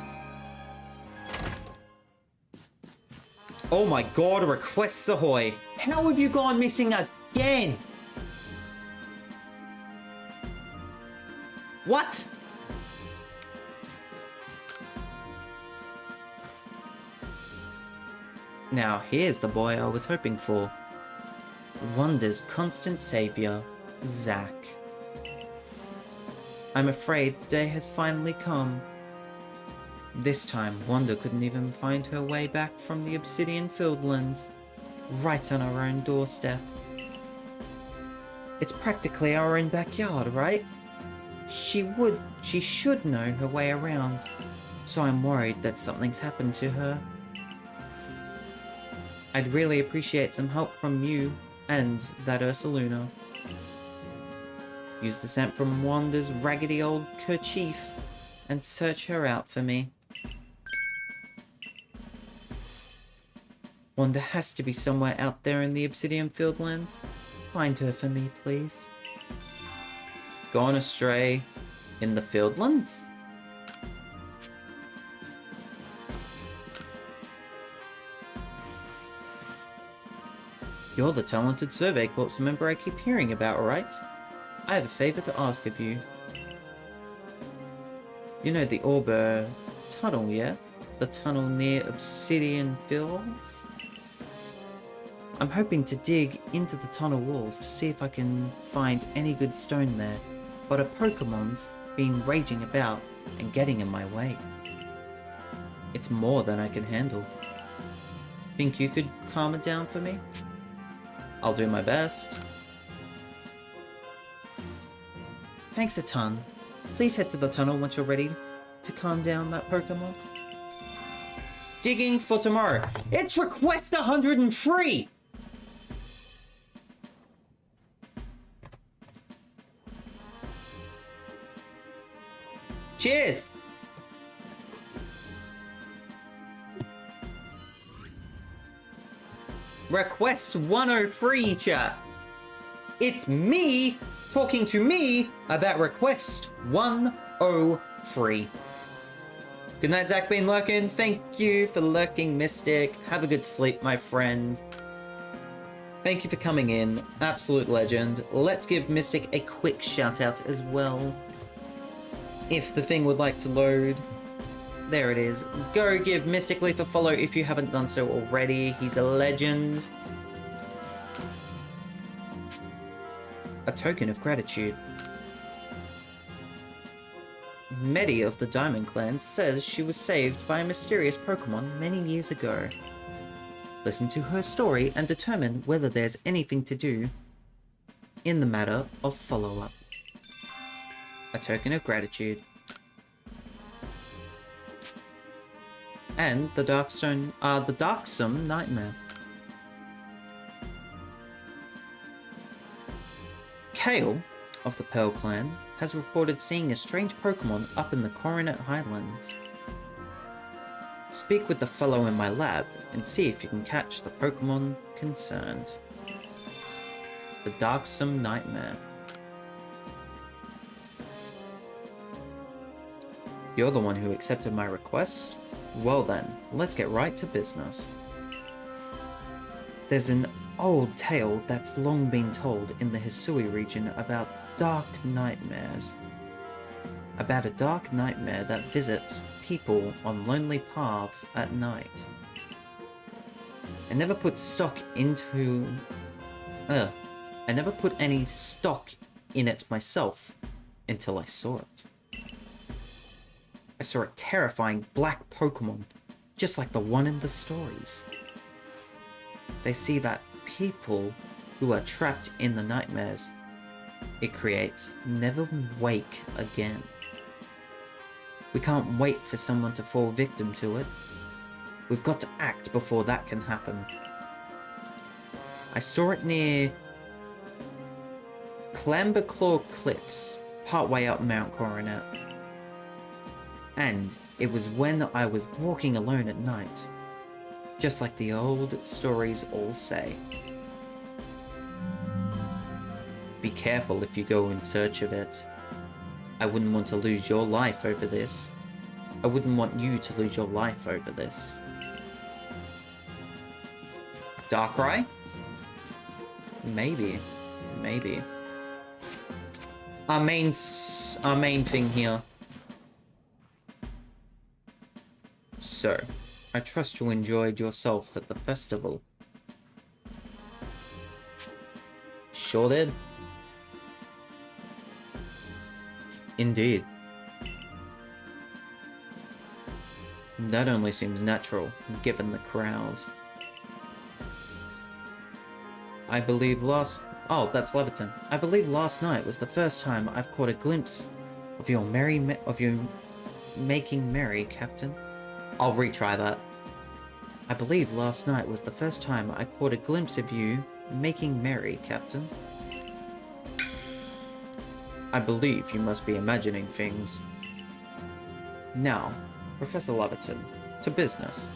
Oh my god, requests ahoy! How have you gone missing again? What? Now here's the boy I was hoping for. Wanda's constant savior, Zack. I'm afraid the day has finally come. This time, Wanda couldn't even find her way back from the obsidian-filled lands, right on our own doorstep. It's practically our own backyard, right? She should know her way around, so I'm worried that something's happened to her. I'd really appreciate some help from you and that Ursaluna. Use the scent from Wanda's raggedy old kerchief and search her out for me. Wanda has to be somewhere out there in the Obsidian Fieldlands. Find her for me, please. Gone astray in the Fieldlands? You're the talented Survey Corps member I keep hearing about, right? I have a favor to ask of you. You know the Orbor tunnel, yeah? The tunnel near Obsidian Fields? I'm hoping to dig into the tunnel walls to see if I can find any good stone there, but a Pokemon's been raging about and getting in my way. It's more than I can handle. Think you could calm it down for me? I'll do my best. Thanks a ton. Please head to the tunnel once you're ready to calm down that Pokemon. Digging for tomorrow. It's request 103! Cheers! Request 103, chat. It's me talking to me about request 103. Good night, Zach been lurking. Thank you for lurking, Mystic. Have a good sleep, my friend. Thank you for coming in. Absolute legend. Let's give Mystic a quick shout out as well. If the thing would like to load. There it is. Go give Mystic Leaf a follow if you haven't done so already. He's a legend. A token of gratitude. Medi of the Diamond Clan says she was saved by a mysterious Pokemon many years ago. Listen to her story and determine whether there's anything to do in the matter of follow-up. A token of gratitude. And the Darksome Nightmare. Kale of the Pearl Clan has reported seeing a strange Pokemon up in the Coronet Highlands. Speak with the fellow in my lab and see if you can catch the Pokemon concerned. The Darksome Nightmare. You're the one who accepted my request? Well then, let's get right to business. There's an old tale that's long been told in the Hisui region about dark nightmares. about a dark nightmare that visits people on lonely paths at night. I never put stock into... I never put any stock in it myself until I saw it. I saw a terrifying black Pokémon, just like the one in the stories. They see that people who are trapped in the nightmares it creates never wake again. We can't wait for someone to fall victim to it. We've got to act before that can happen. I saw it near Clamberclaw Cliffs, partway up Mount Coronet. And it was when I was walking alone at night, just like the old stories all say. Be careful if you go in search of it. I wouldn't want to lose your life over this. I wouldn't want you to lose your life over this. Darkrai? Maybe. Maybe. Our main thing here. So, I trust you enjoyed yourself at the festival. Sure did. Indeed. That only seems natural, given the crowd. I believe Oh, that's Leviton. I believe last night was the first time I've caught a glimpse of your making merry, Captain. I'll retry that. I believe last night was the first time I caught a glimpse of you making merry, Captain. I believe you must be imagining things. Now, Professor Leviton, to business.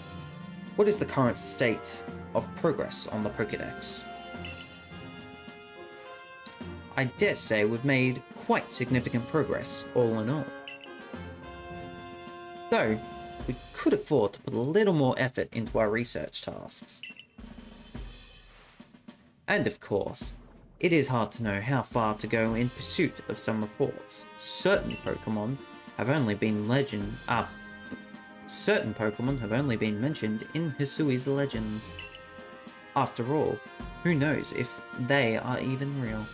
What is the current state of progress on the Pokédex? I dare say we've made quite significant progress, all in all. Though, we could afford to put a little more effort into our research tasks. And of course, it is hard to know how far to go in pursuit of some reports. Certain Pokémon have only been mentioned in Hisui's legends. After all, who knows if they are even real?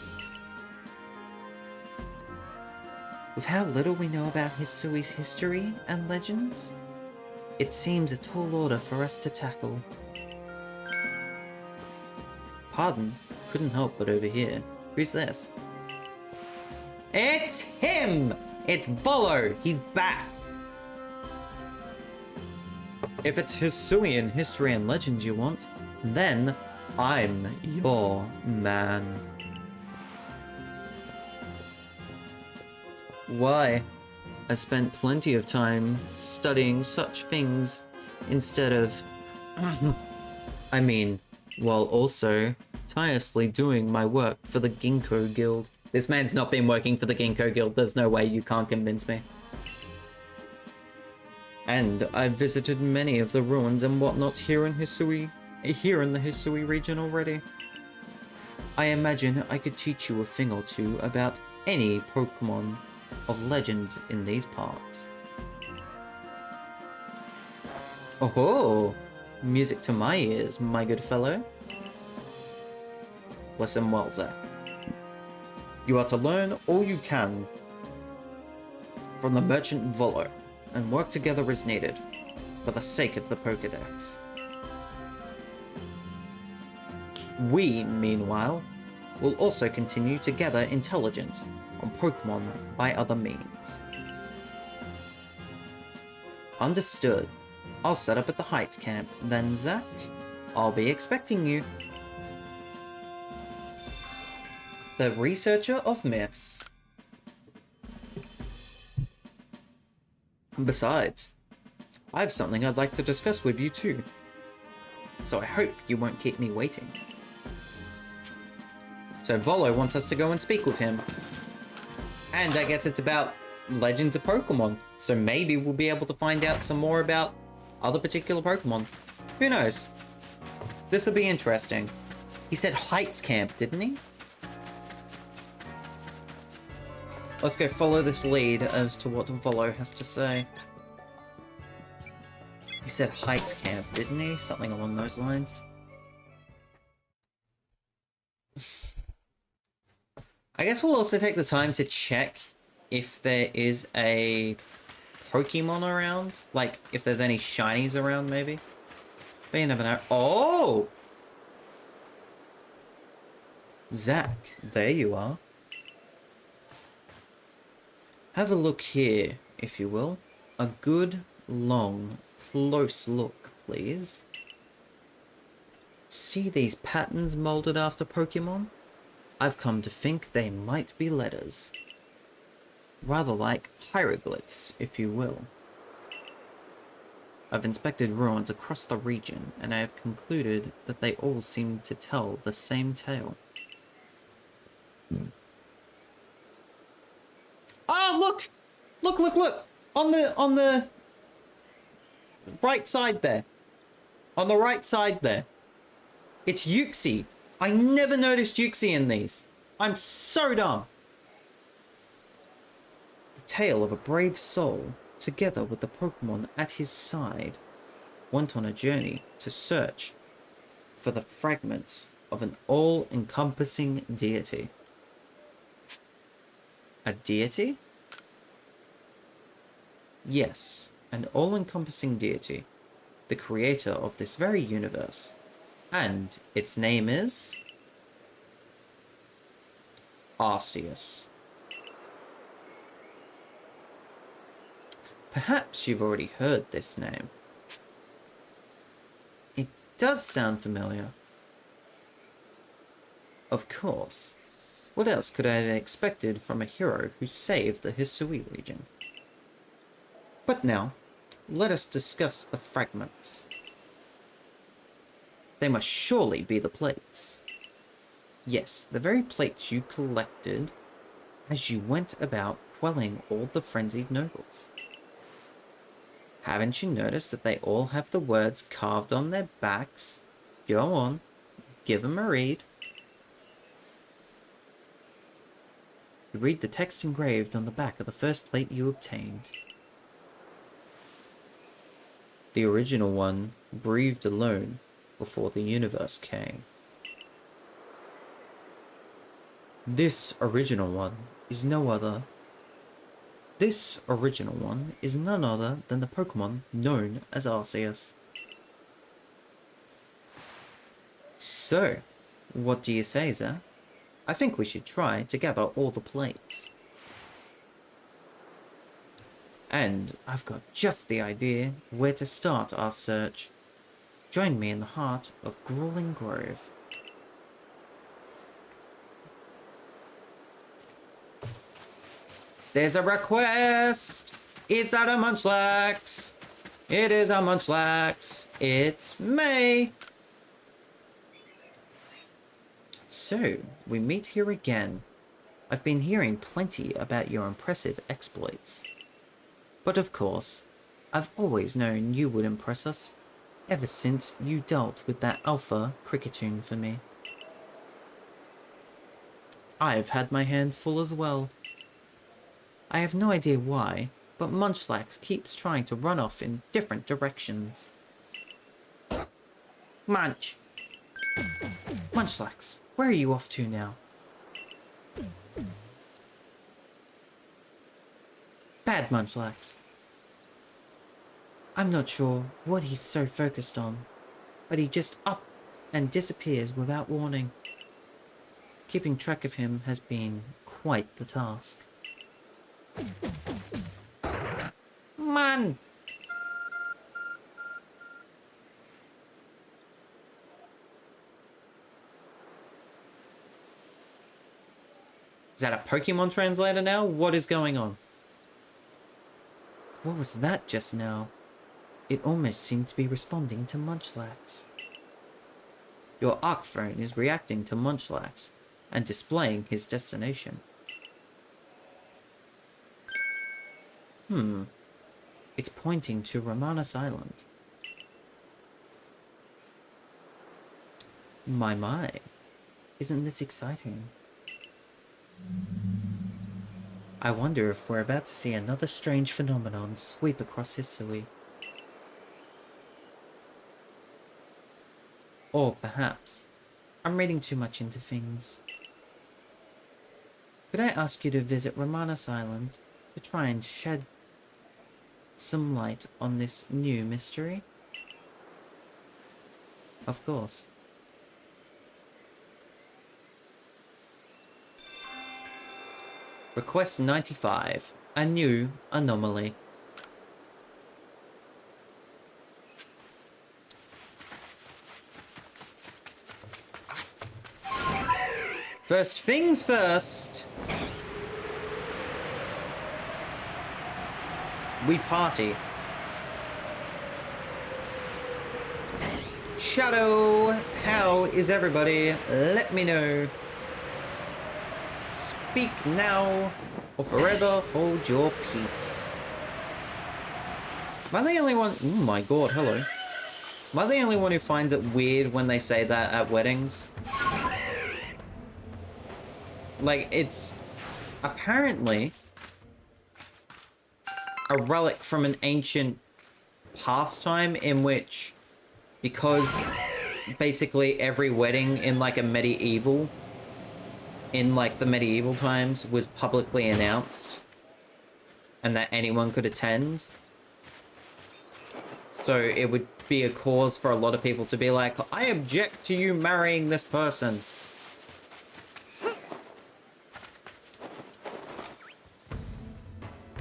With how little we know about Hisui's history and legends, it seems a tall order for us to tackle. Pardon, couldn't help but overhear. Who's this? It's him! It's Volo! He's back! If it's Hisuian history and legends you want, then I'm your man. Why? I spent plenty of time studying such things instead of... while also tirelessly doing my work for the Ginkgo Guild. This man's not been working for the Ginkgo Guild, there's no way you can't convince me. And I've visited many of the ruins and whatnot here in the Hisui region already. I imagine I could teach you a thing or two about any Pokemon of legends in these parts. Oh-ho! Music to my ears, my good fellow. Listen well, Zack. You are to learn all you can from the merchant Volo, and work together as needed, for the sake of the Pokédex. We, meanwhile, will also continue to gather intelligence on Pokémon by other means. Understood. I'll set up at the Heights camp, then Zack, I'll be expecting you. The Researcher of Myths. Besides, I have something I'd like to discuss with you too, so I hope you won't keep me waiting. So Volo wants us to go and speak with him. And I guess it's about Legends of Pokemon, so maybe we'll be able to find out some more about other particular Pokemon. Who knows? This will be interesting. He said Heights Camp, didn't he? Let's go follow this lead as to what Volo has to say. He said Heights Camp, didn't he? Something along those lines. I guess we'll also take the time to check if there is a Pokemon around. Like, if there's any shinies around, maybe. But you never know. Oh! Zach, there you are. Have a look here, if you will. A good, long, close look, please. See these patterns molded after Pokemon? I've come to think they might be letters. Rather like hieroglyphs, if you will. I've inspected ruins across the region, and I have concluded that they all seem to tell the same tale. Oh, look! Look, look, look! On the right side there. On the right side there. It's Yuxi. I never noticed Yuxi in these. I'm so dumb. The tale of a brave soul, together with the Pokemon at his side, went on a journey to search for the fragments of an all-encompassing deity. A deity? Yes, an all-encompassing deity, the creator of this very universe. And its name is Arceus. Perhaps you've already heard this name. It does sound familiar. Of course. What else could I have expected from a hero who saved the Hisui region? But now, let us discuss the fragments. They must surely be the plates. Yes, the very plates you collected as you went about quelling all the frenzied nobles. Haven't you noticed that they all have the words carved on their backs? Go on, give them a read. You read the text engraved on the back of the first plate you obtained. The original one breathed alone before the universe came. This original one is none other than the Pokemon known as Arceus. So, what do you say, Zah? I think we should try to gather all the plates. And I've got just the idea where to start our search. Join me in the heart of Grueling Grove. There's a request! Is that a Munchlax? It is a Munchlax. It's May. So, we meet here again. I've been hearing plenty about your impressive exploits. But of course, I've always known you would impress us, ever since you dealt with that alpha Cricketune for me. I've had my hands full as well. I have no idea why, but Munchlax keeps trying to run off in different directions. Munch! Munchlax, where are you off to now? Bad Munchlax. I'm not sure what he's so focused on, but he just up and disappears without warning. Keeping track of him has been quite the task. Man! Is that a Pokemon translator now? What is going on? What was that just now? It almost seemed to be responding to Munchlax. Your Arc phone is reacting to Munchlax and displaying his destination. It's pointing to Romanus Island. My, isn't this exciting? I wonder if we're about to see another strange phenomenon sweep across history. Or perhaps I'm reading too much into things. Could I ask you to visit Romanus Island to try and shed some light on this new mystery? Of course. Request 95. A new anomaly. First things first. We party. Shadow, how is everybody? Let me know. Speak now, or forever hold your peace. Am I the only one? Oh my god, hello. Am I the only one who finds it weird when they say that at weddings? Like, it's apparently a relic from an ancient pastime in which, because basically every wedding in like a medieval, in like the medieval times, was publicly announced and that anyone could attend. So it would be a cause for a lot of people to be like, I object to you marrying this person.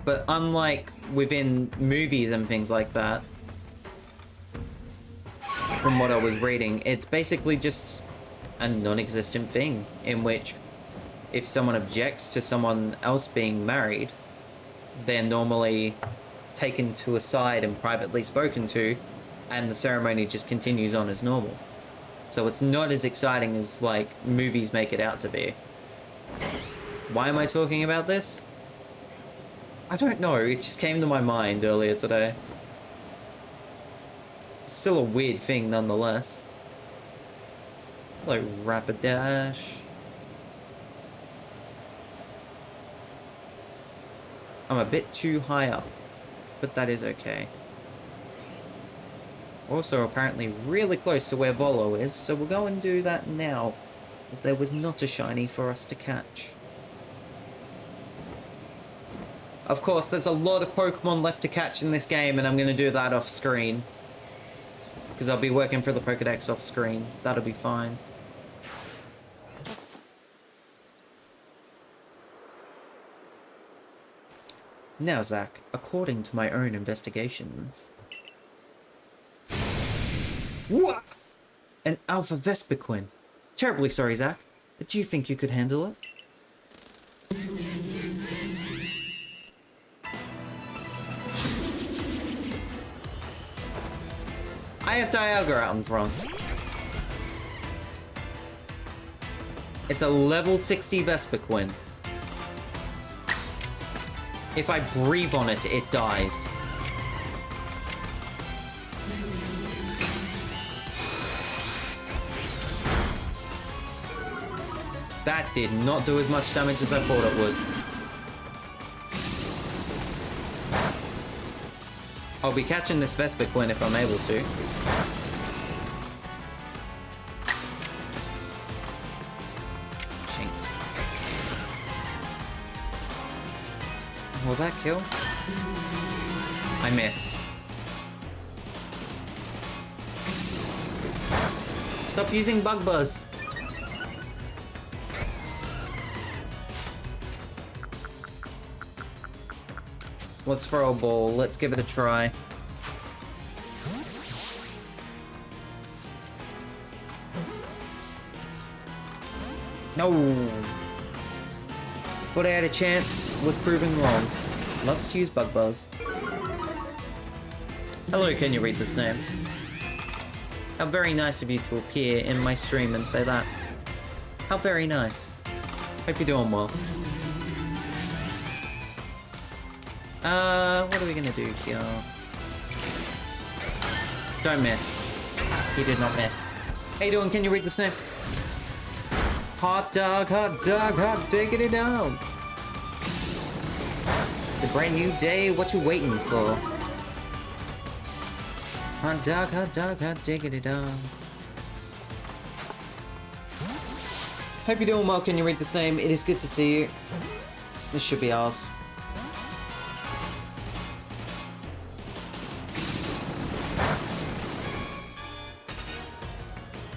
But unlike within movies and things like that, from what I was reading, it's basically just a non-existent thing in which if someone objects to someone else being married, they're normally taken to a side and privately spoken to, and the ceremony just continues on as normal. So it's not as exciting as like movies make it out to be. Why am I talking about this? I don't know, it just came to my mind earlier today. It's still a weird thing nonetheless. Like Rapidash. I'm a bit too high up, but that is okay. Also apparently really close to where Volo is, so we'll go and do that now, as there was not a shiny for us to catch. Of course, there's a lot of Pokemon left to catch in this game, and I'm going to do that off screen. Because I'll be working for the Pokedex off screen. That'll be fine. Now, Zach, according to my own investigations... What? An Alpha Vespiquen. Terribly sorry, Zach. But do you think you could handle it? I have Dialga out in front. It's a level 60 Vespiquen. If I breathe on it, it dies. That did not do as much damage as I thought it would. I'll be catching this Vespiquen if I'm able to. Jinx. Will that kill? I missed. Stop using Bug Buzz. Let's throw a ball. Let's give it a try. No. Thought I had a chance. Was proven wrong. Loves to use Bug Buzz. Hello, can you read this name? How very nice of you to appear in my stream and say that. How very nice. Hope you're doing well. What are we gonna do here? Don't miss. He did not miss. How you doing? Can you read this name? Hot dog, hot diggity down. Brand new day, what you waiting for? Hot dog, hot diggity dog. Hope you're doing well, can you read this name? It is good to see you. This should be ours.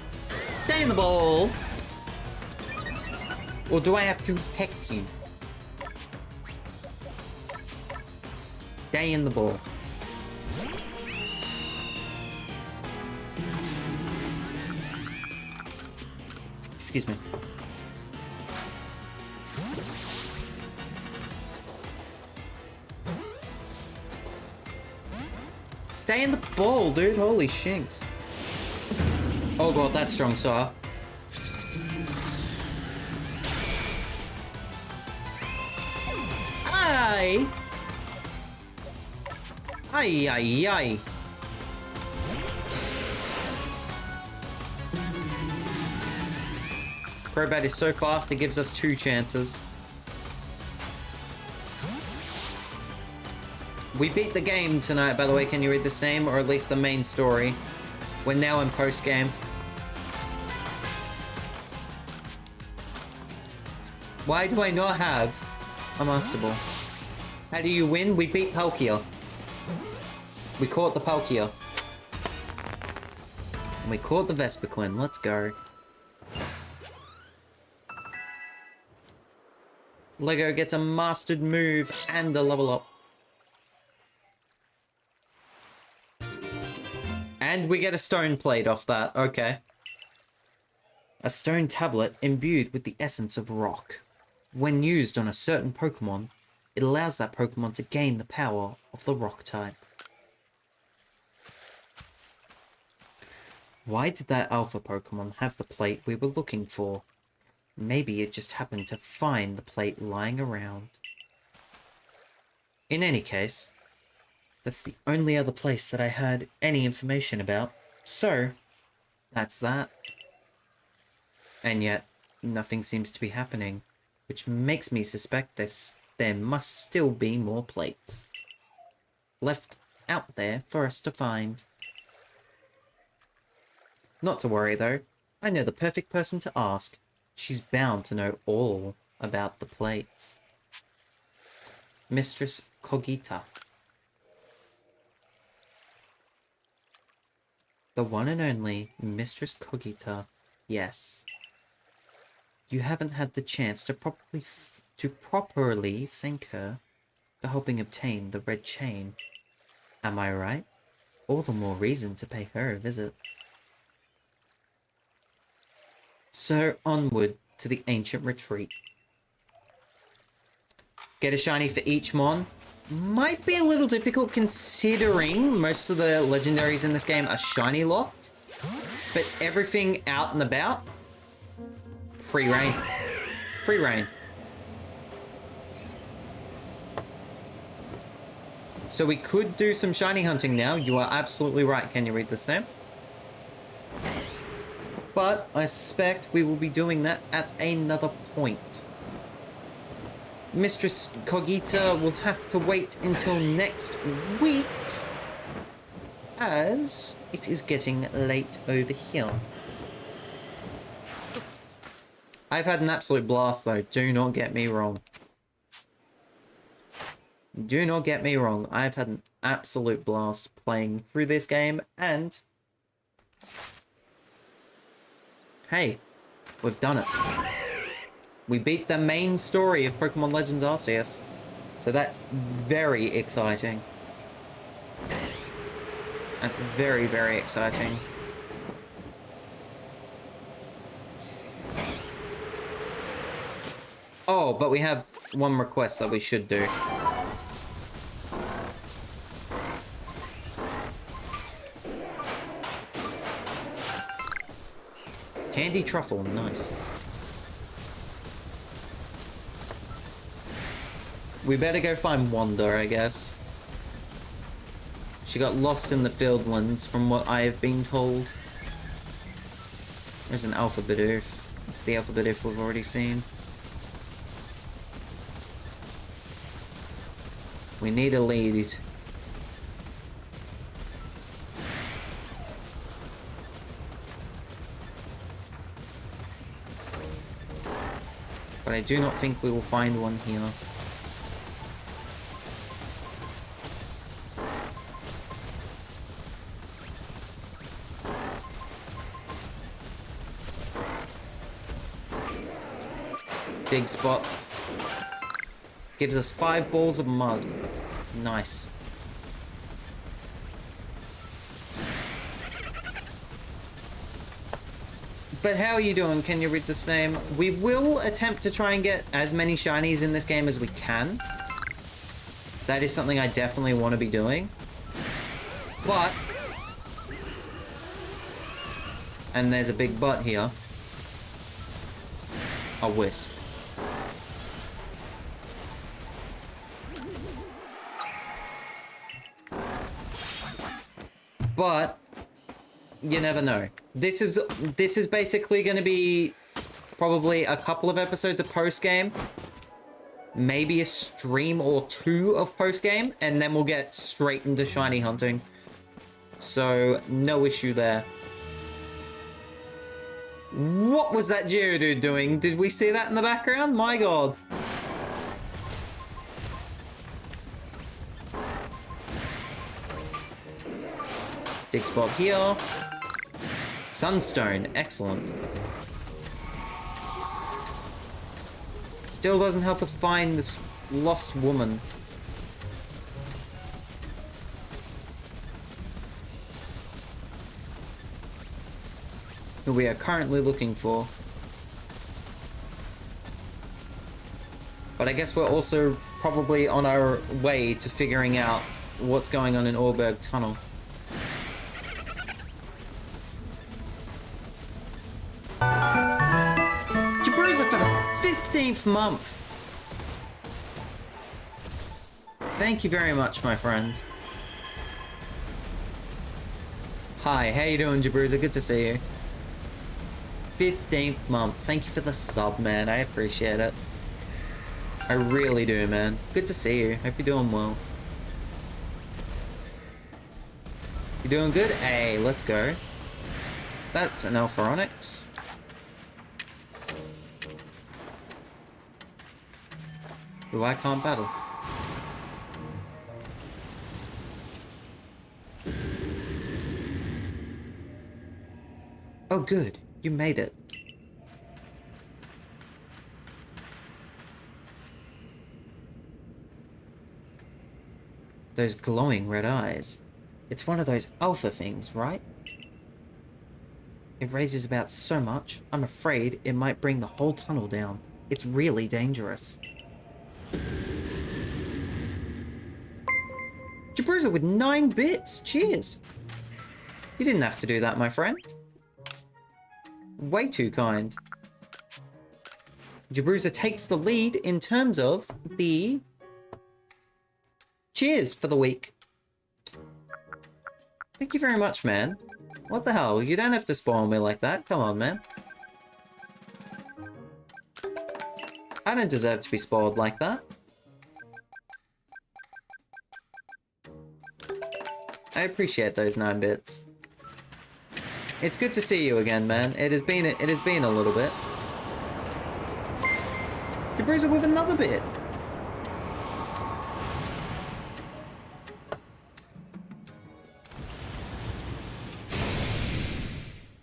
Stay in the ball! Or do I have to heck you? Stay in the ball. Excuse me. Stay in the ball, dude. Holy shinks. Oh god, that's strong, sir. Aye. Aye, aye, aye. Crobat is so fast, it gives us 2 chances. We beat the game tonight, by the way. Can you read this name? Or at least the main story. We're now in post-game. Why do I not have a Master Ball? How do you win? We beat Palkia. We caught the Palkia. And we caught the Vespiquen. Let's go. Lego gets a mastered move and a level up. And we get a stone plate off that. Okay. A stone tablet imbued with the essence of rock. When used on a certain Pokemon, it allows that Pokemon to gain the power of the rock type. Why did that alpha Pokemon have the plate we were looking for? Maybe it just happened to find the plate lying around. In any case, that's the only other place that I had any information about. So, that's that. And yet, nothing seems to be happening, which makes me suspect there must still be more plates left out there for us to find. Not to worry though, I know the perfect person to ask. She's bound to know all about the plates. Mistress Cogita. The one and only Mistress Cogita, yes. You haven't had the chance to properly thank her for helping obtain the red chain. Am I right? All the more reason to pay her a visit. So onward to the ancient retreat. Get a shiny for each mon. Might be a little difficult considering most of the legendaries in this game are shiny locked. But everything out and about, free reign. Free reign. So we could do some shiny hunting now. You are absolutely right. Can you read this name? But I suspect we will be doing that at another point. Mistress Cogita will have to wait until next week, as it is getting late over here. I've had an absolute blast though, do not get me wrong. Do not get me wrong, I've had an absolute blast playing through this game, and hey, we've done it. We beat the main story of Pokémon Legends Arceus. So that's very exciting. That's very, very exciting. Oh, but we have one request that we should do. Candy Truffle, nice. We better go find Wanda, I guess. She got lost in the Fieldlands, from what I have been told. There's an Alpha Bidoof. It's the Alpha Bidoof we've already seen. We need a lead. But I do not think we will find one here. Big spot. Gives us 5 balls of mud. Nice. But how are you doing? Can you read this name? We will attempt to try and get as many shinies in this game as we can. That is something I definitely want to be doing. But... and there's a big but here. A wisp. But you never know. This is basically going to be probably a couple of episodes of post-game. Maybe a stream or 2 of post-game, and then we'll get straight into shiny hunting. So, no issue there. What was that Geodude doing? Did we see that in the background? My god. Dig spot here. Sunstone, excellent. Still doesn't help us find this lost woman. Who we are currently looking for. But I guess we're also probably on our way to figuring out what's going on in Orberg Tunnel. Jabruza for the 15th month! Thank you very much, my friend. Hi, how you doing, Jabruza? Good to see you. 15th month. Thank you for the sub, man. I appreciate it. I really do, man. Good to see you. Hope you're doing well. You doing good? Hey, let's go. That's an Alpharonix. Who I can't battle. Oh, good. You made it. Those glowing red eyes. It's one of those alpha things, right? It raises about so much, I'm afraid it might bring the whole tunnel down. It's really dangerous. Jabruza with 9 bits! Cheers! You didn't have to do that, my friend. Way too kind. Jabruza takes the lead in terms of the cheers for the week. Thank you very much, man. What the hell? You don't have to spoil me like that. Come on, man. I don't deserve to be spoiled like that. I appreciate those 9 bits. It's good to see you again, man. It has been a little bit. Jabruza with another bit.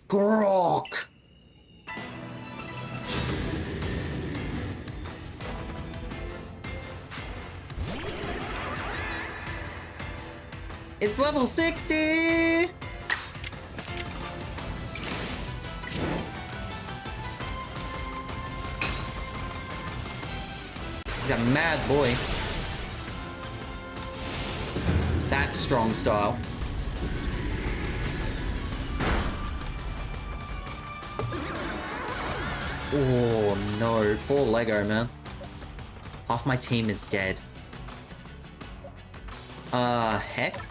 Grok. It's level 60. He's a mad boy. That's strong style. Oh no, poor Lego, man. Half my team is dead. Heck?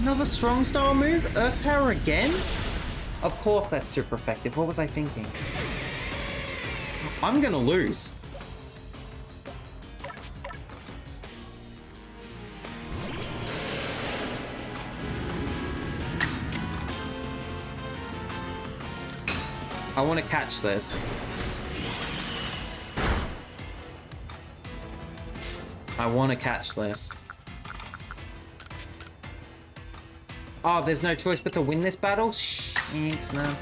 Another strong style move? Earth Power again? Of course that's super effective. What was I thinking? I'm gonna lose. I want to catch this. I want to catch this. Oh, there's no choice but to win this battle? Thanks, man.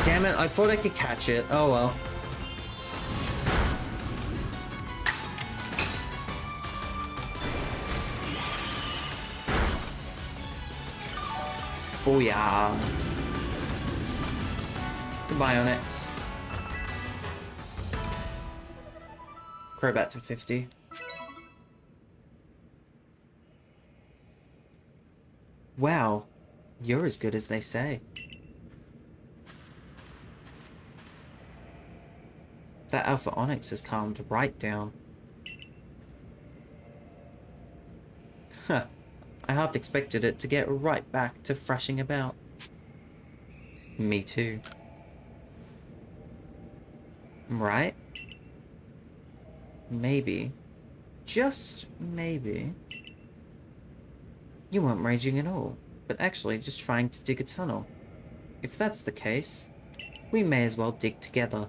Damn it, I thought I could catch it. Oh well. Oh yeah. Goodbye, Onyx. Crobat to 50. Wow, you're as good as they say. That Alpha Onyx has calmed right down. Huh, I half expected it to get right back to thrashing about. Me too. Right? Maybe, just maybe, you weren't raging at all, but actually just trying to dig a tunnel. If that's the case, we may as well dig together.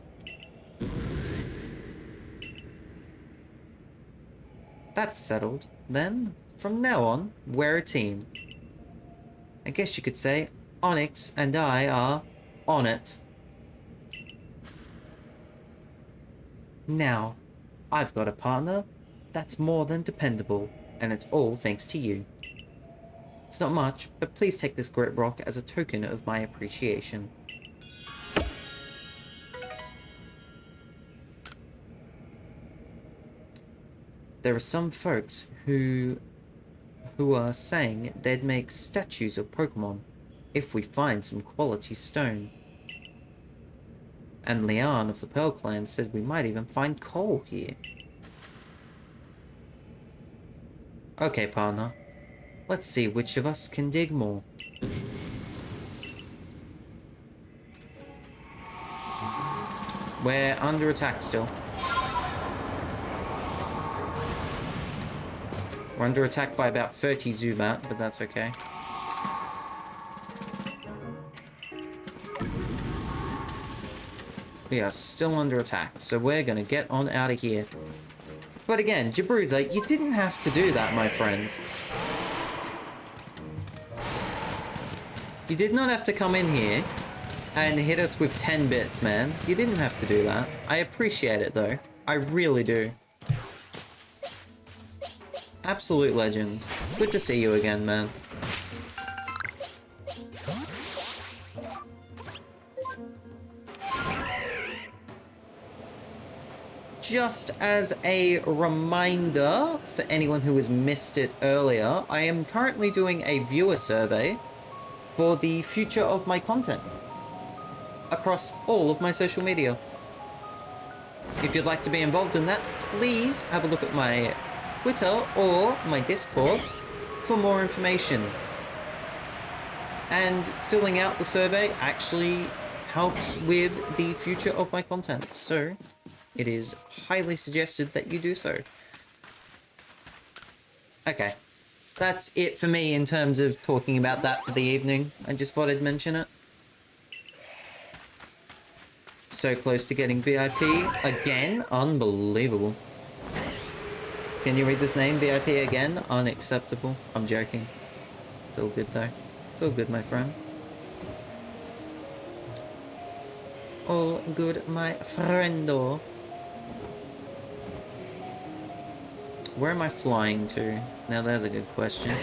That's settled. Then, from now on, we're a team. I guess you could say Onyx and I are on it. Now, I've got a partner that's more than dependable, and it's all thanks to you. It's not much, but please take this grit rock as a token of my appreciation. There are some folks who are saying they'd make statues of Pokémon if we find some quality stone. And Leon of the Pearl Clan said we might even find coal here. Okay, partner. Let's see which of us can dig more. We're under attack still. We're under attack by about 30 Zubat, but that's okay. We are still under attack, so we're gonna get on out of here. But again, Jabruza, you didn't have to do that, my friend. You did not have to come in here and hit us with 10 bits, man. You didn't have to do that. I appreciate it, though. I really do. Absolute legend. Good to see you again, man. Just as a reminder for anyone who has missed it earlier, I am currently doing a viewer survey for the future of my content across all of my social media. If you'd like to be involved in that, please have a look at my Twitter or my Discord for more information. And filling out the survey actually helps with the future of my content, so it is highly suggested that you do so. Okay, that's it for me in terms of talking about that for the evening. I just thought I'd mention it. So close to getting VIP again, unbelievable. Can you read this name? VIP again? Unacceptable. I'm joking. It's all good though. It's all good, my friend. All good, my friendo. Where am I flying to? Now there's a good question.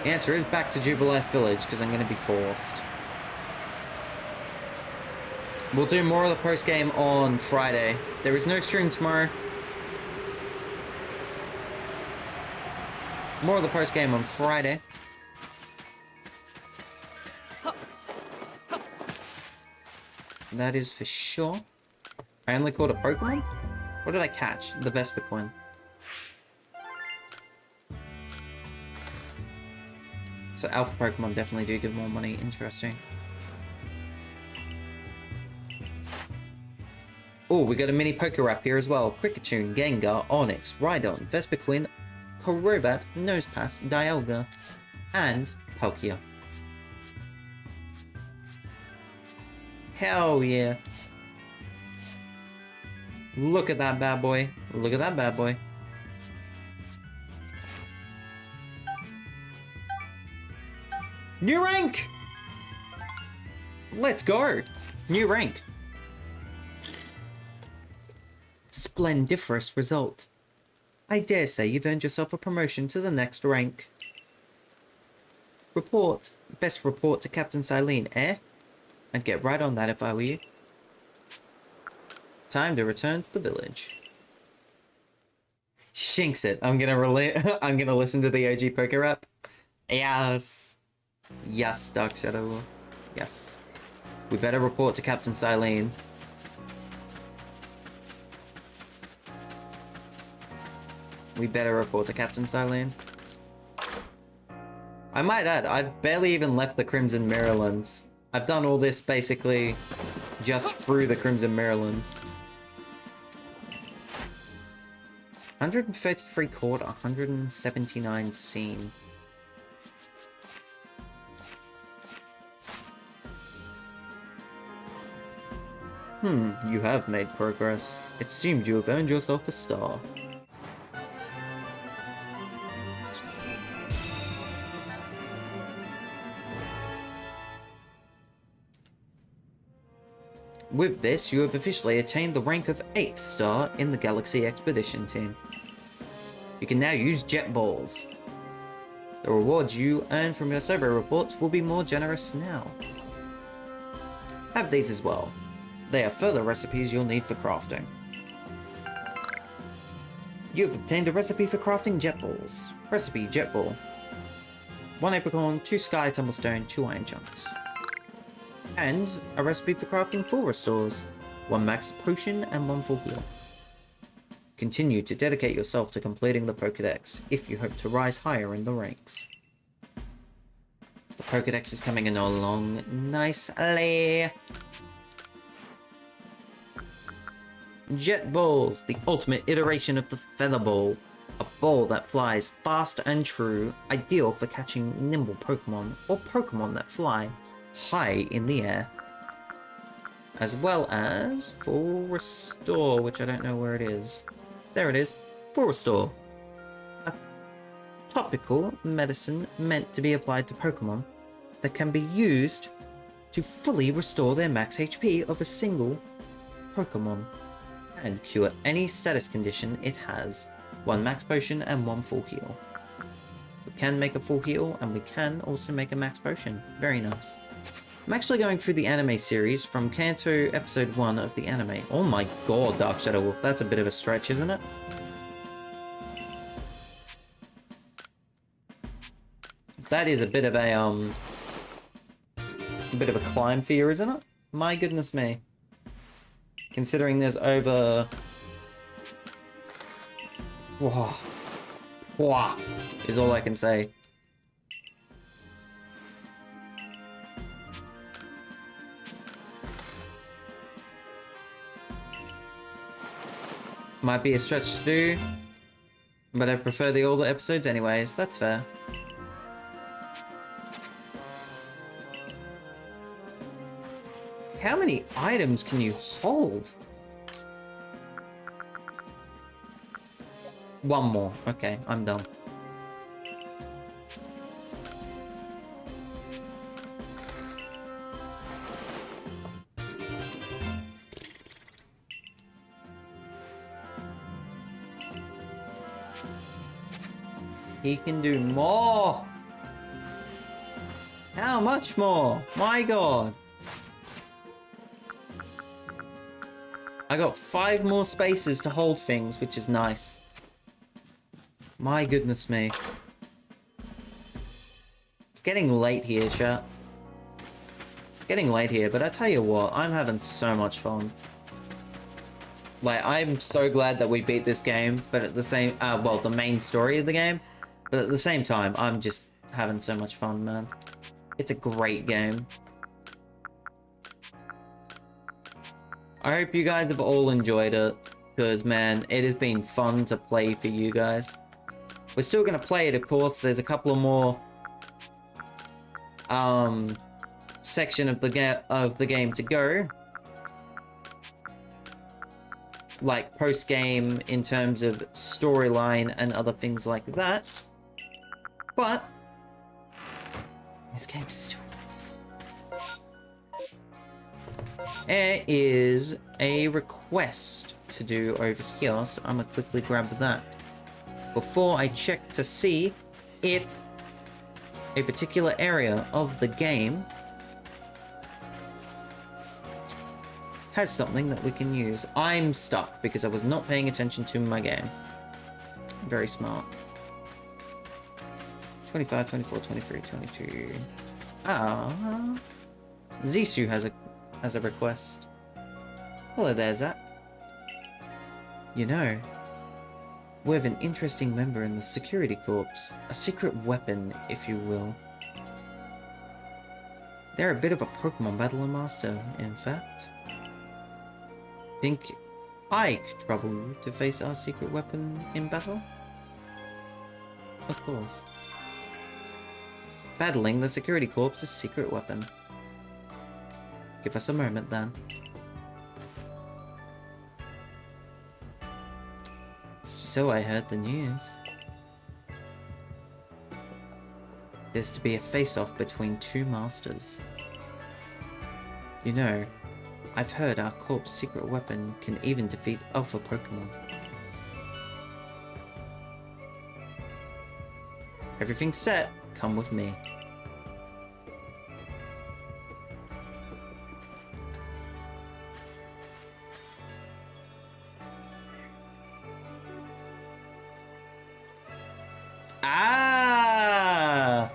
The answer is back to Jubilife Village, because I'm going to be forced. We'll do more of the post-game on Friday. There is no stream tomorrow. More of the post-game on Friday. That is for sure. I only caught a Pokemon? What did I catch? The Vespiquen. So alpha Pokemon definitely do give more money. Interesting. Oh, we got a mini Pokerap here as well. Kricketune, Gengar, Onix, Rhydon, Vespiquen, Crobat, Nosepass, Dialga, and Palkia. Hell yeah. Look at that bad boy. Look at that bad boy. New rank! Let's go! New rank. Splendiferous result. I dare say you've earned yourself a promotion to the next rank. Report. Best report to Captain Silene, eh? I'd get right on that if I were you. Time to return to the village. Shinks it. I'm gonna listen to the OG poker rap. Yes. Yes, Dark Shadow. Yes. We better report to Captain Silene. We better report to Captain Silene. I might add, I've barely even left the Crimson Marylands. I've done all this basically just through the Crimson Marylands. 133 caught, 179 seen. You have made progress. It seemed you have earned yourself a star. With this, you have officially attained the rank of 8th star in the Galaxy Expedition team. You can now use Jet Balls. The rewards you earn from your survey reports will be more generous now. Have these as well. They are further recipes you'll need for crafting. You have obtained a recipe for crafting Jet Balls. Recipe Jet Ball. 1 Apricorn, 2 Sky Tumblestone, 2 Iron Chunks. And a recipe for crafting 4 Restores. 1 Max Potion and 1 Full Heal. Continue to dedicate yourself to completing the Pokédex if you hope to rise higher in the ranks. The Pokédex is coming in along nicely. Jet Balls, the ultimate iteration of the Feather Ball. A ball that flies fast and true, ideal for catching nimble Pokemon or Pokemon that fly high in the air. As well as Full Restore, which I don't know where it is. There it is. Full Restore. A topical medicine meant to be applied to Pokemon that can be used to fully restore their max HP of a single Pokemon and cure any status condition it has. 1 Max Potion and 1 Full Heal. We can make a Full Heal and we can also make a Max Potion. Very nice. I'm actually going through the anime series from Kanto episode 1 of the anime. Oh my god, Dark Shadow Wolf, that's a bit of a stretch, isn't it? That is a bit of a climb for you, isn't it? My goodness me. Considering there's over... Whoa. Whoa, is all I can say. Might be a stretch to do, but I prefer the older episodes anyways, that's fair. How many items can you hold? 1 more. Okay, I'm done. He can do more! How much more? My god! I got 5 more spaces to hold things, which is nice. My goodness me. It's getting late here, chat. It's getting late here, but I tell you what, I'm having so much fun. Like, I'm so glad that we beat this game, but at the same, well, the main story of the game, but at the same time, I'm just having so much fun, man. It's a great game. I hope you guys have all enjoyed it, because, man, it has been fun to play for you guys. We're still going to play it, of course. There's a couple of more section of the game to go. Like post-game in terms of storyline and other things like that. But this game is still wonderful. There is a request to do over here, so I'm gonna quickly grab that before I check to see if a particular area of the game has something that we can use. I'm stuck because I was not paying attention to my game. Very smart. 25, 24, 23, 22. Ah. Zissou has a request. Hello there, Zach. You know, we have an interesting member in the security corps. A secret weapon, if you will. They're a bit of a Pokemon battler master, in fact. Think I could trouble you to face our secret weapon in battle? Of course. Battling the security corps' secret weapon. Give us a moment then. So I heard the news. There's to be a face-off between two masters. You know, I've heard our corp's secret weapon can even defeat Alpha Pokémon. Everything's set. Come with me. Ah!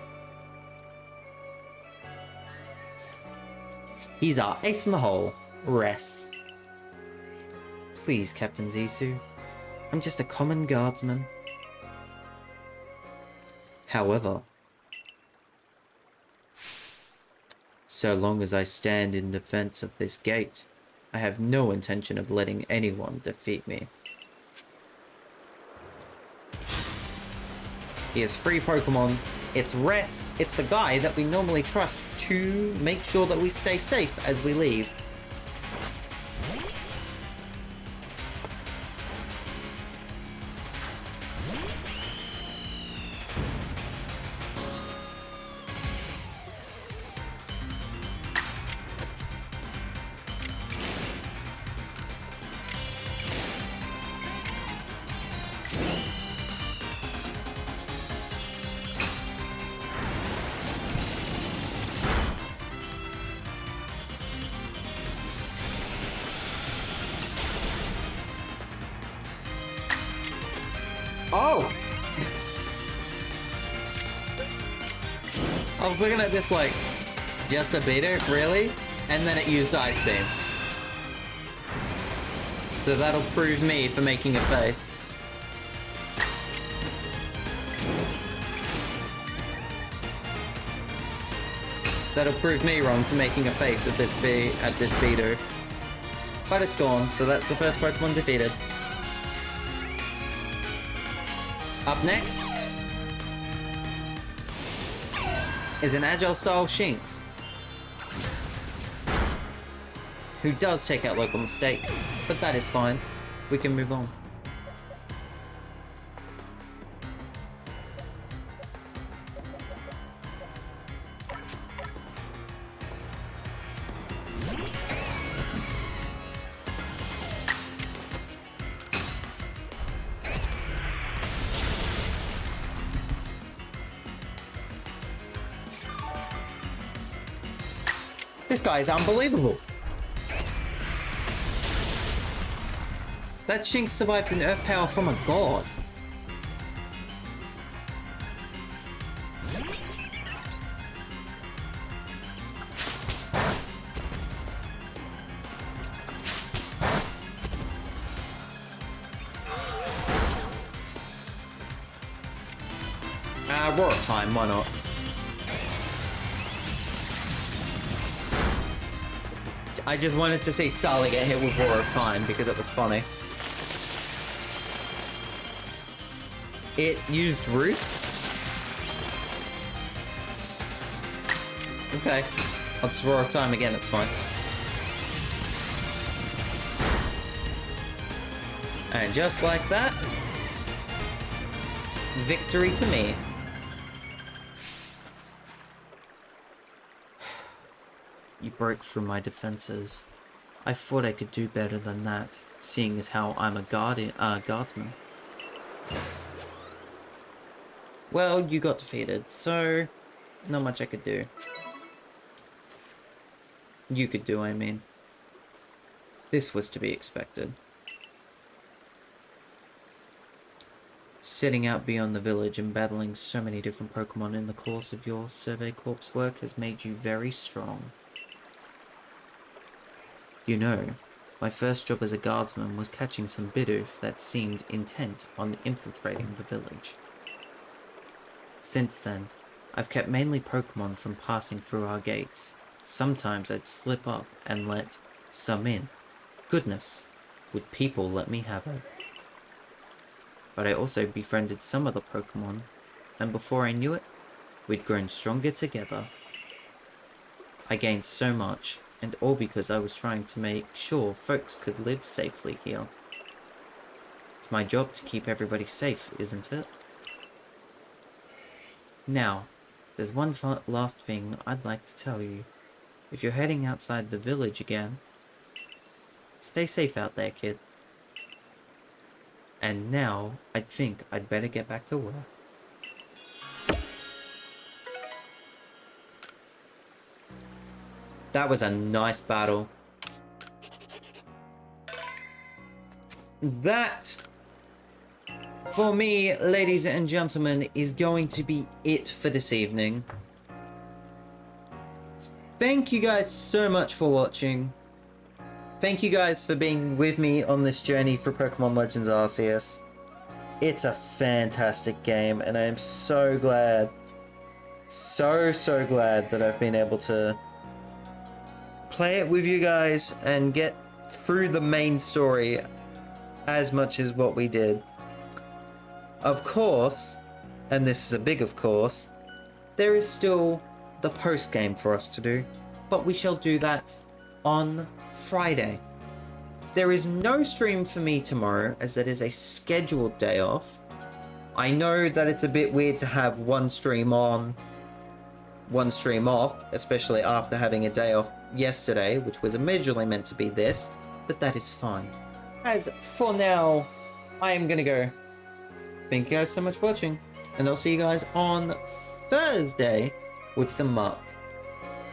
He's our ace in the hole. Rest. Please, Captain Zissou. I'm just a common guardsman. However, so long as I stand in defense of this gate, I have no intention of letting anyone defeat me. He has free Pokemon. It's Ress. It's the guy that we normally trust to make sure that we stay safe as we leave. Oh! I was looking at this like, just a beater, really? And then it used Ice Beam. So that'll prove me for making a face. That'll prove me wrong for making a face at this beater. But it's gone, so that's the first Pokemon defeated. Up next is an Agile-style Shinx, who does take out local mistake, but that is fine. We can move on. This guy is unbelievable. That Shinx survived an Earth Power from a god. Roar time, why not? I just wanted to see Starly get hit with Roar of Time because it was funny. It used Roost? Okay. I'll just Roar of Time again, it's fine. And just like that, victory to me. You broke through my defenses. I thought I could do better than that, seeing as how I'm a guardsman. Well, you got defeated, so not much I could do. You could do, I mean. This was to be expected. Setting out beyond the village and battling so many different Pokemon in the course of your Survey Corps work has made you very strong. You know, my first job as a guardsman was catching some Bidoof that seemed intent on infiltrating the village. Since then, I've kept mainly Pokemon from passing through our gates. Sometimes I'd slip up and let some in. Goodness, would people let me have it? But I also befriended some other Pokemon, and before I knew it, we'd grown stronger together. I gained so much, and all because I was trying to make sure folks could live safely here. It's my job to keep everybody safe, isn't it? Now, there's one last thing I'd like to tell you. If you're heading outside the village again, stay safe out there, kid. And now, I think I'd better get back to work. That was a nice battle. That, for me, ladies and gentlemen, is going to be it for this evening. Thank you guys so much for watching. Thank you guys for being with me on this journey for Pokémon Legends Arceus. It's a fantastic game, and I am so glad, so glad that I've been able to play it with you guys and get through the main story as much as what we did. Of course, and this is a big of course, there is still the post game for us to do, but we shall do that on Friday. There is no stream for me tomorrow as it is a scheduled day off. I know that it's a bit weird to have one stream on, one stream off, especially after having a day off yesterday, which was originally meant to be this, but that is fine. As for now, I am gonna go. Thank you guys so much for watching, and I'll see you guys on Thursday with some Mark.